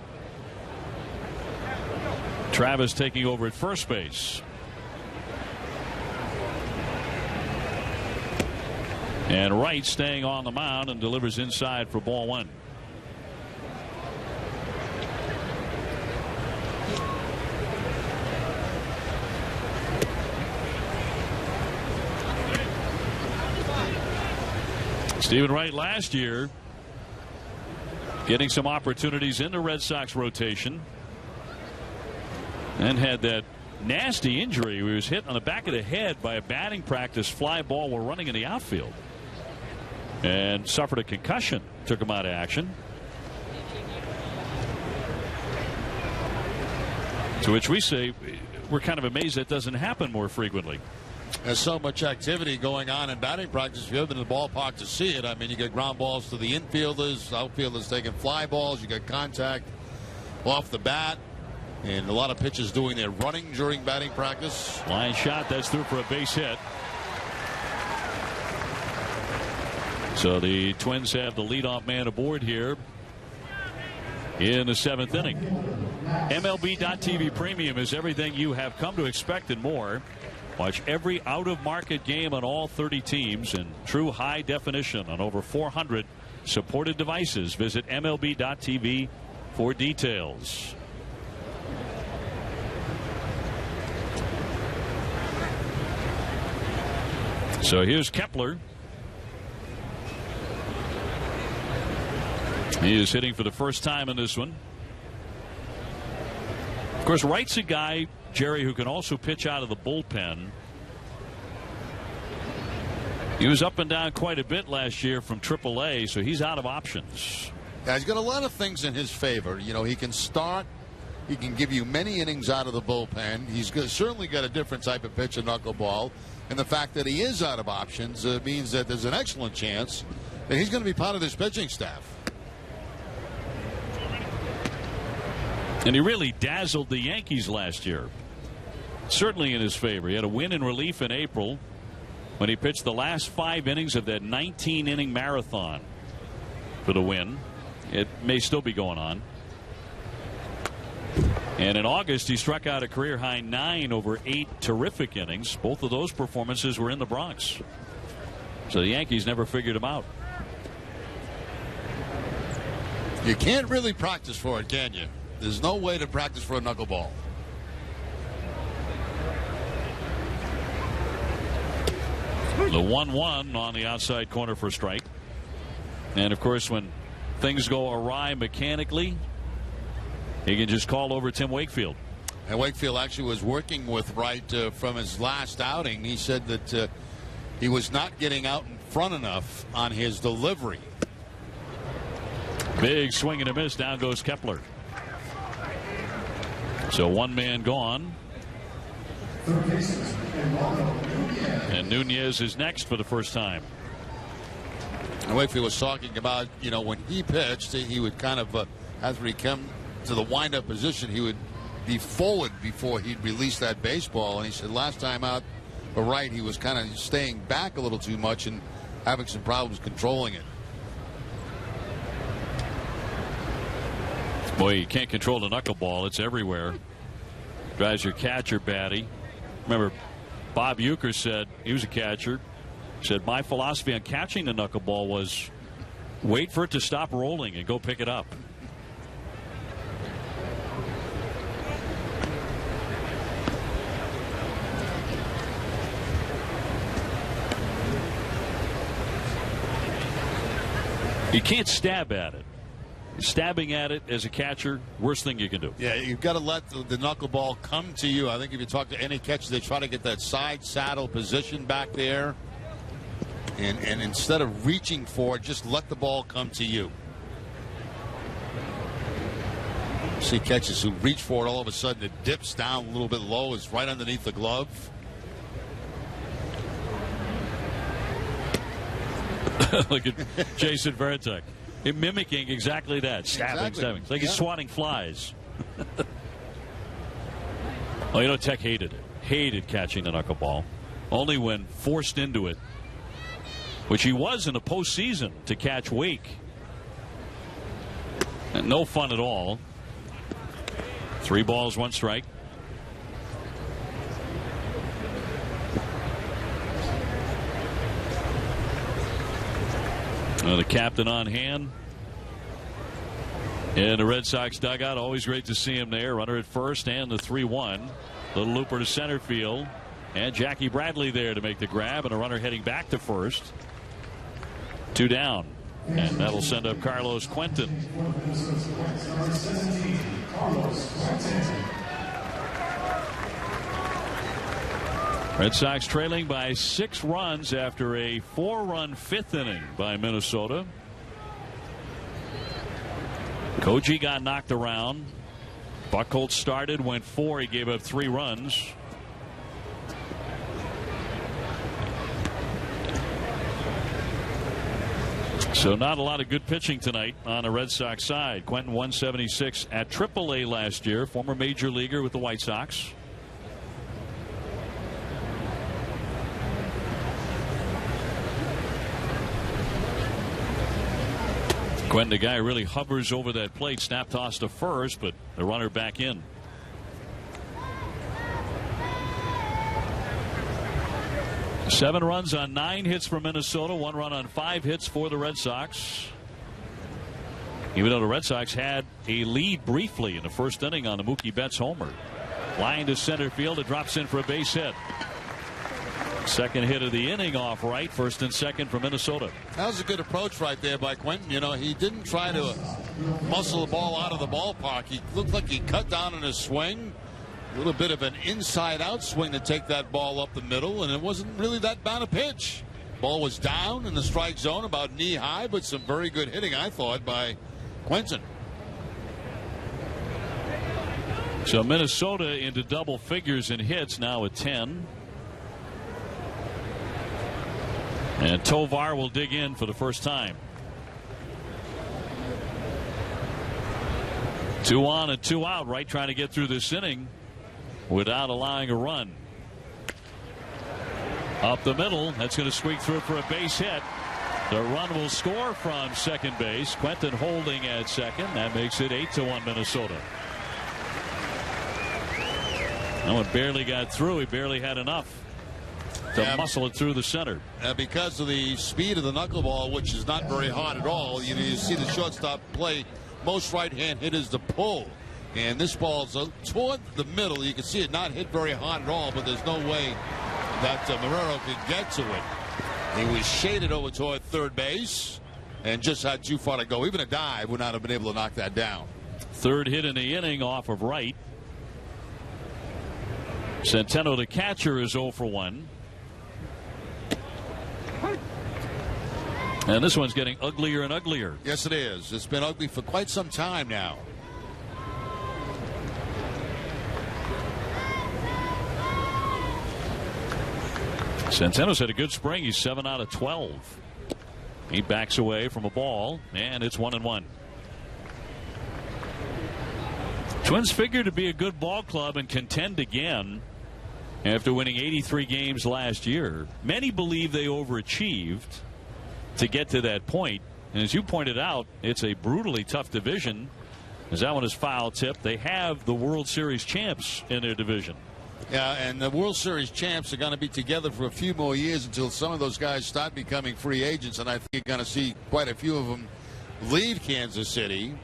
Travis taking over at first base. And Wright staying on the mound and delivers inside for ball one. Stephen Wright last year getting some opportunities in the Red Sox rotation and had that nasty injury. He was hit on the back of the head by a batting practice fly ball while running in the outfield and suffered a concussion, took him out of action. To which we say we're kind of amazed that doesn't happen more frequently. There's so much activity going on in batting practice. If you're in the ballpark to see it, I mean, you get ground balls to the infielders, outfielders taking fly balls, you get contact off the bat, and a lot of pitchers doing their running during batting practice. Line shot, that's through for a base hit. So the Twins have the leadoff man aboard here in the seventh inning. MLB.TV Premium is everything you have come to expect and more. Watch every out-of-market game on all 30 teams in true high definition on over 400 supported devices. Visit MLB.TV for details. So here's Kepler. He is hitting for the first time in this one. Of course, Wright's a guy, Jerry, who can also pitch out of the bullpen. He was up and down quite a bit last year from AAA, so he's out of options. Yeah, he's got a lot of things in his favor. You know, he can start. He can give you many innings out of the bullpen. He's certainly got a different type of pitch, a knuckleball. And the fact that he is out of options means that there's an excellent chance that he's going to be part of this pitching staff. And he really dazzled the Yankees last year. Certainly in his favor. He had a win in relief in April when he pitched the last 5 innings of that 19-inning marathon for the win. It may still be going on. And in August, he struck out a career-high 9 over 8 terrific innings. Both of those performances were in the Bronx. So the Yankees never figured him out. You can't really practice for it, can you? There's no way to practice for a knuckleball. The 1-1 on the outside corner for a strike. And, of course, when things go awry mechanically, he can just call over Tim Wakefield. And Wakefield actually was working with Wright from his last outing. He said that he was not getting out in front enough on his delivery. Big swing and a miss. Down goes Kepler. So one man gone. And Nunez is next for the first time. And Wakefield was talking about, you know, when he pitched, he would kind of, after he come to the windup position, he would be forward before he'd release that baseball. And he said last time out, right, he was kind of staying back a little too much and having some problems controlling it. Boy, you can't control the knuckleball. It's everywhere. Drives your catcher batty. Remember, Bob Uecker said, he was a catcher, said, my philosophy on catching the knuckleball was wait for it to stop rolling and go pick it up. You can't stab at it. Stabbing at it as a catcher, worst thing you can do. Yeah, you've got to let the knuckleball come to you. I think if you talk to any catcher, they try to get that side saddle position back there. And instead of reaching for it, just let the ball come to you. See catchers who reach for it, all of a sudden it dips down a little bit low. It's right underneath the glove. Look at Jason Varitek. Mimicking exactly that. Stabbing. It's like he's swatting flies. Oh, Tech hated it. Hated catching the knuckleball. Only when forced into it, which he was in the postseason to catch Wake. And no fun at all. 3 balls, 1 strike. The captain on hand in the Red Sox dugout. Always great to see him there. Runner at first and the 3-1. Little looper to center field. And Jackie Bradley there to make the grab. And a runner heading back to first. 2 down. And that'll send up Carlos Quentin. Red Sox trailing by 6 runs after a 4-run 5th inning by Minnesota. Koji got knocked around. Buchholz started, went 4. He gave up 3 runs. So not a lot of good pitching tonight on the Red Sox side. Quentin 176 at AAA last year. Former major leaguer with the White Sox. Quentin, the guy really hovers over that plate. Snap toss to first, but the runner back in. Seven runs on 9 hits for Minnesota. 1 run on 5 hits for the Red Sox. Even though the Red Sox had a lead briefly in the first inning on the Mookie Betts homer. Line to center field. It drops in for a base hit. Second hit of the inning off right. First and second for Minnesota. That was a good approach right there by Quentin. He didn't try to muscle the ball out of the ballpark. He looked like he cut down in his swing. A little bit of an inside-out swing to take that ball up the middle, and it wasn't really that bad a pitch. Ball was down in the strike zone, about knee-high, but some very good hitting, I thought, by Quentin. So Minnesota into double figures in hits now at 10. And Tovar will dig in for the first time. 2 on and 2 out. Wright trying to get through this inning without allowing a run. Up the middle. That's going to squeak through for a base hit. The run will score from second base. Quentin holding at second. That makes it 8-1 Minnesota. That one barely got through. He barely had enough to muscle it through the center. Because of the speed of the knuckleball, which is not very hard at all, you see the shortstop play. Most right-hand hitters to pull. And this ball's toward the middle. You can see it not hit very hard at all, but there's no way that Marrero could get to it. He was shaded over toward third base and just had too far to go. Even a dive would not have been able to knock that down. Third hit in the inning off of Wright. Centeno, the catcher, is 0 for 1. And this one's getting uglier and uglier. Yes, it is. It's been ugly for quite some time now. Centeno's had a good spring. He's 7 out of 12. He backs away from a ball, and it's 1-1. Twins figure to be a good ball club and contend again after winning 83 games last year. Many believe they overachieved to get to that point. And as you pointed out, it's a brutally tough division. As that one is foul tipped, they have the World Series champs in their division. Yeah, and the World Series champs are going to be together for a few more years until some of those guys start becoming free agents. And I think you're going to see quite a few of them leave Kansas City.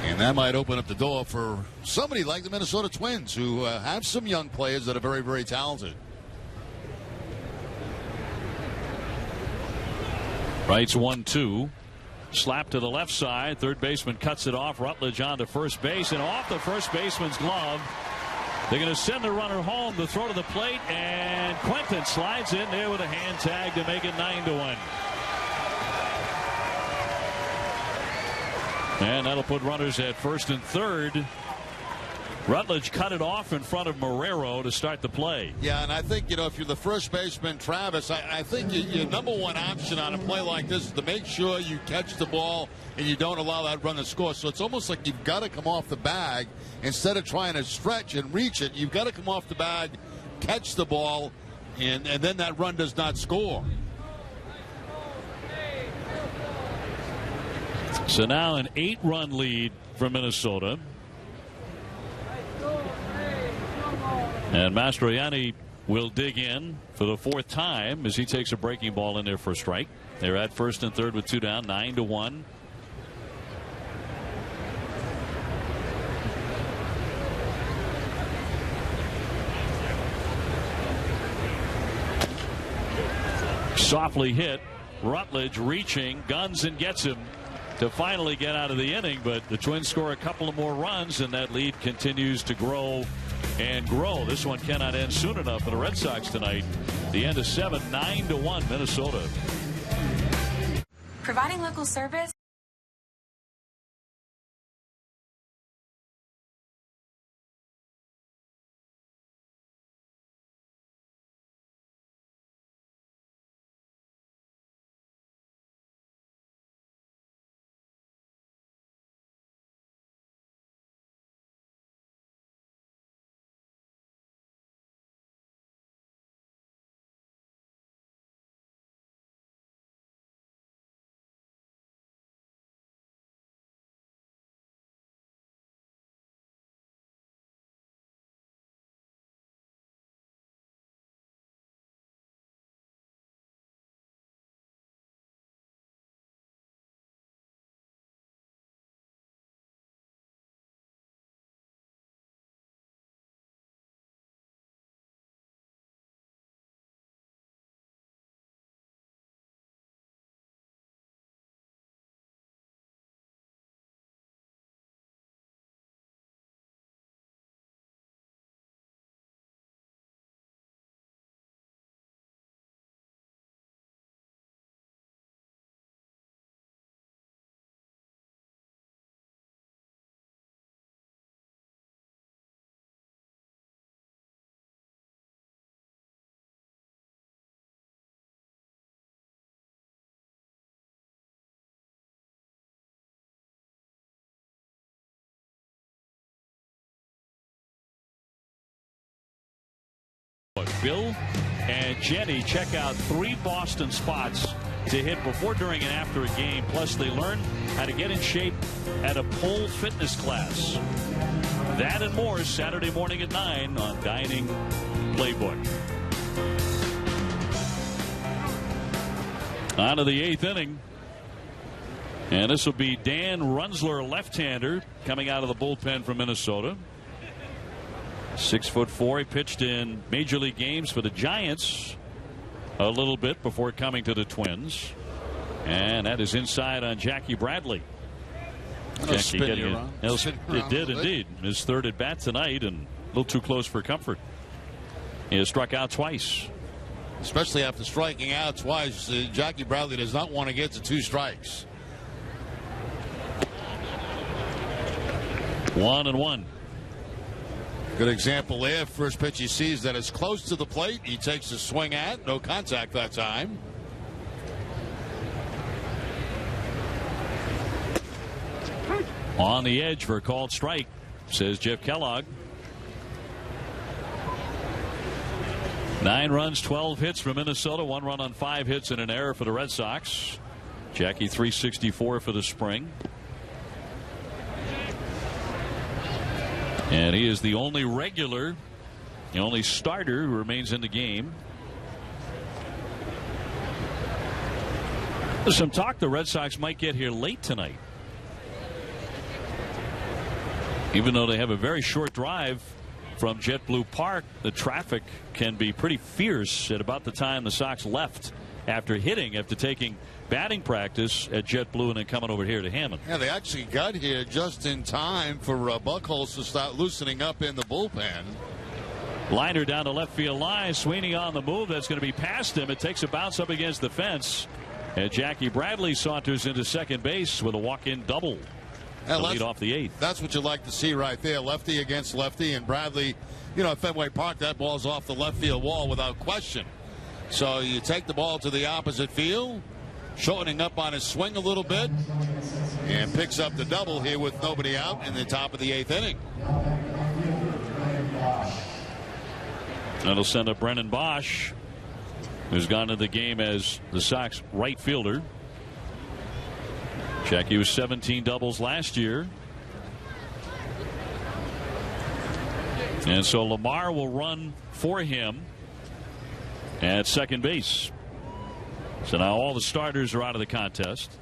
And that might open up the door for somebody like the Minnesota Twins, who have some young players that are very, very talented. Wright's 1-2. Slap to the left side. Third baseman cuts it off. Rutledge on to first base, and off the first baseman's glove. They're going to send the runner home. The throw to the plate, and Quentin slides in there with a hand tag to make it 9-1. And that'll put runners at first and third Rutledge cut it off in front of Marrero to start the play. Yeah, and I think, if you're the first baseman, Travis, I think your number one option on a play like this is to make sure you catch the ball and you don't allow that run to score. So it's almost like you've got to come off the bag instead of trying to stretch and reach it. You've got to come off the bag, catch the ball, and then that run does not score. So now an 8-run lead for Minnesota. And Mastroianni will dig in for the 4th time as he takes a breaking ball in there for a strike. They're at first and third with 2 down, 9-1. Softly hit. Rutledge reaching, guns and gets him to finally get out of the inning, but the Twins score a couple of more runs and that lead continues to grow and grow. This one cannot end soon enough for the Red Sox tonight. The end of 7, 9-1 Minnesota. Providing local service. Bill and Jenny check out 3 Boston spots to hit before, during, and after a game. Plus, they learn how to get in shape at a pole fitness class. That and more Saturday morning at 9 on Dining Playbook. On to the 8th inning. And this will be Dan Runzler, left-hander, coming out of the bullpen from Minnesota. 6'4". He pitched in major league games for the Giants a little bit before coming to the Twins. And that is inside on Jackie Bradley. Jackie getting it. It did indeed. His 3rd at bat tonight, and a little too close for comfort. He has struck out twice. Especially after striking out twice, Jackie Bradley does not want to get to 2 strikes. 1-1. Good example there. First pitch he sees that is close to the plate. He takes a swing at. No contact that time. On the edge for a called strike, says Jeff Kellogg. 9 runs, 12 hits for Minnesota. 1 run on 5 hits and an error for the Red Sox. Jackie .364 for the spring. And he is the only regular, the only starter who remains in the game. There's some talk the Red Sox might get here late tonight. Even though they have a very short drive from JetBlue Park, the traffic can be pretty fierce at about the time the Sox left after taking batting practice at JetBlue and then coming over here to Hammond. Yeah, they actually got here just in time for Buchholz to start loosening up in the bullpen. Liner down the left field line. Sweeney on the move. That's going to be past him. It takes a bounce up against the fence. And Jackie Bradley saunters into second base with a walk-in double. to lead off the 8th. That's what you like to see right there. Lefty against lefty, and Bradley, at Fenway Park, that ball's off the left field wall without question. So you take the ball to the opposite field, shortening up on his swing a little bit, and picks up the double here with nobody out in the top of the 8th inning. That'll send up Brennan Bosch, who's gone to the game as the Sox right fielder. Check, he was 17 doubles last year. And so Lamar will run for him at second base. So now all the starters are out of the contest.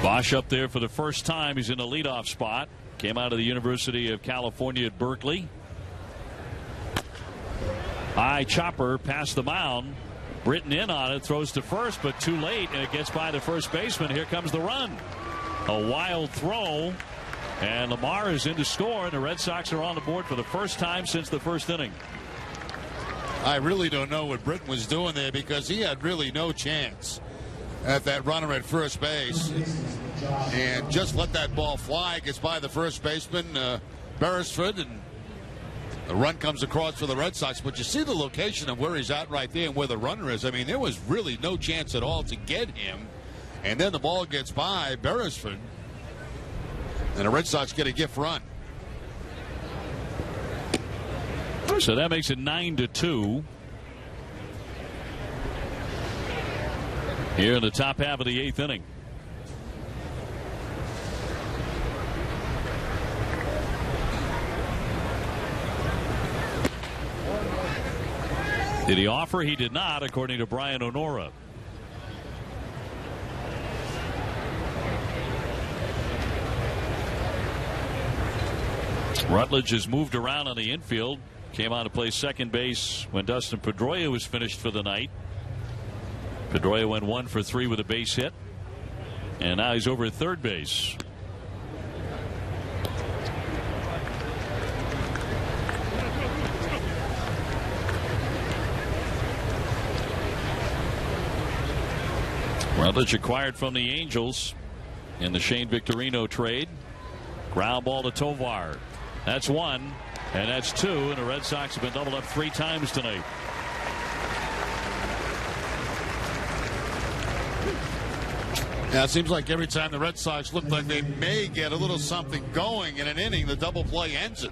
Bosch up there for the first time. He's in the leadoff spot. Came out of the University of California at Berkeley. High chopper past the mound. Britton in on it, throws to first, but too late, and it gets by the first baseman. Here comes the run. A wild throw, and Lamar is in to score, and the Red Sox are on the board for the first time since the first inning. I really don't know what Britton was doing there, because he had really no chance at that runner at first base, and just let that ball fly. Gets by the first baseman, Beresford, and the run comes across for the Red Sox. But you see the location of where he's at right there and where the runner is. I mean, there was really no chance at all to get him, and then the ball gets by Beresford, and the Red Sox get a gift run. So that makes it 9-2. Here in the top half of the 8th inning. Did he offer? He did not, according to Brian Onora. Rutledge has moved around on the infield. Came on to play second base when Dustin Pedroia was finished for the night. Pedroia went 1 for 3 with a base hit, and now he's over at third base. Rutledge acquired from the Angels in the Shane Victorino trade. Ground ball to Tovar. That's 1, and that's 2, and the Red Sox have been doubled up 3 times tonight. Yeah, it seems like every time the Red Sox look like they may get a little something going in an inning, the double play ends it.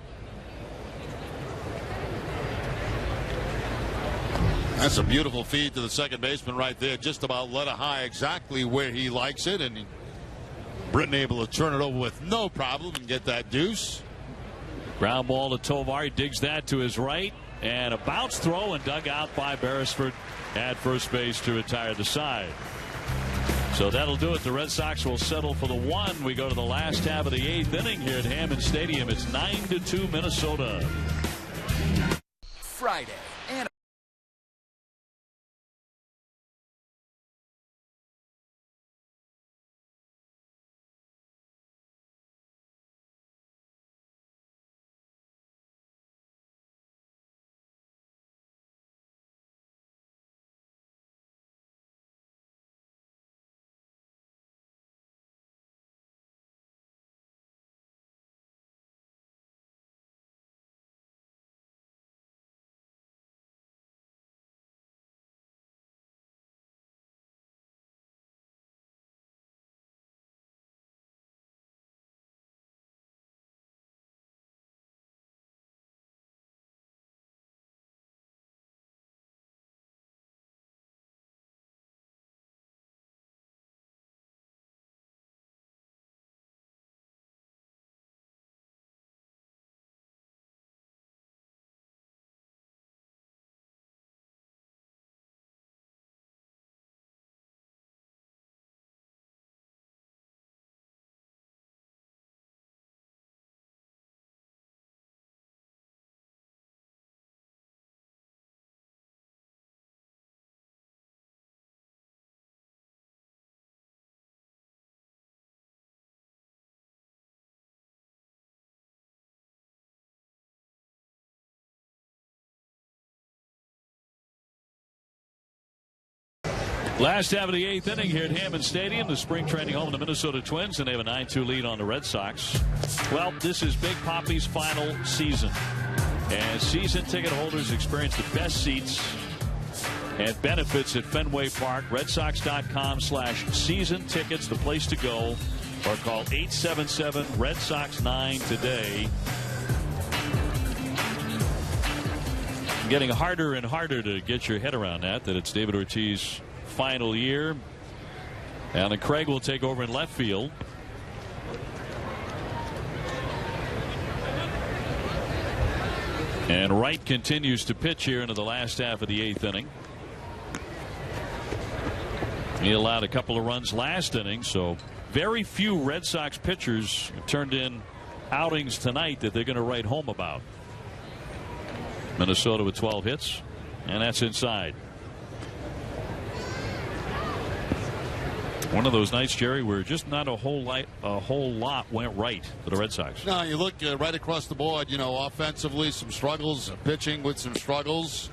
That's a beautiful feed to the second baseman right there. Just about let it high exactly where he likes it. And Britton able to turn it over with no problem and get that deuce. Ground ball to Tovar. He digs that to his right. And a bounce throw and dug out by Beresford at first base to retire the side. So that'll do it. The Red Sox will settle for the 1. We go to the last half of the 8th inning here at Hammond Stadium. It's 9-2 Minnesota. Friday. Last half of the 8th inning here at Hammond Stadium, the spring training home of the Minnesota Twins, and they have a 9-2 lead on the Red Sox. Well, this is Big Papi's final season, and season ticket holders experience the best seats and benefits at Fenway Park. RedSox.com/season tickets, the place to go, or call 877-RED-SOX-9 today. Getting harder and harder to get your head around that it's David Ortiz's final year. Alan Craig will take over in left field. And Wright continues to pitch here into the last half of the 8th inning. He allowed a couple of runs last inning, so very few Red Sox pitchers have turned in outings tonight that they're going to write home about. Minnesota with 12 hits, and that's inside. One of those nights, Jerry, where just not a whole lot went right for the Red Sox. No, you look right across the board, offensively some struggles, pitching with some struggles.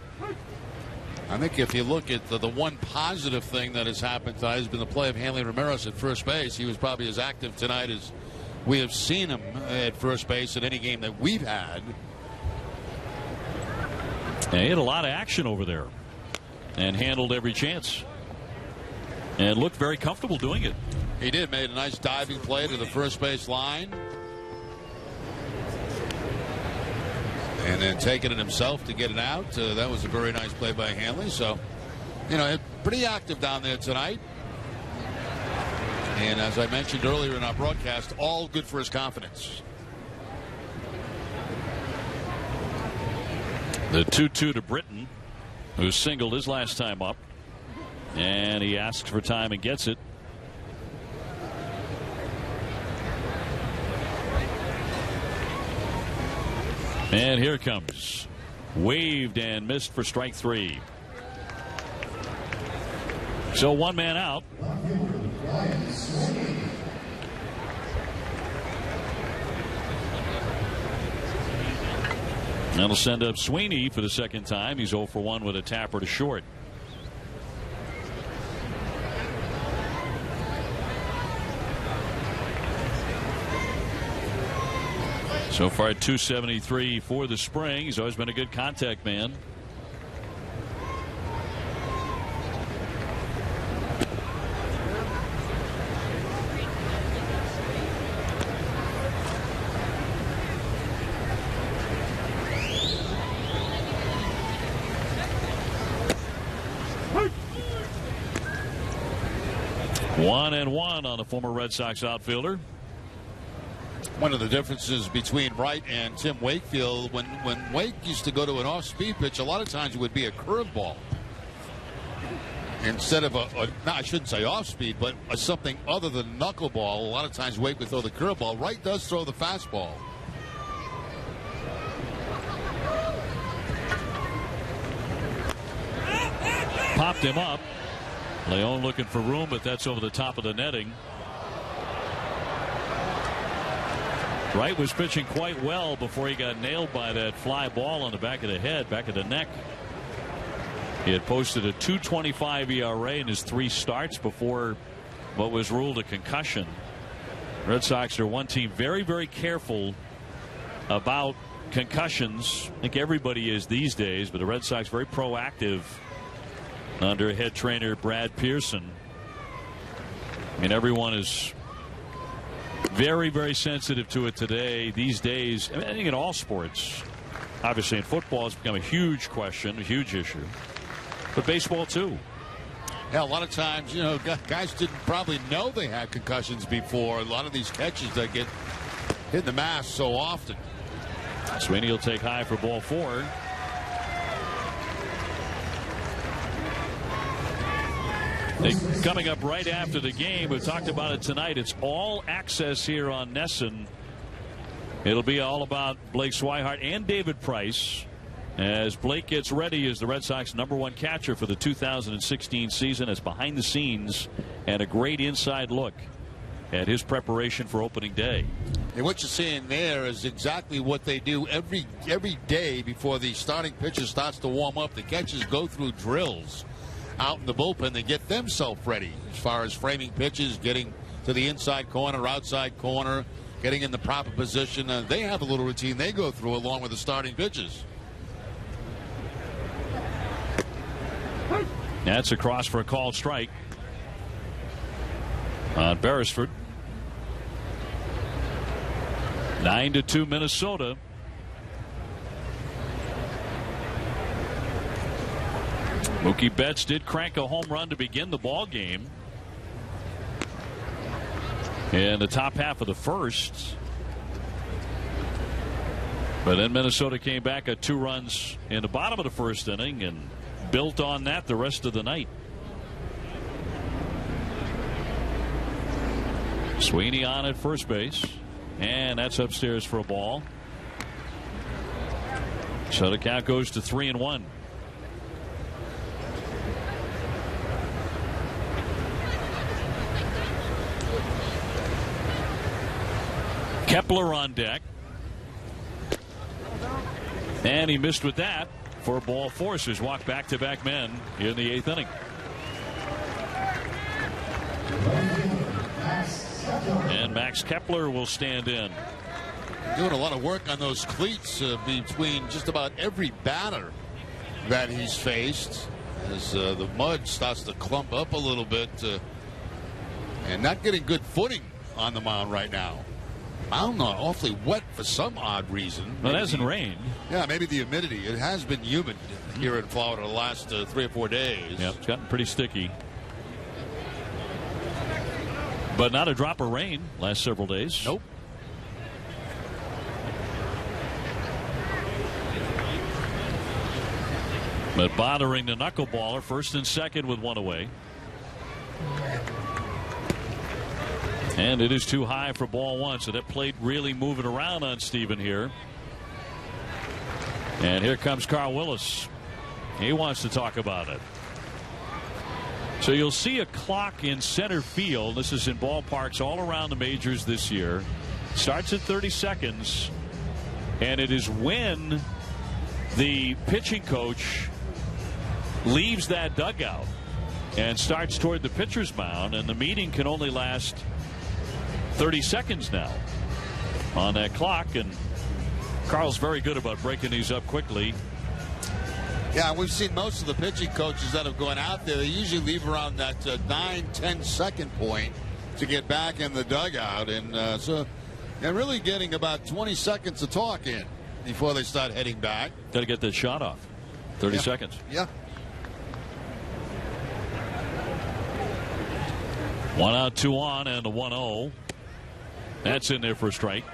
I think if you look at the one positive thing that has happened tonight has been the play of Hanley Ramirez at first base. He was probably as active tonight as we have seen him at first base in any game that we've had. And he had a lot of action over there and handled every chance. And looked very comfortable doing it. He did. Made a nice diving play to the first base line. And then taking it himself to get it out. That was a very nice play by Hanley. So, pretty active down there tonight. And as I mentioned earlier in our broadcast, all good for his confidence. The 2-2 to Britton, who singled his last time up. And he asks for time and gets it. And here it comes. Waved and missed for strike 3. So one man out. That'll send up Sweeney for the second time. He's 0 for 1 with a tapper to short. So far, 273 for the spring. He's always been a good contact man. One and one on the former Red Sox outfielder. One of the differences between Wright and Tim Wakefield, when Wake used to go to an off-speed pitch, a lot of times it would be a curveball instead of I shouldn't say off-speed, but something other than knuckleball. A lot of times Wake would throw the curveball. Wright does throw the fastball. Popped him up. Leon looking for room, but that's over the top of the netting. Wright was pitching quite well before he got nailed by that fly ball on the back of the head, back of the neck. He had posted a 2.25 ERA in his 3 starts before what was ruled a concussion. Red Sox are one team very, very careful about concussions. I think everybody is these days, but the Red Sox very proactive under head trainer Brad Pearson. I mean, everyone is very, very sensitive to it today. These days, I think in all sports, obviously in football it's become a huge question, a huge issue, but baseball too. Yeah, a lot of times, guys didn't probably know they had concussions before. A lot of these catches that get hit in the mask so often. Sweeney will take high for ball 4. Coming up right after the game, we've talked about it tonight. It's all access here on NESN. It'll be all about Blake Swihart and David Price as Blake gets ready as the Red Sox #1 catcher for the 2016 season. As behind the scenes and a great inside look at his preparation for opening day. And what you're seeing there is exactly what they do every day before the starting pitcher starts to warm up. The catchers go through drills. out in the bullpen to get themselves ready as far as framing pitches, getting to the inside corner, outside corner, getting in the proper position. They have a little routine they go through along with the starting pitches. That's across for a called strike on Beresford. 9-2 Minnesota. Mookie Betts did crank a home run to begin the ball game in the top half of the first. But then Minnesota came back at 2 runs in the bottom of the first inning and built on that the rest of the night. Sweeney on at first base, and that's upstairs for a ball. So the count goes to 3-1. Kepler on deck, and he missed with that for ball 4. So he's walked back-to-back men in the 8th inning. And Max Kepler will stand in. Doing a lot of work on those cleats between just about every batter that he's faced as the mud starts to clump up a little bit and not getting good footing on the mound right now. Mound awfully wet for some odd reason. Well, it hasn't rained. Yeah, maybe the humidity. It has been humid here in Florida the last 3 or 4 days. Yeah, it's gotten pretty sticky. But not a drop of rain last several days. Nope. But bothering the knuckleballer, first and second with 1 away. And it is too high for ball 1, so that plate really moving around on Steven here. And here comes Carl Willis. He wants to talk about it. So you'll see a clock in center field. This is in ballparks all around the majors this year. Starts at 30 seconds. And it is when the pitching coach leaves that dugout and starts toward the pitcher's mound. And the meeting can only last 30 seconds now on that clock. And Carl's very good about breaking these up quickly. Yeah, we've seen most of the pitching coaches that have gone out there. They usually leave around that 9-10 second point to get back in the dugout. And so they're really getting about 20 seconds to talk in before they start heading back. Got to get that shot off. 30 seconds. Yeah. 1 out, 2 on, and a 1-0. That's in there for a strike.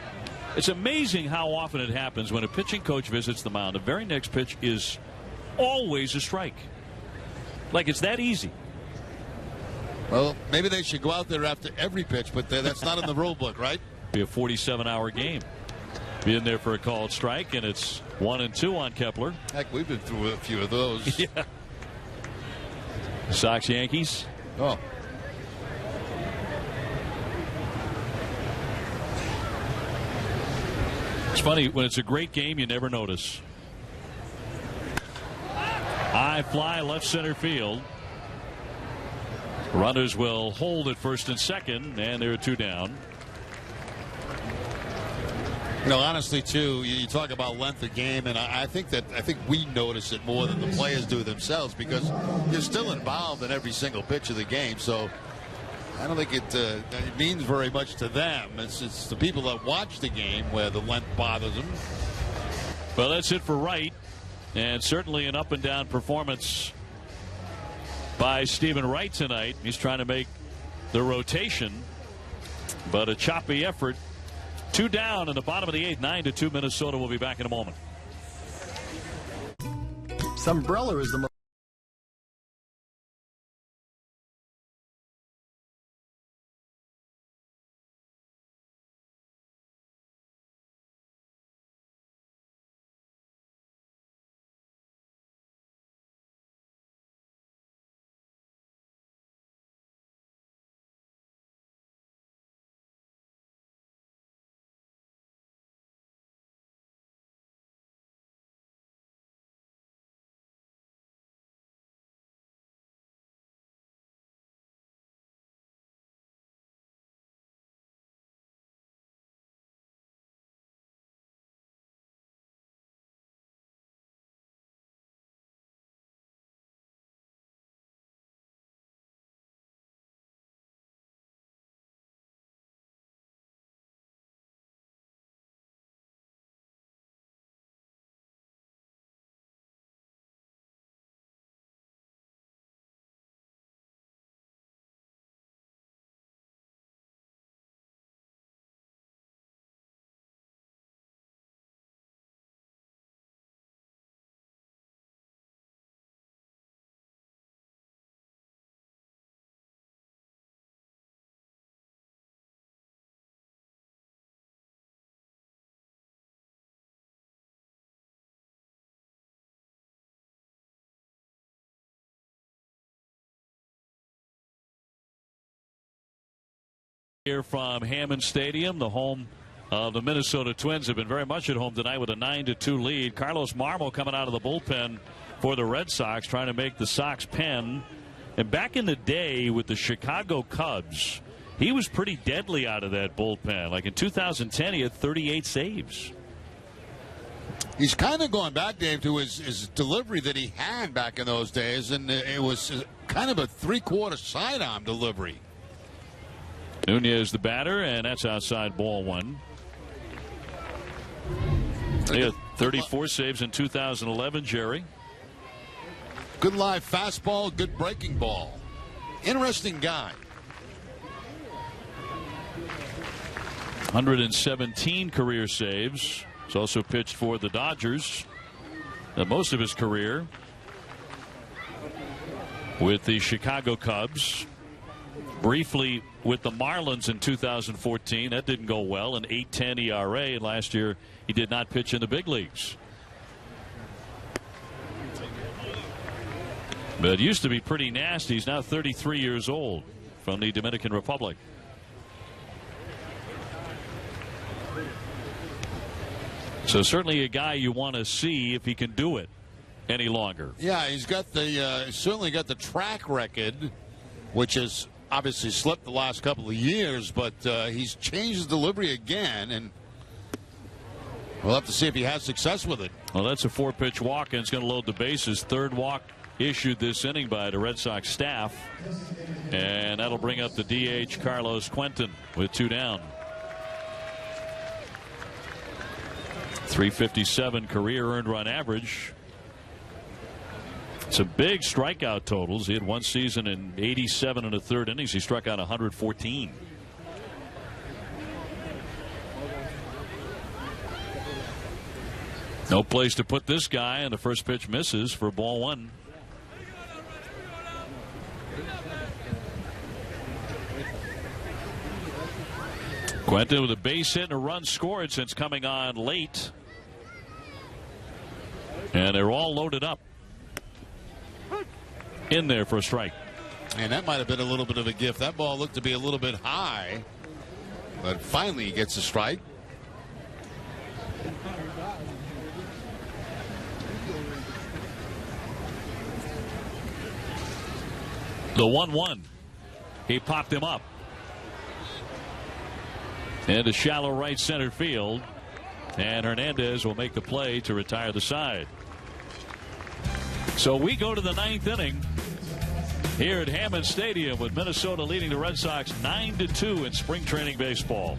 It's amazing how often it happens when a pitching coach visits the mound. The very next pitch is always a strike. Like it's that easy. Well, maybe they should go out there after every pitch, but that's not in the rule book, right? Be a 47-hour game. Be in there for a called strike, and it's 1-2 on Kepler. Heck, we've been through a few of those. Yeah. Sox Yankees. Oh. It's funny, when it's a great game, you never notice. High fly left center field. Runners will hold at first and second, and there are 2 down. You know, honestly, too, you talk about length of game, and I think we notice it more than the players do themselves because you're still involved in every single pitch of the game. So I don't think it means very much to them. It's the people that watch the game where the length bothers them. Well, that's it for Wright. And certainly an up-and-down performance by Stephen Wright tonight. He's trying to make the rotation, but a choppy effort. 2 down in the bottom of the 8th. 9-2 Minnesota. Will be back in a moment. Umbrella is the most Here from Hammond Stadium, the home of the Minnesota Twins, have been very much at home tonight with a 9-2 lead. Carlos Marmol coming out of the bullpen for the Red Sox, trying to make the Sox pen. And back in the day with the Chicago Cubs, he was pretty deadly out of that bullpen. Like in 2010, he had 38 saves. He's kind of going back, Dave, to his delivery that he had back in those days, and it was kind of a three-quarter sidearm delivery. Nunez the batter, and that's outside ball one. He had 34 saves in 2011, Jerry. Good live fastball, good breaking ball. Interesting guy. 117 career saves. He's also pitched for the Dodgers most of his career with the Chicago Cubs. Briefly with the Marlins in 2014. That didn't go well. An 8.10 ERA. And last year he did not pitch in the big leagues. But it used to be pretty nasty. He's now 33 years old from the Dominican Republic. So certainly a guy you want to see if he can do it any longer. Yeah, he's got the certainly got the track record, which has obviously slipped the last couple of years, but he's changed his delivery again, and we'll have to see if he has success with it. Well, that's a 4-pitch walk, and it's going to load the bases. Third walk issued this inning by the Red Sox staff, and that'll bring up the DH Carlos Quentin with 2 down. 357 career earned run average. Some big strikeout totals. He had one season in 87 1/3 innings. He struck out 114. No place to put this guy, and the first pitch misses for ball one. Quentin with a base hit and a run scored since coming on late. And they're all loaded up. In there for a strike. And that might have been a little bit of a gift. That ball looked to be a little bit high, but finally he gets a strike. The 1-1. He popped him up. And a shallow right center field. And Hernandez will make the play to retire the side. So we go to the 9th inning here at Hammond Stadium with Minnesota leading the Red Sox 9-2 in spring training baseball.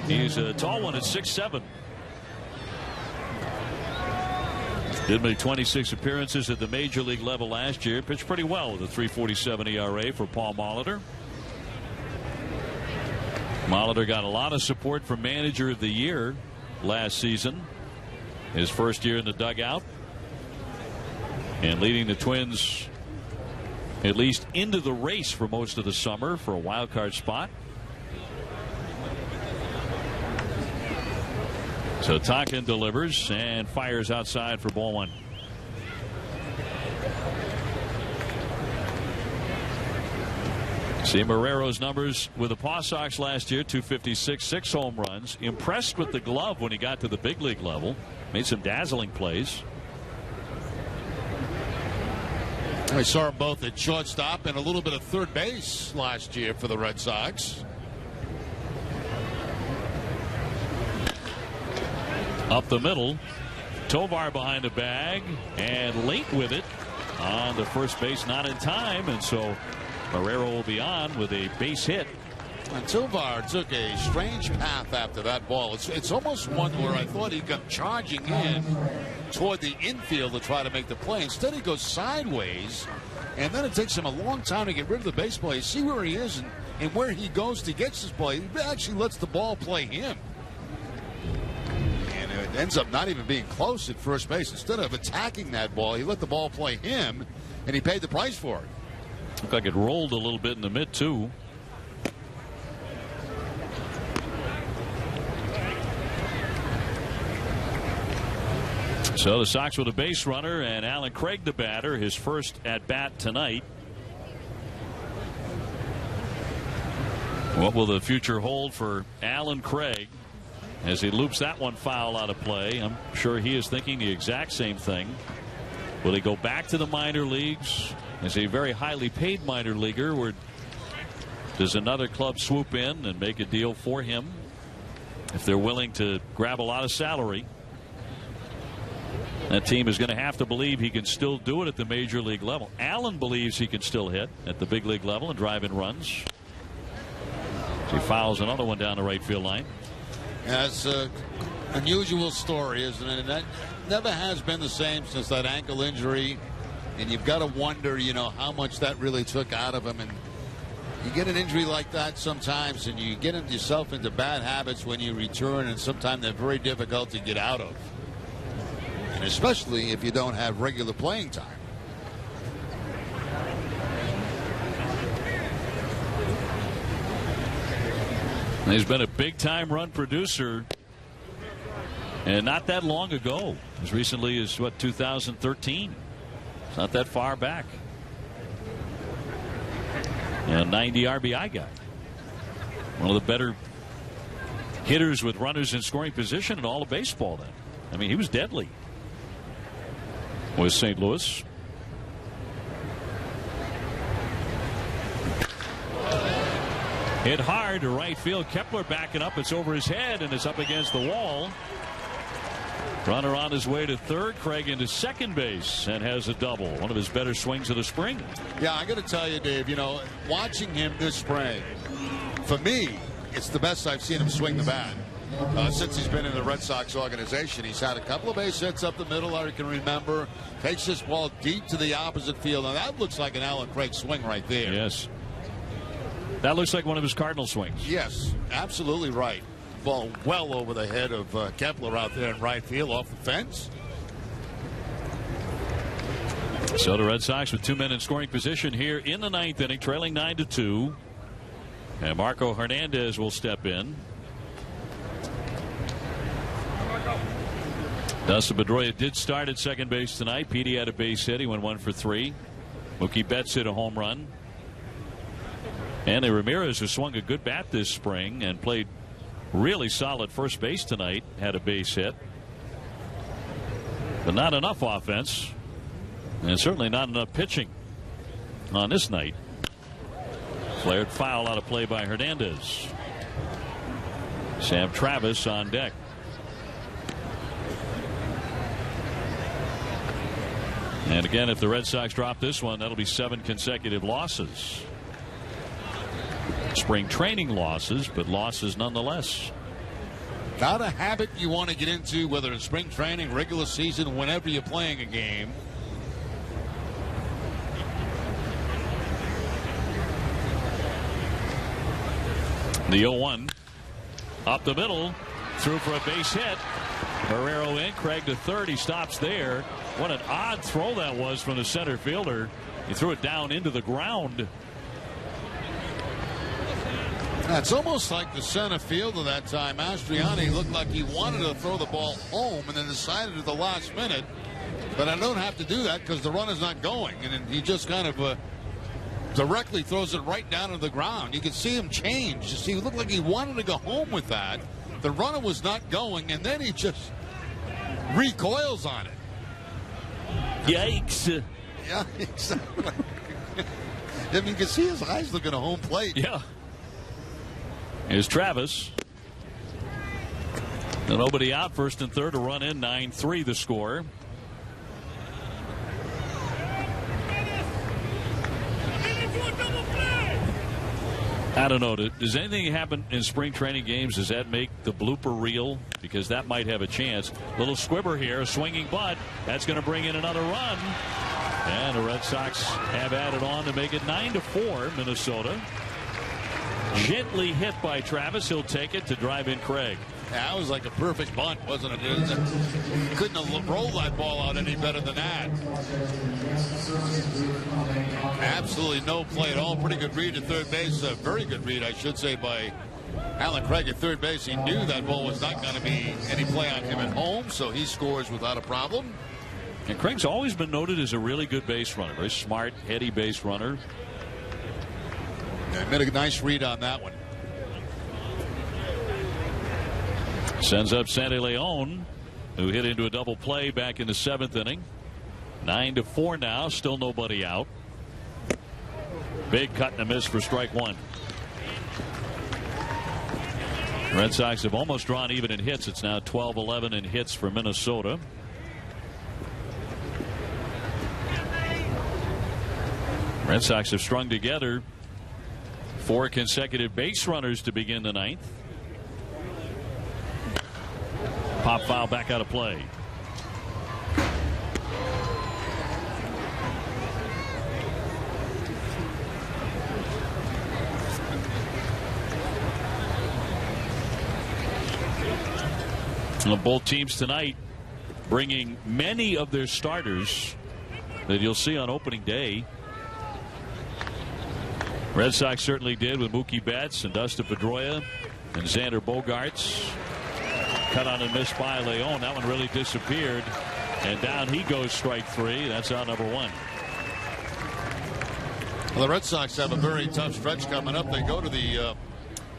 He's a tall one at 6'7". Did make 26 appearances at the major league level last year. Pitched pretty well with a 3.47 ERA for Paul Molitor. Molitor got a lot of support from Manager of the Year last season. His first year in the dugout. And leading the Twins at least into the race for most of the summer for a wild card spot. So Tonkin delivers and fires outside for ball one. See Marrero's numbers with the Paw Sox last year: 256, 6 home runs. Impressed with the glove when he got to the big league level. Made some dazzling plays. I saw them both at shortstop and a little bit of third base last year for the Red Sox. Up the middle, Tovar behind the bag and late with it on the first base, not in time, and so Marrero will be on with a base hit. And Tovar took a strange path after that ball. It's almost one where I thought he'd come charging in toward the infield to try to make the play. Instead, he goes sideways, and then it takes him a long time to get rid of the base play. You see where he is and where he goes to get his play. He actually lets the ball play him. And it ends up not even being close at first base. Instead of attacking that ball, he let the ball play him, and he paid the price for it. Looked like it rolled a little bit in the mid, too. So the Sox with a base runner and Alan Craig the batter, his first at bat tonight. What will the future hold for Alan Craig as he loops that one foul out of play? I'm sure he is thinking the exact same thing. Will he go back to the minor leagues as a very highly paid minor leaguer, or does another club swoop in and make a deal for him if they're willing to grab a lot of salary? That team is going to have to believe he can still do it at the major league level. Allen believes he can still hit at the big league level and drive in runs. He fouls another one down the right field line. That's an unusual story, isn't it? And that never has been the same since that ankle injury. And you've got to wonder, you know, how much that really took out of him. And you get an injury like that sometimes, and you get yourself into bad habits when you return, and sometimes they're very difficult to get out of. And especially if you don't have regular playing time. He's been a big-time run producer, and not that long ago, as recently as, 2013. It's not that far back. And a 90 RBI guy. One of the better hitters with runners in scoring position in all of baseball then. I mean, he was deadly with St. Louis. Hit hard to right field. Kepler backing up. It's over his head and it's up against the wall. Runner on his way to third. Craig into second base and has a double. One of his better swings of the spring. Yeah, I got to tell you, Dave, you know, watching him this spring, for me, it's the best I've seen him swing the bat. Since he's been in the Red Sox organization, he's had a couple of base hits up the middle I can remember. Takes this ball deep to the opposite field. Now that looks like an Alan Craig swing right there. Yes. That looks like one of his Cardinal swings. Yes, absolutely right. Ball well over the head of Kepler out there in right field off the fence. So the Red Sox with 2 men in scoring position here in the ninth inning, trailing 9-2. And Marco Hernandez will step in. Dustin Pedroia did start at second base tonight. Petey had a base hit. He went 1 for 3. Mookie Betts hit a home run. Anthony Ramirez, who swung a good bat this spring and played really solid first base tonight, had a base hit. But not enough offense. And certainly not enough pitching on this night. Flared foul out of play by Hernandez. Sam Travis on deck. And again, if the Red Sox drop this one, that'll be 7 consecutive losses. spring training losses, but losses nonetheless. Not a habit you want to get into, whether it's spring training, regular season, whenever you're playing a game. The 0-1 up the middle, through for a base hit. Herrero in, Craig to third. He stops there. What an odd throw that was from the center fielder. He threw it down into the ground. It's almost like the center fielder that time. Mastriani looked like he wanted to throw the ball home and then decided at the last minute, but I don't have to do that because the runner's not going. And then he just kind of directly throws it right down to the ground. You can see him change. You see, it looked like he wanted to go home with that. The runner was not going, and then he just recoils on it. Yikes. Yeah, exactly. I mean, you can see his eyes looking at home plate. Yeah. Here's Travis. Nobody out, first and third, a run in, 9-3 the score. I don't know. Does anything happen in spring training games? Does that make the blooper reel? Because that might have a chance. Little squibber here, swinging butt. That's going to bring in another run. And the Red Sox have added on to make it 9-4, Minnesota. Gently hit by Travis. He'll take it to drive in Craig. That was like a perfect bunt, wasn't it? You couldn't have rolled that ball out any better than that. Absolutely no play at all. Pretty good read at third base. A very good read, I should say, by Alan Craig at third base. He knew that ball was not going to be any play on him at home, so he scores without a problem. And Craig's always been noted as a really good base runner. Very smart, heady base runner. Yeah, made a nice read on that one. Sends up Sandy Leon, who hit into a double play back in the seventh inning. 9-4 now, still nobody out. Big cut and a miss for strike one. Red Sox have almost drawn even in hits. It's now 12-11 in hits for Minnesota. Red Sox have strung together 4 consecutive base runners to begin the ninth. Pop foul back out of play. Well, both teams tonight bringing many of their starters that you'll see on opening day. Red Sox certainly did with Mookie Betts and Dustin Pedroia and Xander Bogaerts. Cut on and missed by Leon. That one really disappeared. And down he goes, strike three. That's out number one. Well, the Red Sox have a very tough stretch coming up. They go to the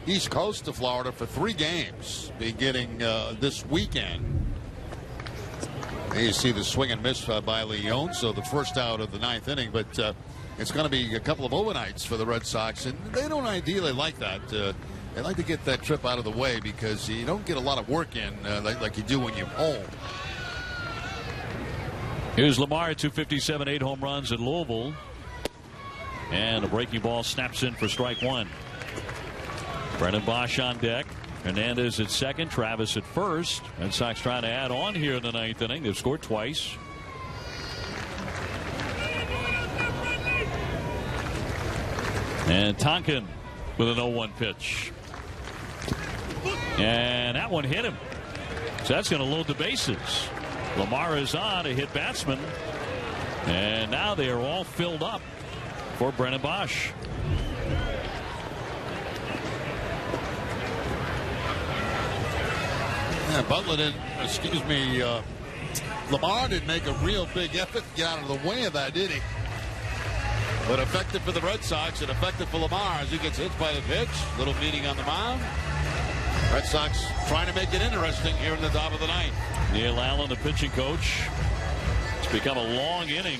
East Coast of Florida for 3 games beginning this weekend. And you see the swing and miss by Leon. So the first out of the 9th inning. But it's going to be a couple of overnights for the Red Sox. And they don't ideally like that. They like to get that trip out of the way because you don't get a lot of work in like you do when you're home. Here's Lamar, 257, 8 home runs at Louisville. And a breaking ball snaps in for strike one. Brennan Bosch on deck. Hernandez at second. Travis at first. Red Sox trying to add on here in the 9th inning. They've scored twice. And Tonkin with an 0-1 pitch. And that one hit him. So that's going to load the bases. Lamar is on, a hit batsman. And now they are all filled up for Brennan Bosch. Yeah, Butler didn't, Lamar didn't make a real big effort to get out of the way of that, did he? But effective for the Red Sox and effective for Lamar as he gets hit by the pitch. Little meeting on the mound. Red Sox trying to make it interesting here in the top of the ninth. Neil Allen, the pitching coach. It's become a long inning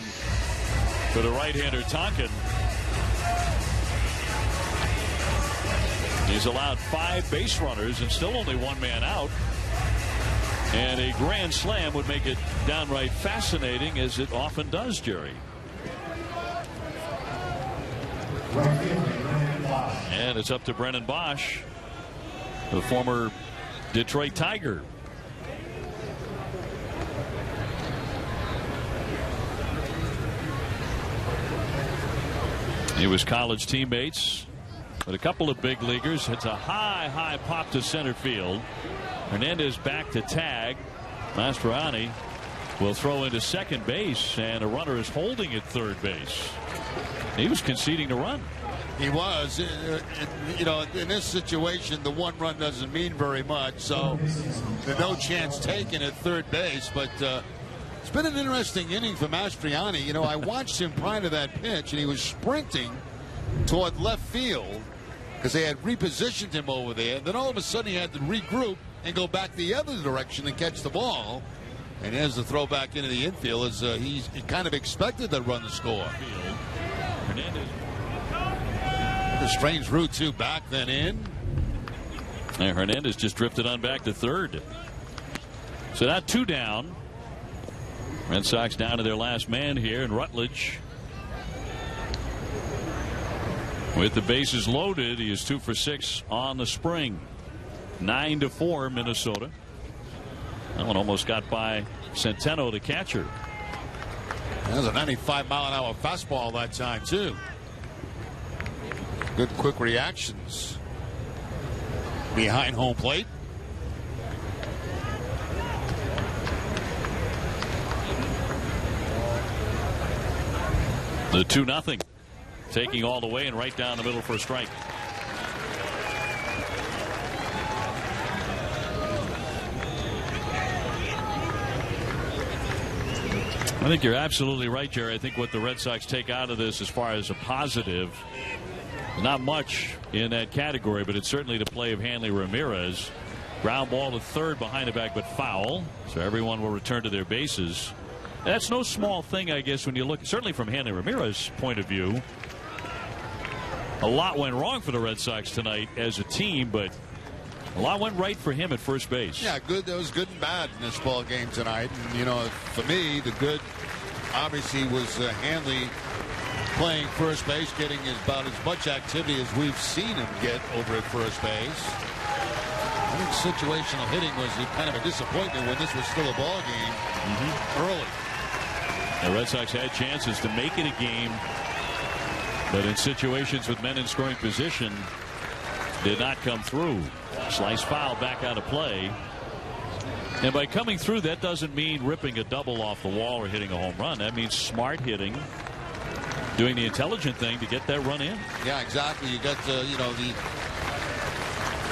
for the right-hander Tonkin. He's allowed 5 base runners and still only 1 man out. And a grand slam would make it downright fascinating, as it often does, Jerry. And it's up to Brennan Bosch, the former Detroit Tiger. He was college teammates with a couple of big leaguers. It's a high pop to center field. Hernandez back to tag. Mastroianni will throw into second base, and a runner is holding at third base. He was conceding to run. He was. You know, in this situation, the one run doesn't mean very much, so there's no chance taken at third base. But it's been an interesting inning for Mastroianni. You know, I watched him prior to that pitch, and he was sprinting toward left field because they had repositioned him over there. And then all of a sudden he had to regroup and go back the other direction and catch the ball. And as the throw back into the infield, as he kind of expected that run to score. Hernandez. A strange route to back then in. And Hernandez just drifted on back to third. So now 2 down. Red Sox down to their last man here in Rutledge. With the bases loaded, he is 2 for 6 on the spring. 9-4 Minnesota. That one almost got by Centeno, the catcher. That was a 95-mile-an-hour fastball that time too. Good quick reactions behind home plate. The 2-0. Taking all the way and right down the middle for a strike. I think you're absolutely right, Jerry. I think what the Red Sox take out of this as far as a positive, not much in that category, but it's certainly the play of Hanley Ramirez. Ground ball to third behind the back, but foul. So everyone will return to their bases. That's no small thing, I guess, when you look, certainly from Hanley Ramirez's point of view. A lot went wrong for the Red Sox tonight as a team, but a lot went right for him at first base. Yeah, good. There was good and bad in this ball game tonight. And, you know, for me, the good obviously was Hanley playing first base, getting about as much activity as we've seen him get over at first base. I think situational hitting was kind of a disappointment when this was still a ball game early. The Red Sox had chances to make it a game, but in situations with men in scoring position, did not come through. Slice foul back out of play. And by coming through, that doesn't mean ripping a double off the wall or hitting a home run. That means smart hitting, doing the intelligent thing to get that run in. Yeah, exactly. You got you know, the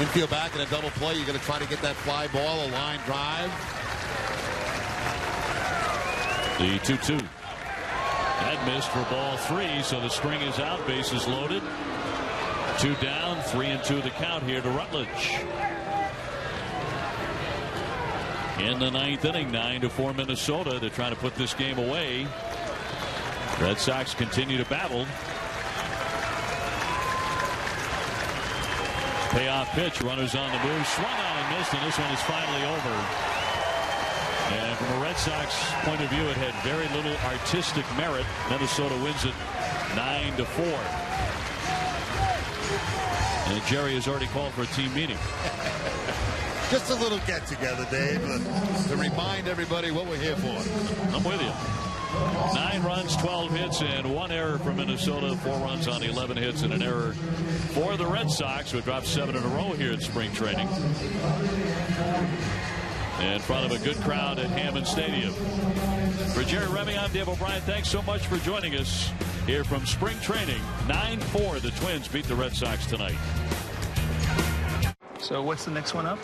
infield back in a double play. You're going to try to get that fly ball, a line drive. The 2-2. That missed for ball 3, so the string is out. Bases loaded. 2 down, 3-2 the count here to Rutledge. In the 9th inning, 9-4 Minnesota. They're trying to put this game away. Red Sox continue to battle. Payoff pitch, runners on the move, swung on and missed, and this one is finally over. And from a Red Sox point of view, it had very little artistic merit. Minnesota wins it 9-4. And Jerry has already called for a team meeting. Just a little get together, Dave, to remind everybody what we're here for. I'm with you. 9 runs, 12 hits, and 1 error for Minnesota. 4 runs on 11 hits and an error for the Red Sox, who dropped 7 in a row here in spring training. In front of a good crowd at Hammond Stadium. For Jerry Remy, I'm Dave O'Brien. Thanks so much for joining us here from spring training. 9-4, the Twins beat the Red Sox tonight. So what's the next one up?